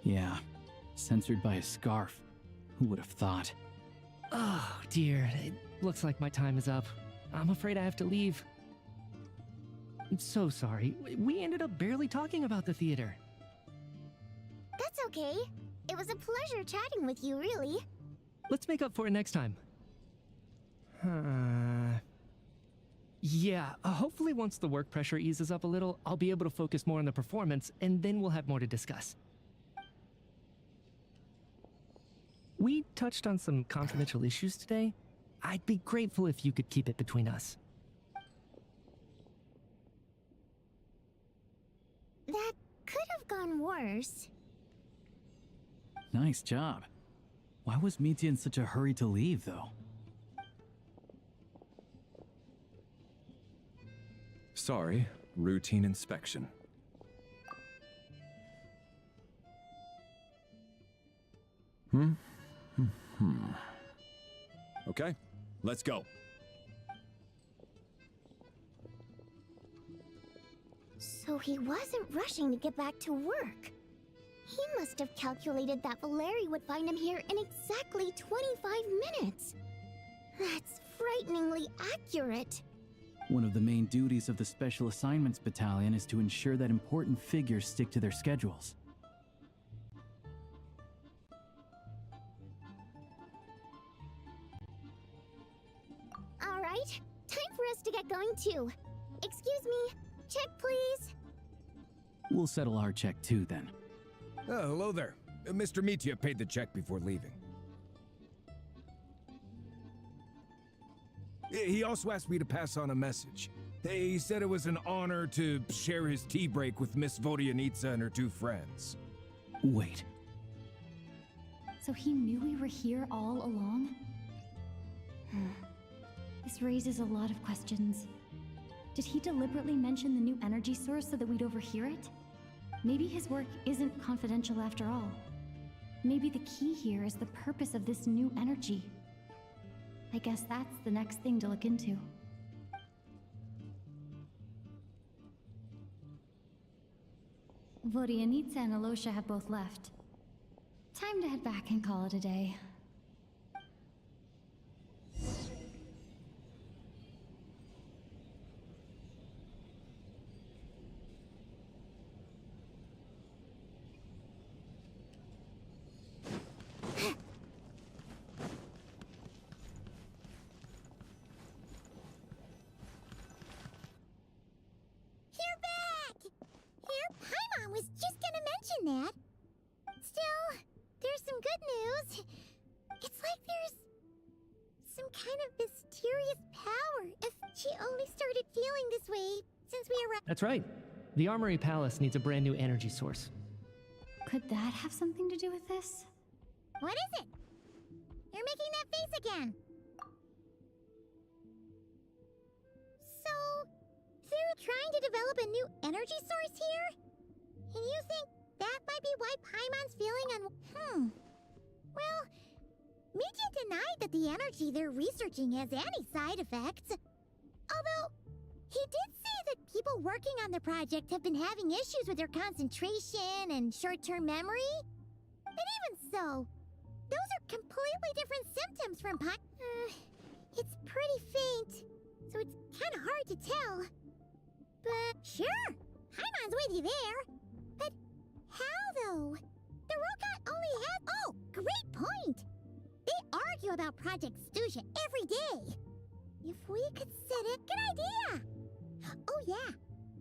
Yeah, censored by a scarf. Who would have thought? Oh dear, it looks like my time is up. I'm afraid I have to leave. I'm so sorry. We ended up barely talking about the theater. That's okay. It was a pleasure chatting with you, really. Let's make up for it next time. Yeah, hopefully once the work pressure eases up a little, I'll be able to focus more on the performance, and then we'll have more to discuss. We touched on some confidential issues today. I'd be grateful if you could keep it between us. That could have gone worse. Nice job. Why was Mitya in such a hurry to leave, though? Sorry, routine inspection. Okay, let's go. So he wasn't rushing to get back to work. He must have calculated that Valeri would find him here in exactly 25 minutes. That's frighteningly accurate. One of the main duties of the Special Assignments Battalion is to ensure that important figures stick to their schedules. All right, time for us to get going too. Excuse me, check please. We'll settle our check too then. Oh, hello there. Mr. Mitya paid the check before leaving. He also asked me to pass on a message. He said it was an honor to share his tea break with Miss Vodyanitsa and her two friends. Wait. So he knew we were here all along? This raises a lot of questions. Did he deliberately mention the new energy source so that we'd overhear it? Maybe his work isn't confidential after all. Maybe the key here is the purpose of this new energy. I guess that's the next thing to look into. Vodyanitsa and Alosha have both left. Time to head back and call it a day. That. Still, there's some good news. It's like there's some kind of mysterious power. If she only started feeling this way since we arrived. That's right. The Armory Palace needs a brand new energy source. Could that have something to do with this? What is it? You're making that face again. So, they're trying to develop a new energy source here? And you think that might be why Paimon's feeling Well, Mitya denied that the energy they're researching has any side effects. Although, he did say that people working on the project have been having issues with their concentration and short-term memory. And even so, those are completely different symptoms from it's pretty faint, so it's kind of hard to tell. But sure, Paimon's with you there. But how, though? The robot only has... Oh, great point! They argue about Project Stusha every day. If we could set it... Good idea! Oh, yeah.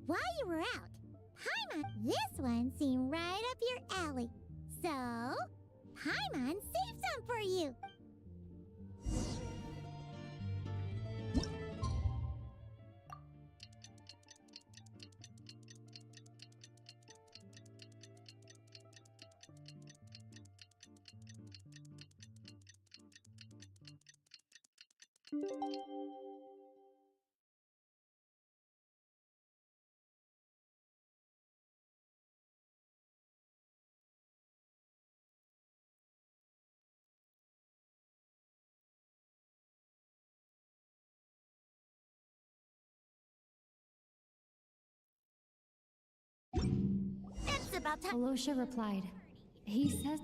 While you were out, Paimon, this one seemed right up your alley. So, Paimon saved some for you. It's about time. Alosha replied. He says...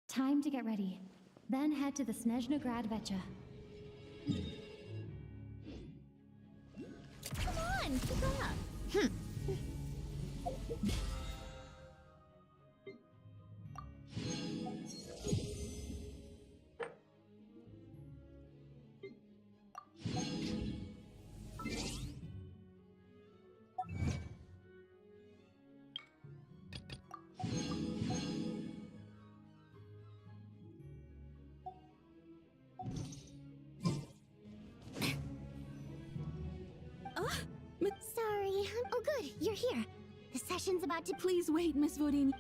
Time to get ready. Then head to the SNEZHNAYA Vecha. Come on, keep up. Sorry. Oh, good. You're here. The session's about to... Please wait, Miss Vodini.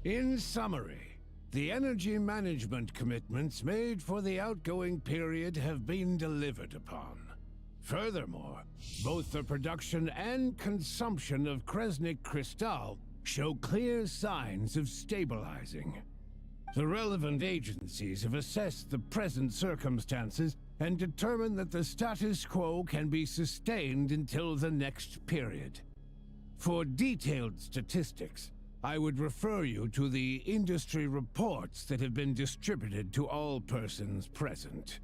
In summary, the energy management commitments made for the outgoing period have been delivered upon. Furthermore, both the production and consumption of Kresnik Crystal show clear signs of stabilizing. The relevant agencies have assessed the present circumstances and determined that the status quo can be sustained until the next period. For detailed statistics, I would refer you to the industry reports that have been distributed to all persons present.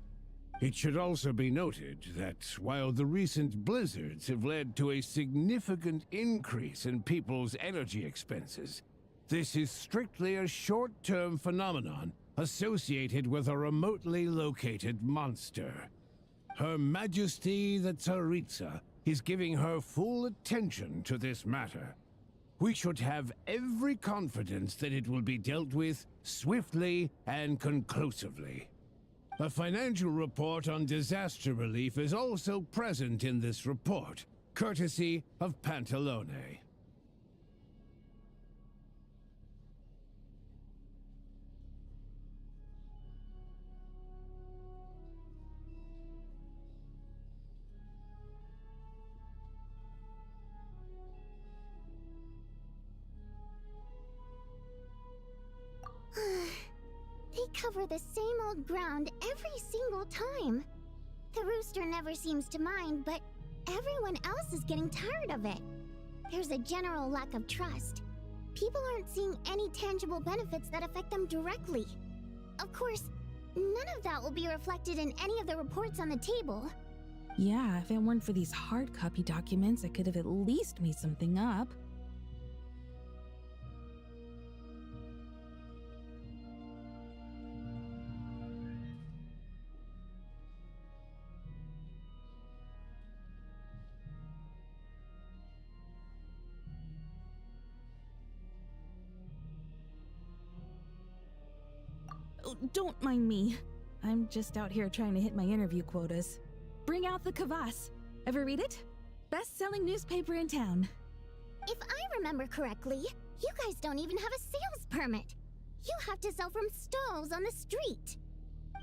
It should also be noted that while the recent blizzards have led to a significant increase in people's energy expenses, this is strictly a short-term phenomenon associated with a remotely located monster. Her Majesty the Tsaritsa is giving her full attention to this matter. We should have every confidence that it will be dealt with swiftly and conclusively. A financial report on disaster relief is also present in this report, courtesy of Pantalone. They cover the same old ground every single time. The rooster never seems to mind, but everyone else is getting tired of it. There's a general lack of trust. People aren't seeing any tangible benefits that affect them directly. Of course, none of that will be reflected in any of the reports on the table. Yeah, if it weren't for these hard copy documents, I could have at least made something up. Don't mind me. I'm just out here trying to hit my interview quotas. Bring out the kvass. Ever read it? Best-selling newspaper in town. If I remember correctly, you guys don't even have a sales permit. You have to sell from stalls on the street.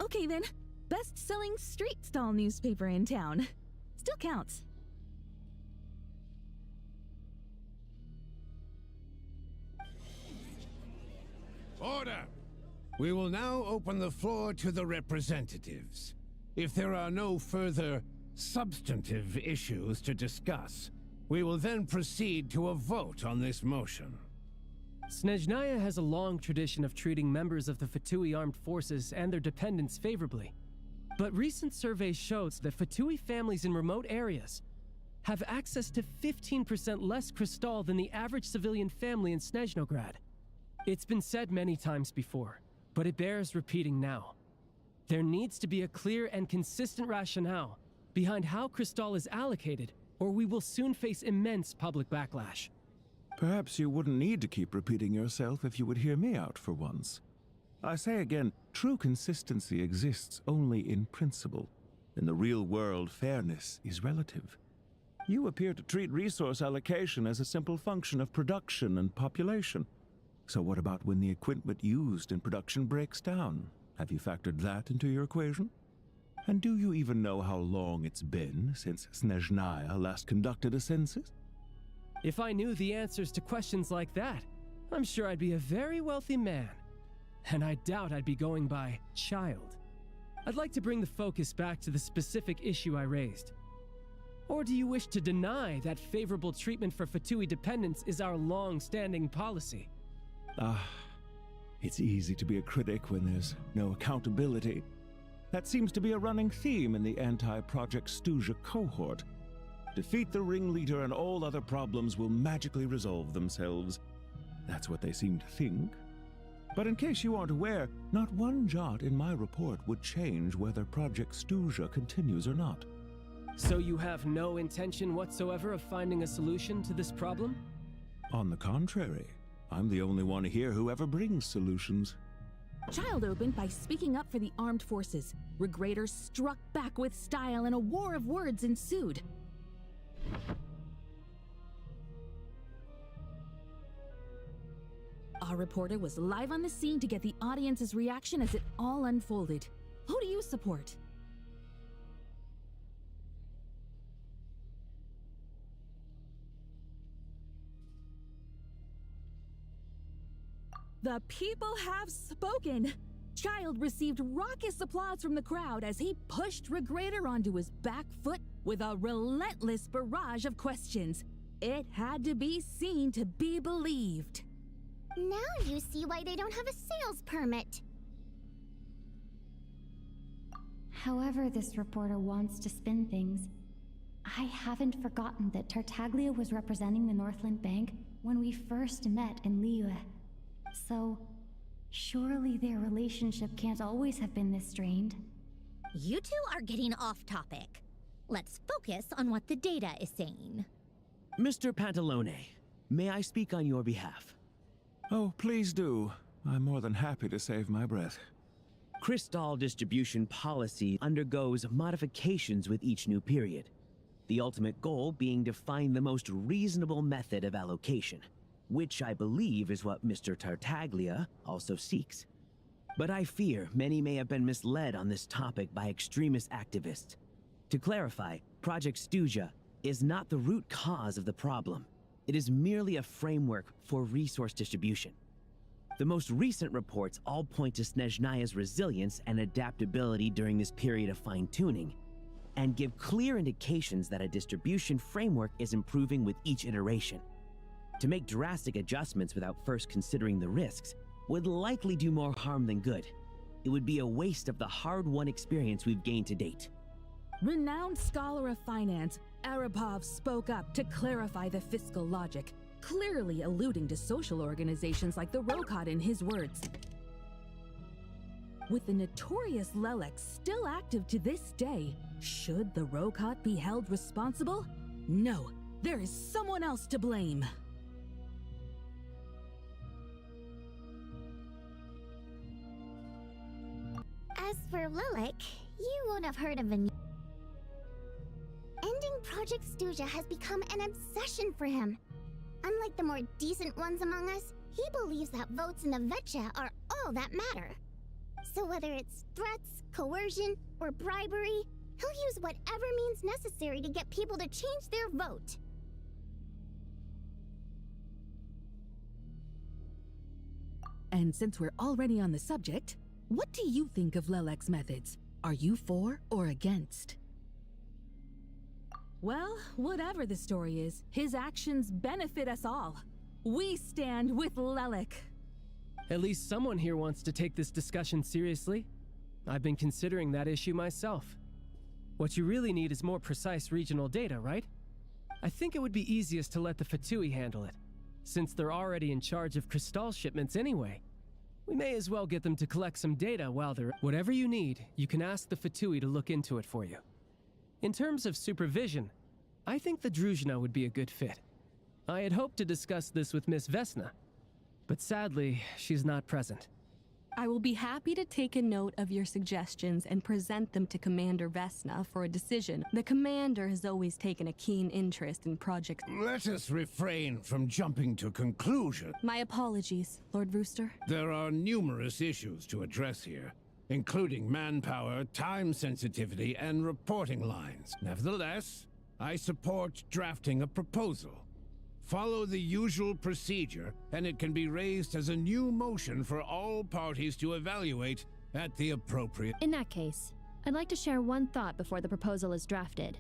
Okay then, best-selling street stall newspaper in town. Still counts. Order! We will now open the floor to the representatives. If there are no further substantive issues to discuss, we will then proceed to a vote on this motion. SNEZHNAYA has a long tradition of treating members of the Fatui armed forces and their dependents favorably. But recent surveys shows that Fatui families in remote areas have access to 15% less crystal than the average civilian family in Snezhnograd. It's been said many times before, but it bears repeating now. There needs to be a clear and consistent rationale behind how crystal is allocated, or we will soon face immense public backlash. Perhaps you wouldn't need to keep repeating yourself if you would hear me out for once. I say again, true consistency exists only in principle. In the real world, fairness is relative. You appear to treat resource allocation as a simple function of production and population. So what about when the equipment used in production breaks down? Have you factored that into your equation? And do you even know how long it's been since SNEZHNAYA last conducted a census? If I knew the answers to questions like that, I'm sure I'd be a very wealthy man. And I doubt I'd be going by child. I'd like to bring the focus back to the specific issue I raised. Or do you wish to deny that favorable treatment for Fatui dependents is our long-standing policy? It's easy to be a critic when there's no accountability. That seems to be a running theme in the anti-Project SNEZHNAYA cohort. Defeat the ringleader and all other problems will magically resolve themselves. That's what they seem to think. But in case you aren't aware, not one jot in my report would change whether Project SNEZHNAYA continues or not. So you have no intention whatsoever of finding a solution to this problem? On the contrary, I'm the only one here who ever brings solutions. Child opened by speaking up for the armed forces. Regrator struck back with style and a war of words ensued. Our reporter was live on the scene to get the audience's reaction as it all unfolded. Who do you support? The people have spoken! Child received raucous applause from the crowd as he pushed Regrator onto his back foot with a relentless barrage of questions. It had to be seen to be believed. Now you see why they don't have a sales permit. However this reporter wants to spin things, I haven't forgotten that Tartaglia was representing the Northland Bank when we first met in Liyue. So, surely their relationship can't always have been this strained. You two are getting off topic. Let's focus on what the data is saying. Mr. Pantalone, may I speak on your behalf? Oh, please do. I'm more than happy to save my breath. Crystal distribution policy undergoes modifications with each new period. The ultimate goal being to find the most reasonable method of allocation, which I believe is what Mr. Tartaglia also seeks. But I fear many may have been misled on this topic by extremist activists. To clarify, Project SNEZHNAYA is not the root cause of the problem. It is merely a framework for resource distribution. The most recent reports all point to SNEZHNAYA's resilience and adaptability during this period of fine-tuning, and give clear indications that a distribution framework is improving with each iteration. To make drastic adjustments without first considering the risks would likely do more harm than good. It would be a waste of the hard-won experience we've gained to date. Renowned scholar of finance, Arapov spoke up to clarify the fiscal logic, clearly alluding to social organizations like the Rokot in his words. With the notorious Lelex still active to this day, should the Rokot be held responsible? No, there is someone else to blame. As for Lilac, you won't have heard of a... Ending Project SNEZHNAYA has become an obsession for him. Unlike the more decent ones among us, he believes that votes in the Vetcha are all that matter. So whether it's threats, coercion, or bribery, he'll use whatever means necessary to get people to change their vote. And since we're already on the subject, what do you think of Lelek's methods? Are you for or against? Well, whatever the story is, his actions benefit us all. We stand with Lelek. At least someone here wants to take this discussion seriously. I've been considering that issue myself. What you really need is more precise regional data, right? I think it would be easiest to let the Fatui handle it, since they're already in charge of Crystal shipments anyway. We may as well get them to collect some data while they're... Whatever you need, you can ask the Fatui to look into it for you. In terms of supervision, I think the Druzhna would be a good fit. I had hoped to discuss this with Miss Vesna, but sadly, she's not present. I will be happy to take a note of your suggestions and present them to Commander Vesna for a decision. The Commander has always taken a keen interest in projects. Let us refrain from jumping to conclusions. My apologies, Lord Rooster. There are numerous issues to address here, including manpower, time sensitivity, and reporting lines. Nevertheless, I support drafting a proposal. Follow the usual procedure, and it can be raised as a new motion for all parties to evaluate at the appropriate... In that case, I'd like to share one thought before the proposal is drafted.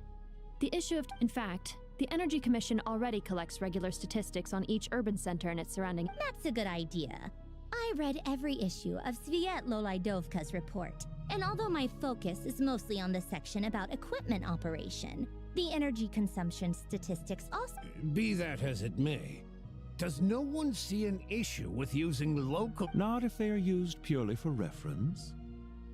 The issue of... In fact, the Energy Commission already collects regular statistics on each urban center and its surrounding... That's a good idea. I read every issue of Svietlo Lydovka's report, and although my focus is mostly on the section about equipment operation, the energy consumption statistics also... Be that as it may, does no one see an issue with using local... Not if they are used purely for reference.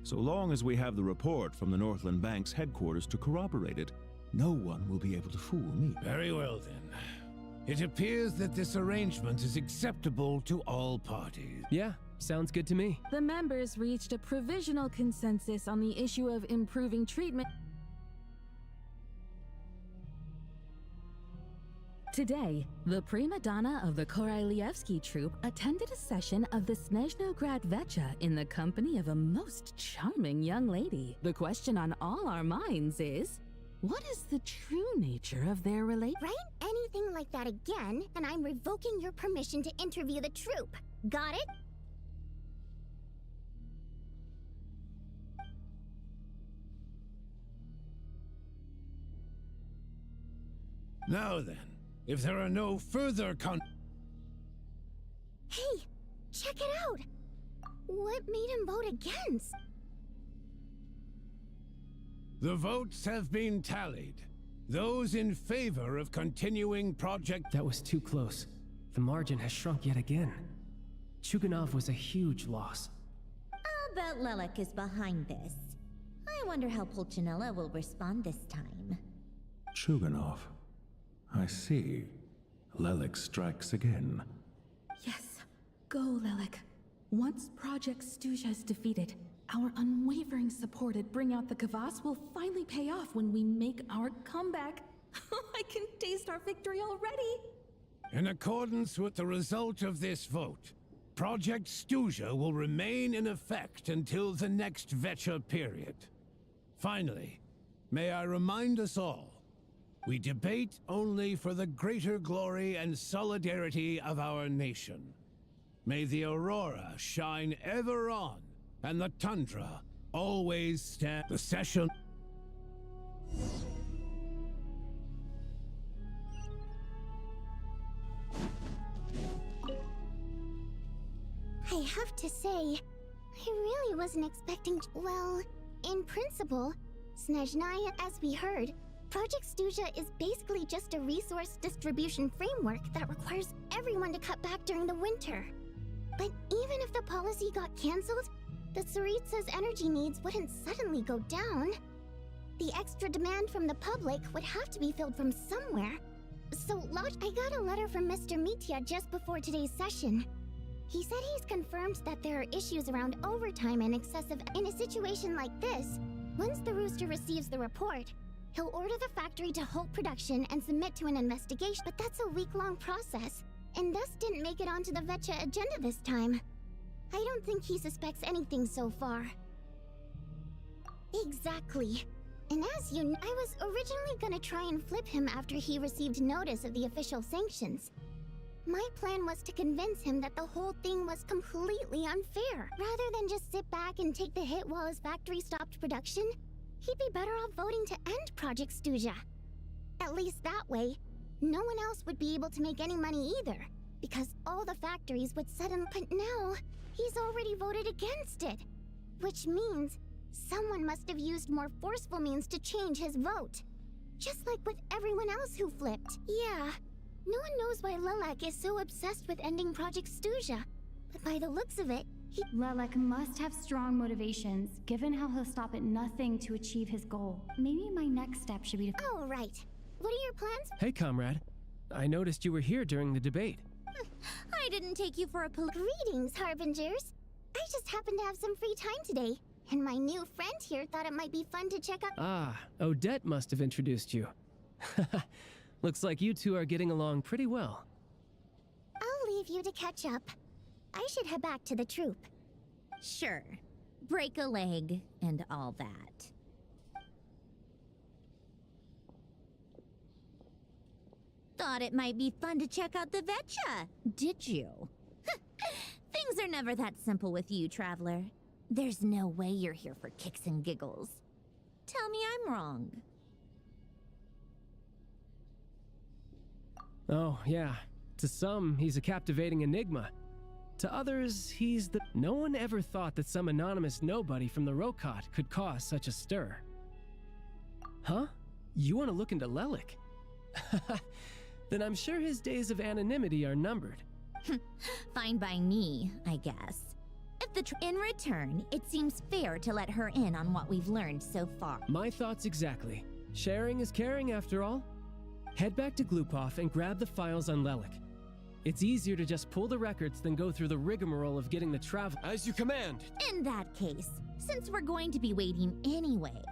So long as we have the report from the Northland Bank's headquarters to corroborate it, no one will be able to fool me. Very well then. It appears that this arrangement is acceptable to all parties. Yeah, sounds good to me. The members reached a provisional consensus on the issue of improving treatment. Today, the prima donna of the Korolievsky troupe attended a session of the SNEZHNAYA Vecha in the company of a most charming young lady. The question on all our minds is, what is the true nature of their relationship? Write anything like that again, and I'm revoking your permission to interview the troupe. Got it? Now then, if there are no further Hey, check it out! What made him vote against? The votes have been tallied. Those in favor of continuing Project... That was too close. The margin has shrunk yet again. Chuganov was a huge loss. I'll bet Lelek is behind this. I wonder how Pulcinella will respond this time. Chuganov. I see. Lelek strikes again. Yes, go Lelek. Once Project SNEZHNAYA is defeated, our unwavering support at Bring Out the Kvass will finally pay off when we make our comeback. I can taste our victory already! In accordance with the result of this vote, Project SNEZHNAYA will remain in effect until the next Vecha period. Finally, may I remind us all, we debate only for the greater glory and solidarity of our nation. May the aurora shine ever on, and the tundra always stand. The session... I have to say, I really wasn't expecting... Well, in principle, SNEZHNAYA, as we heard, Project SNEZHNAYA is basically just a resource distribution framework that requires everyone to cut back during the winter. But even if the policy got cancelled, the Tsaritsa's energy needs wouldn't suddenly go down. The extra demand from the public would have to be filled from somewhere. So, I got a letter from Mr. Mitya just before today's session. He said he's confirmed that there are issues around overtime and excessive... In a situation like this, once the Rooster receives the report, he'll order the factory to halt production and submit to an investigation, but that's a week-long process, and thus didn't make it onto the Vecha agenda this time. I don't think he suspects anything so far. Exactly. And as you know, I was originally gonna try and flip him after he received notice of the official sanctions. My plan was to convince him that the whole thing was completely unfair. Rather than just sit back and take the hit while his factory stopped production, he'd be better off voting to end Project SNEZHNAYA. At least that way, no one else would be able to make any money either, because all the factories would suddenly... But now, he's already voted against it, which means someone must have used more forceful means to change his vote. Just like with everyone else who flipped. Yeah, no one knows why Lelek is so obsessed with ending Project SNEZHNAYA, but by the looks of it, Lelek must have strong motivations, given how he'll stop at nothing to achieve his goal. Maybe my next step should be to... Oh, right. What are your plans? Hey, comrade. I noticed you were here during the debate. I didn't take you for a Greetings, Harbingers. I just happened to have some free time today, and my new friend here thought it might be fun to check out... Ah, Odette must have introduced you. Looks like you two are getting along pretty well. I'll leave you to catch up. I should head back to the troop. Sure. Break a leg and all that. Thought it might be fun to check out the Vecha, did you? Things are never that simple with you, Traveler. There's no way you're here for kicks and giggles. Tell me I'm wrong. Oh, yeah. To some, he's a captivating enigma. To others, he's the... No one ever thought that some anonymous nobody from the Rokot could cause such a stir. Huh? You want to look into Lelek? Then I'm sure his days of anonymity are numbered. Fine by me, I guess. If in return, it seems fair to let her in on what we've learned so far. My thoughts exactly. Sharing is caring, after all. Head back to Glupov and grab the files on Lelek. It's easier to just pull the records than go through the rigmarole of getting the travel... As you command! In that case, since we're going to be waiting anyway...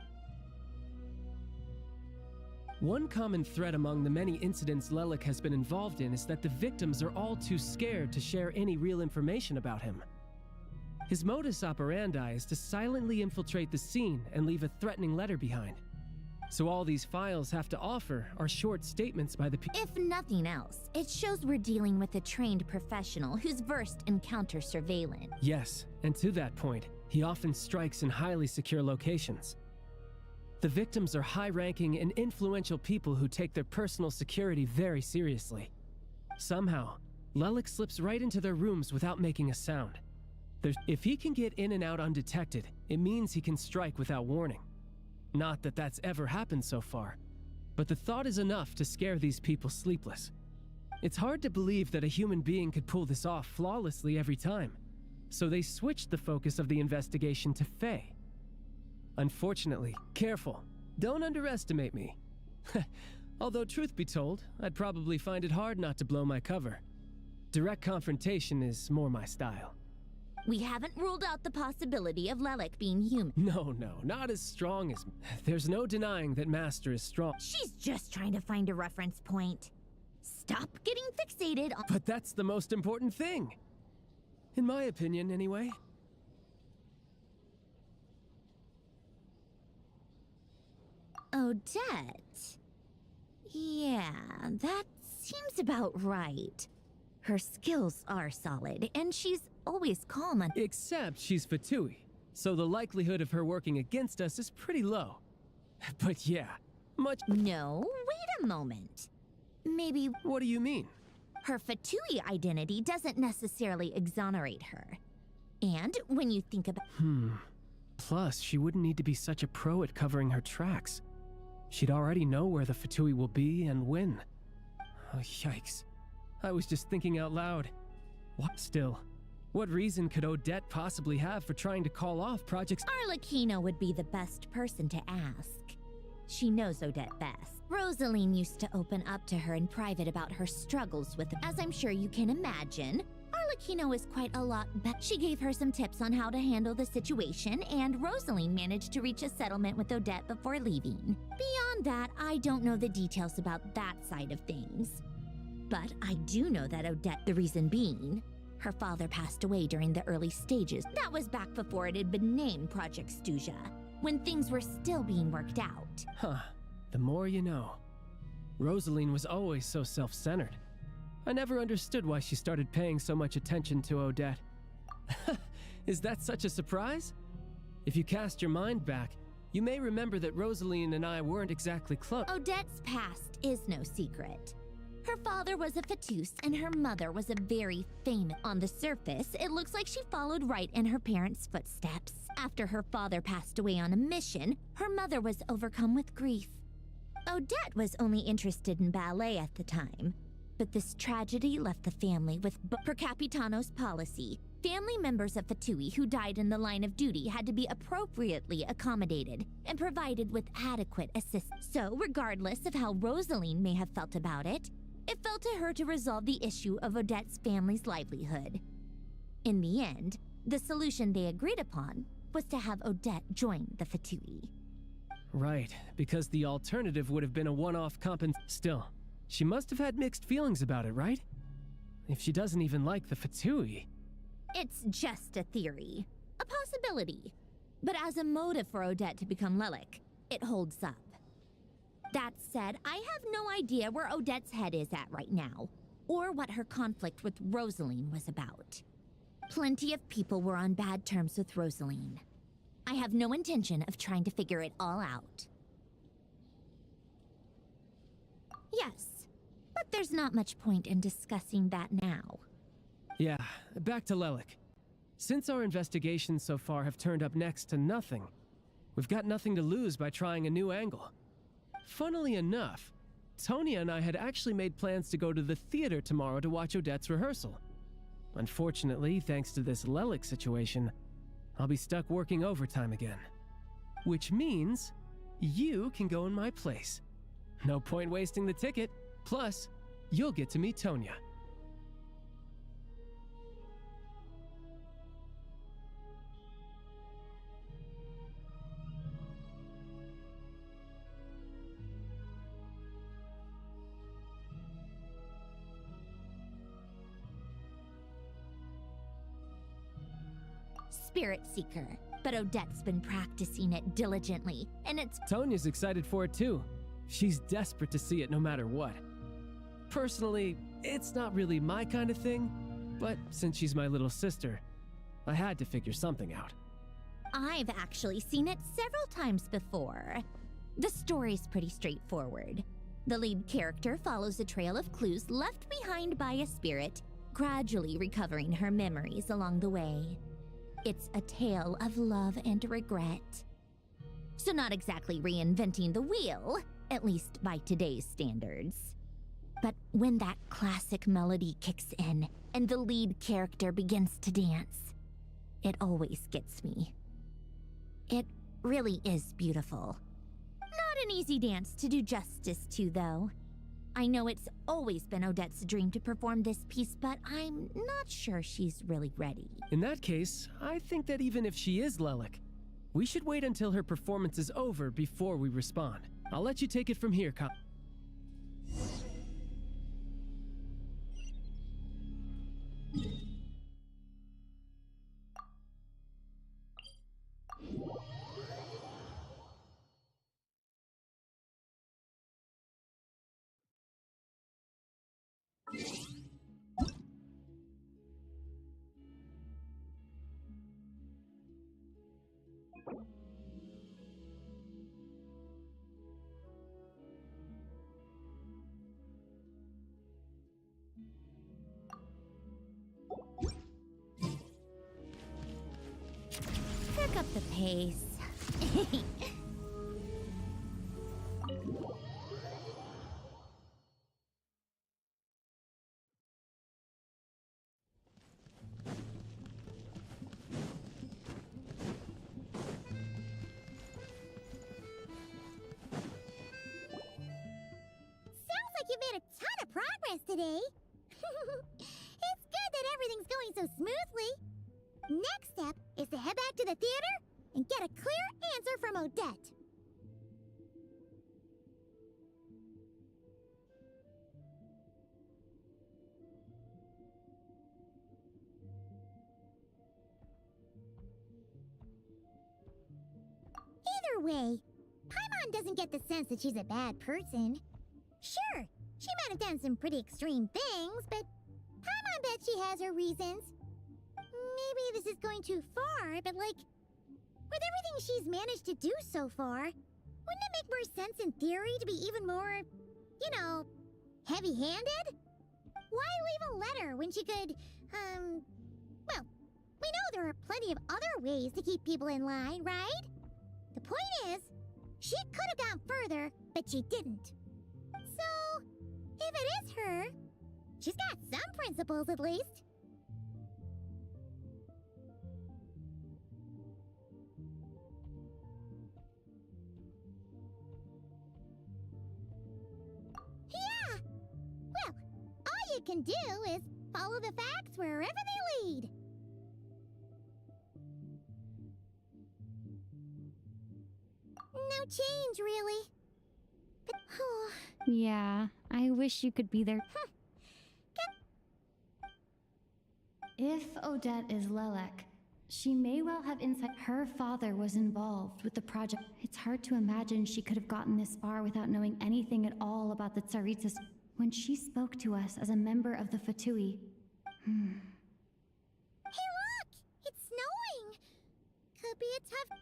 One common thread among the many incidents Lelik has been involved in is that the victims are all too scared to share any real information about him. His modus operandi is to silently infiltrate the scene and leave a threatening letter behind. So all these files have to offer are short statements by the If nothing else, it shows we're dealing with a trained professional who's versed in counter surveillance. Yes, and to that point, he often strikes in highly secure locations. The victims are high-ranking and influential people who take their personal security very seriously. Somehow, Lelik slips right into their rooms without making a sound. If he can get in and out undetected, it means he can strike without warning. Not that that's ever happened so far, but the thought is enough to scare these people sleepless. It's hard to believe that a human being could pull this off flawlessly every time, so they switched the focus of the investigation to Faye. Unfortunately, careful, don't underestimate me. Although truth be told, I'd probably find it hard not to blow my cover. Direct confrontation is more my style. We haven't ruled out the possibility of Lelik being human. No, not as strong as... There's no denying that Master is strong. She's just trying to find a reference point. Stop getting fixated on... But that's the most important thing. In my opinion, anyway. Odette. Yeah, that seems about right. Her skills are solid, and she's always calm and... Except she's Fatui, so the likelihood of her working against us is pretty low. But yeah, much... No, wait a moment. Maybe... What do you mean? Her Fatui identity doesn't necessarily exonerate her. And when you think about... Plus, she wouldn't need to be such a pro at covering her tracks. She'd already know where the Fatui will be and when. Oh, yikes. I was just thinking out loud. What still? What reason could Odette possibly have for trying to call off projects? Arlecchino would be the best person to ask. She knows Odette best. Rosaline used to open up to her in private about her struggles with them. As I'm sure you can imagine, Arlecchino is quite a lot better. She gave her some tips on how to handle the situation, and Rosaline managed to reach a settlement with Odette before leaving. Beyond that, I don't know the details about that side of things. But I do know that Odette, the reason being, her father passed away during the early stages. That was back before it had been named Project Stuja, when things were still being worked out. Huh. The more you know. Rosaline was always so self-centered. I never understood why she started paying so much attention to Odette. Is that such a surprise? If you cast your mind back, you may remember that Rosaline and I weren't exactly close. Odette's past is no secret. Her father was a Fatus, and her mother was a very famous... On the surface, it looks like she followed right in her parents' footsteps. After her father passed away on a mission, her mother was overcome with grief. Odette was only interested in ballet at the time, but this tragedy left the family with... Per Capitano's policy, family members of Fatui who died in the line of duty had to be appropriately accommodated and provided with adequate assistance. So, regardless of how Rosaline may have felt about it, it fell to her to resolve the issue of Odette's family's livelihood. In the end, the solution they agreed upon was to have Odette join the Fatui. Right, because the alternative would have been a one-off Still, she must have had mixed feelings about it, right? If she doesn't even like the Fatui... It's just a theory, a possibility. But as a motive for Odette to become Lelik, it holds up. That said, I have no idea where Odette's head is at right now, or what her conflict with Rosaline was about. Plenty of people were on bad terms with Rosaline. I have no intention of trying to figure it all out. Yes, but there's not much point in discussing that now. Yeah, back to Lelik. Since our investigations so far have turned up next to nothing, we've got nothing to lose by trying a new angle. Funnily enough, Tonya and I had actually made plans to go to the theater tomorrow to watch Odette's rehearsal. Unfortunately, thanks to this Lelik situation, I'll be stuck working overtime again. Which means you can go in my place. No point wasting the ticket, plus you'll get to meet Tonya. Spirit Seeker, but Odette's been practicing it diligently, and it's— Tonya's excited for it too. She's desperate to see it no matter what. Personally, it's not really my kind of thing, but since she's my little sister, I had to figure something out. I've actually seen it several times before. The story's pretty straightforward. The lead character follows a trail of clues left behind by a spirit, gradually recovering her memories along the way. It's a tale of love and regret. So not exactly reinventing the wheel, at least by today's standards. But when that classic melody kicks in and the lead character begins to dance, it always gets me. It really is beautiful. Not an easy dance to do justice to, though. I know it's always been Odette's dream to perform this piece, but I'm not sure she's really ready. In that case, I think that even if she is Lelik, we should wait until her performance is over before we respond. I'll let you take it from here, Cop. Pick up the pace. Like you've made a ton of progress today. It's good that everything's going so smoothly. Next step is to head back to the theater and get a clear answer from Odette. Either way, Paimon doesn't get the sense that she's a bad person. Sure, she might have done some pretty extreme things, but Paimon bet she has her reasons. Maybe this is going too far, but like, with everything she's managed to do so far, wouldn't it make more sense in theory to be even more, you know, heavy-handed? Why leave a letter when she could, well, we know there are plenty of other ways to keep people in line, right? The point is, she could have gone further, but she didn't. So, if it is her, she's got some principles at least. Yeah! Well, all you can do is follow the facts wherever they lead. No change, really. But, oh... Yeah, I wish you could be there. If Odette is Lelek, she may well have insight. Her father was involved with the project. It's hard to imagine she could have gotten this far without knowing anything at all about the Tsaritsas. When she spoke to us as a member of the Fatui. Hey look! It's snowing! Could be a tough...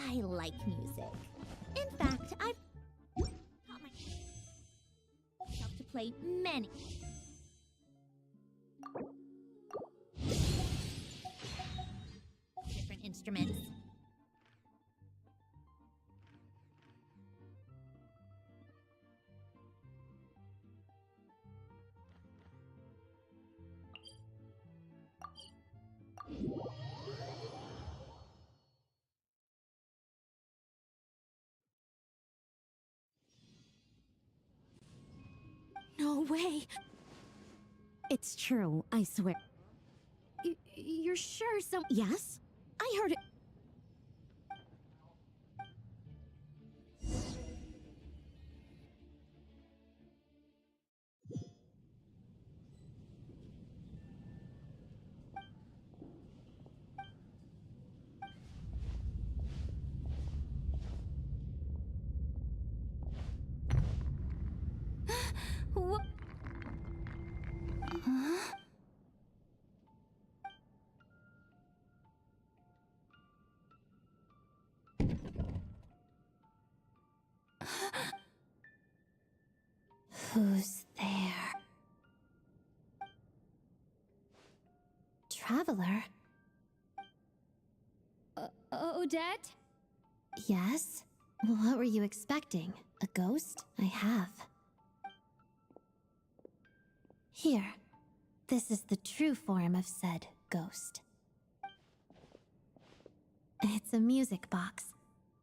I like music. In fact, I've taught play many different instruments. No way. It's true, I swear. You're sure some... Yes? I heard it... What? Huh? Who's there? Traveler? Odette? Yes? What were you expecting? A ghost? I have. Here. This is the true form of said ghost. It's a music box.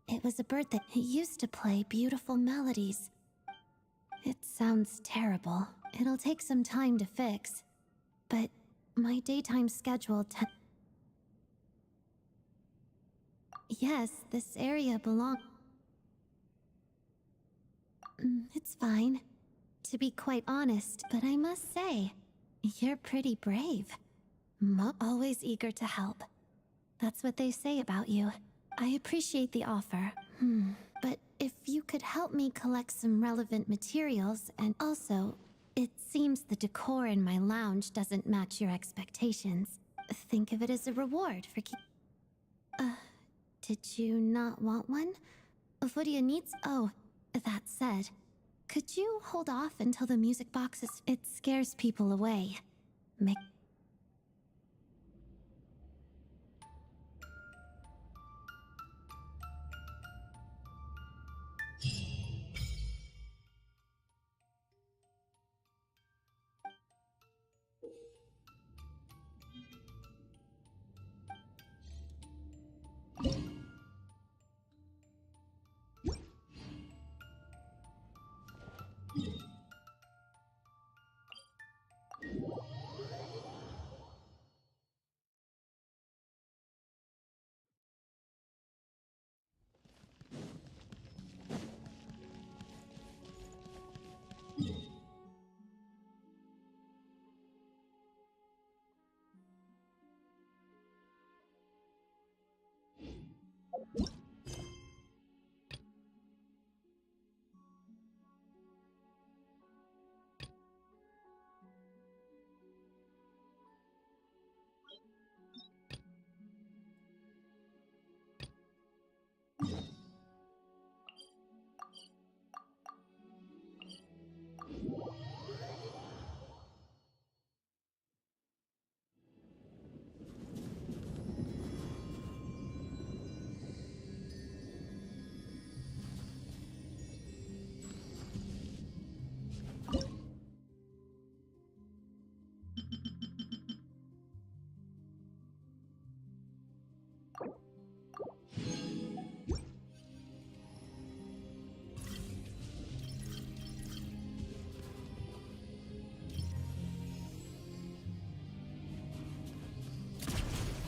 It was a bird that used to play beautiful melodies. It sounds terrible. It'll take some time to fix. But my daytime schedule Yes, this area belongs... It's fine. To be quite honest, but I must say, you're pretty brave. Always eager to help. That's what they say about you. I appreciate the offer. But if you could help me collect some relevant materials, and also, it seems the decor in my lounge doesn't match your expectations. Think of it as a reward for did you not want one? Vodia needs... Oh, that said, could you hold off until the music box is... It scares people away.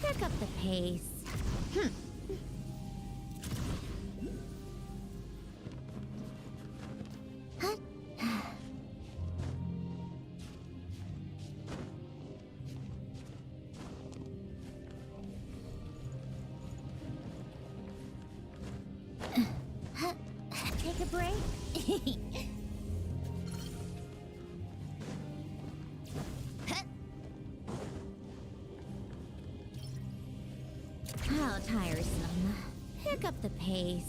Pick up the pace. Take a break. How tiresome. Pick up the pace.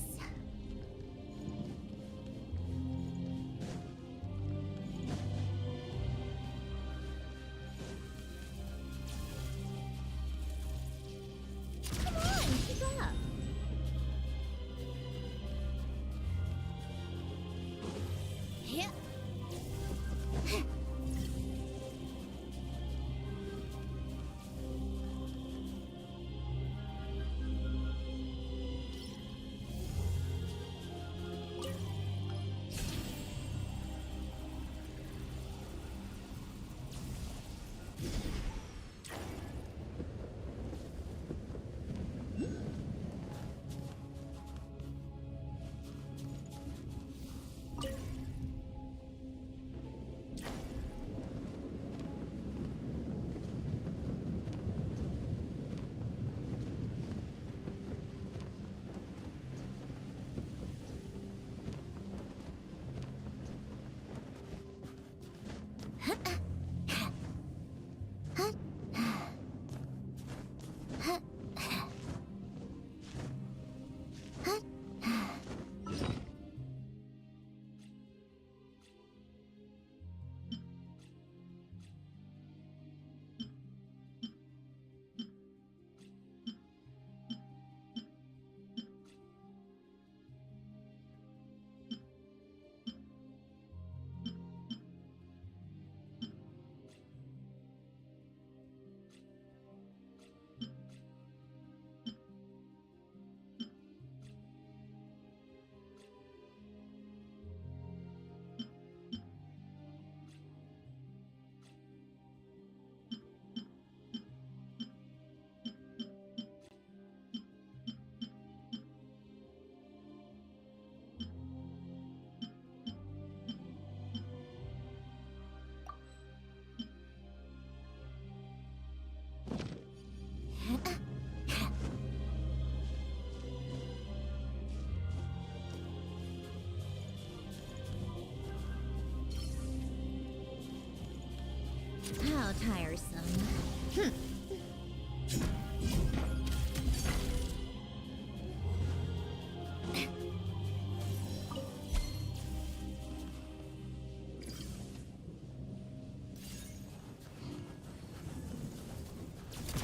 How tiresome.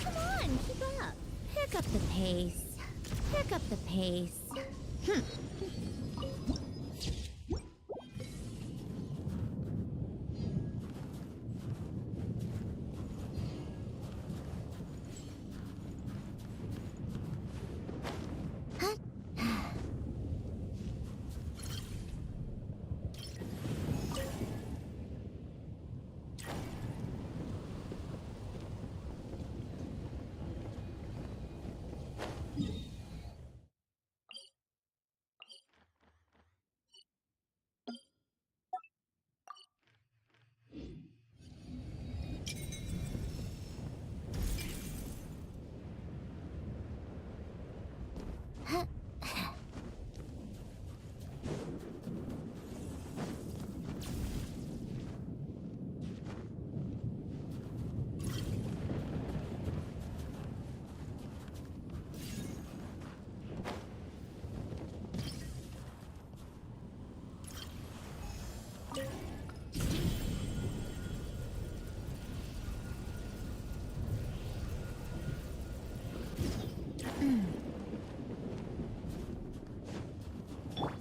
Come on, keep up. Pick up the pace. Pick up the pace.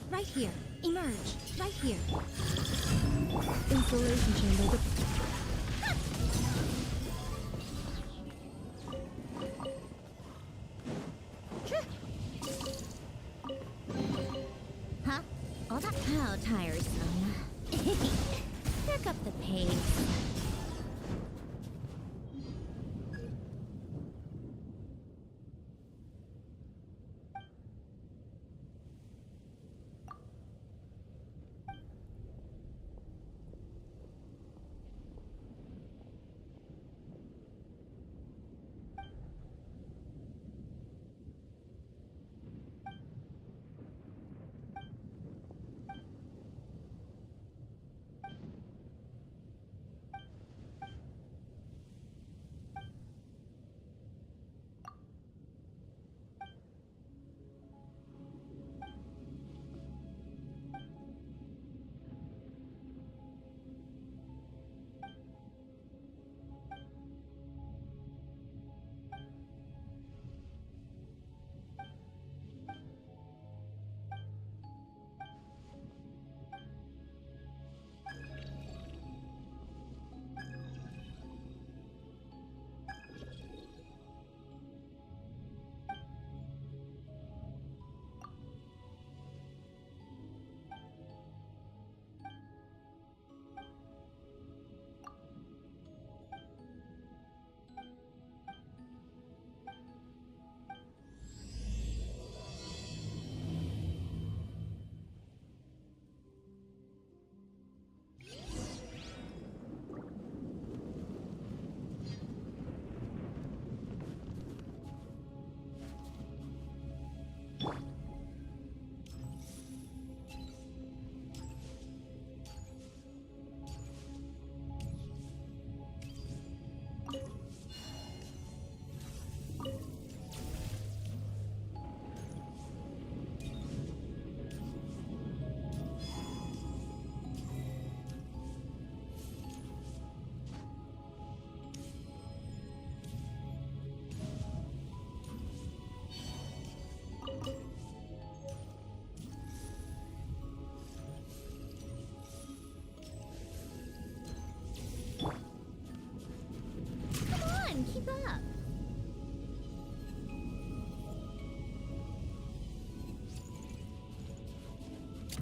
Right here. Emerge. Right here. Installation chamber. Huh? All that how tiresome. Pick up the pace. Keep up.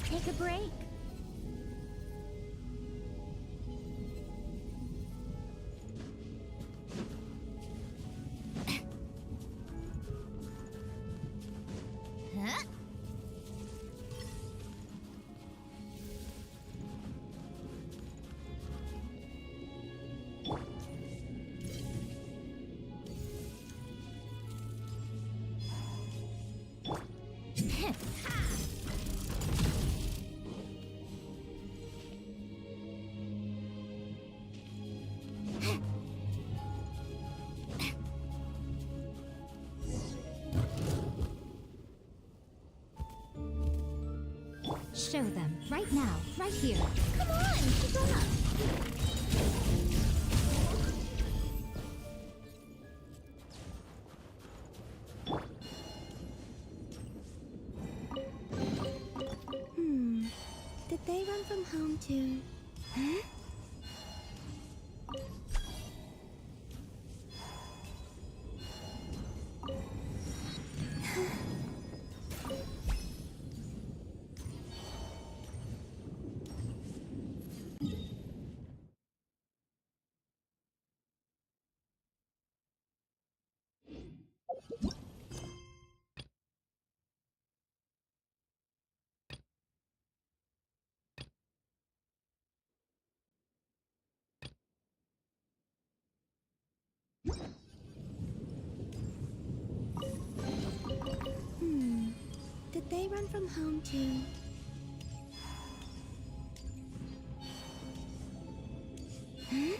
Take a break. Huh? show them, right now, right here. Come on, keep up! Did they run from home too? Huh? Did they run from home too? Huh?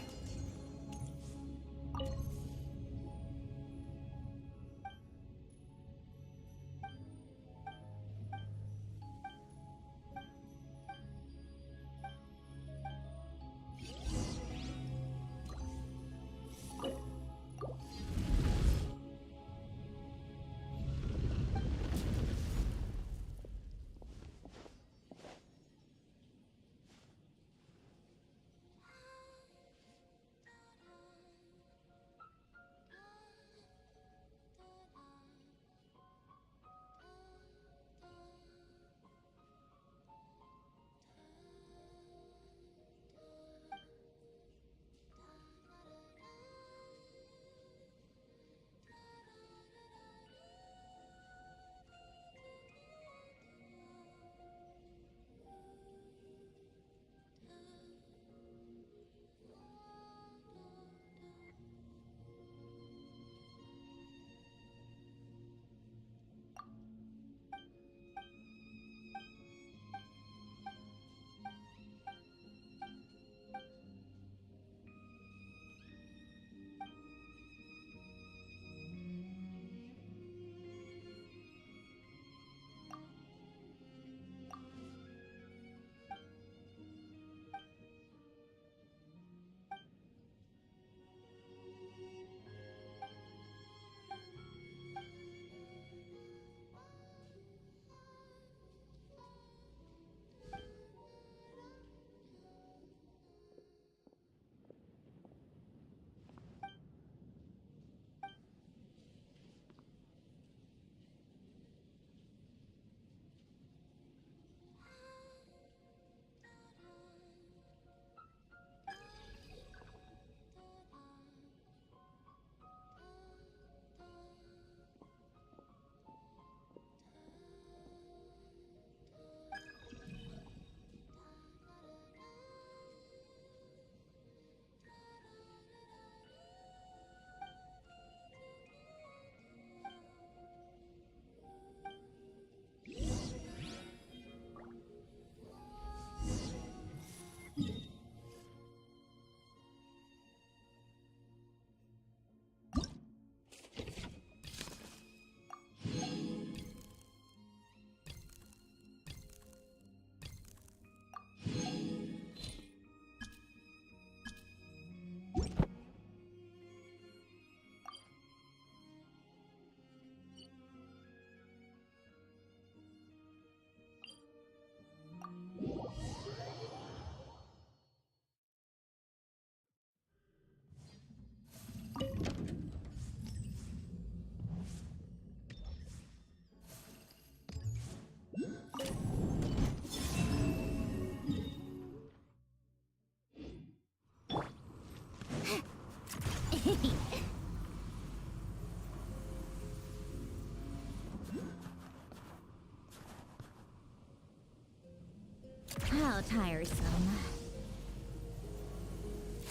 How tiresome.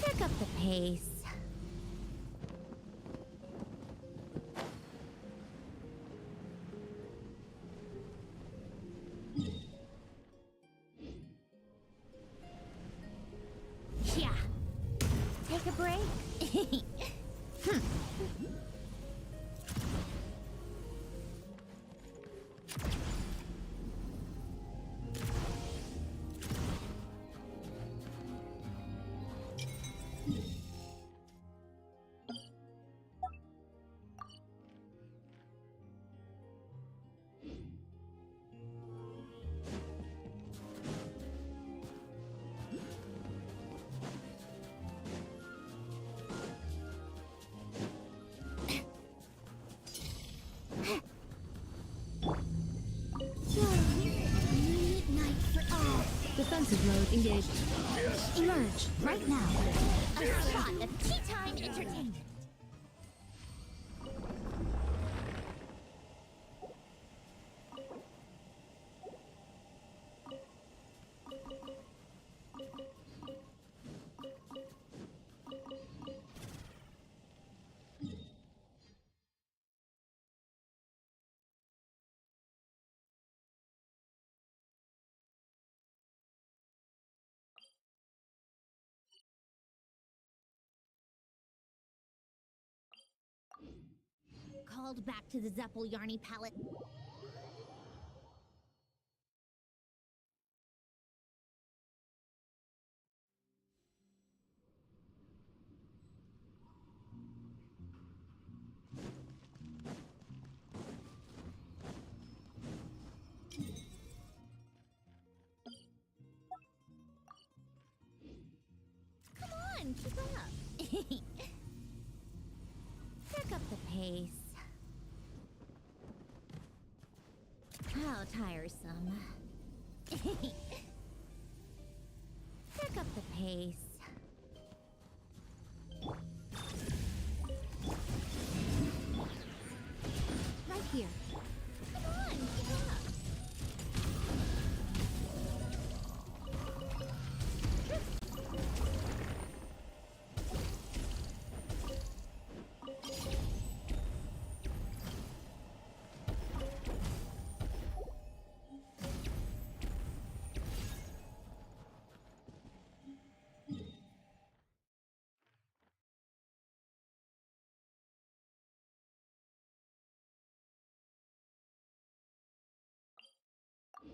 Pick up the pace. Yeah. Take a break. defensive mode engaged. Emerge right now. A slot of tea time entertainment. Called back to the Zeppel Yarny palette. Come on, keep up. Pick up the pace. How tiresome. Pick up the pace.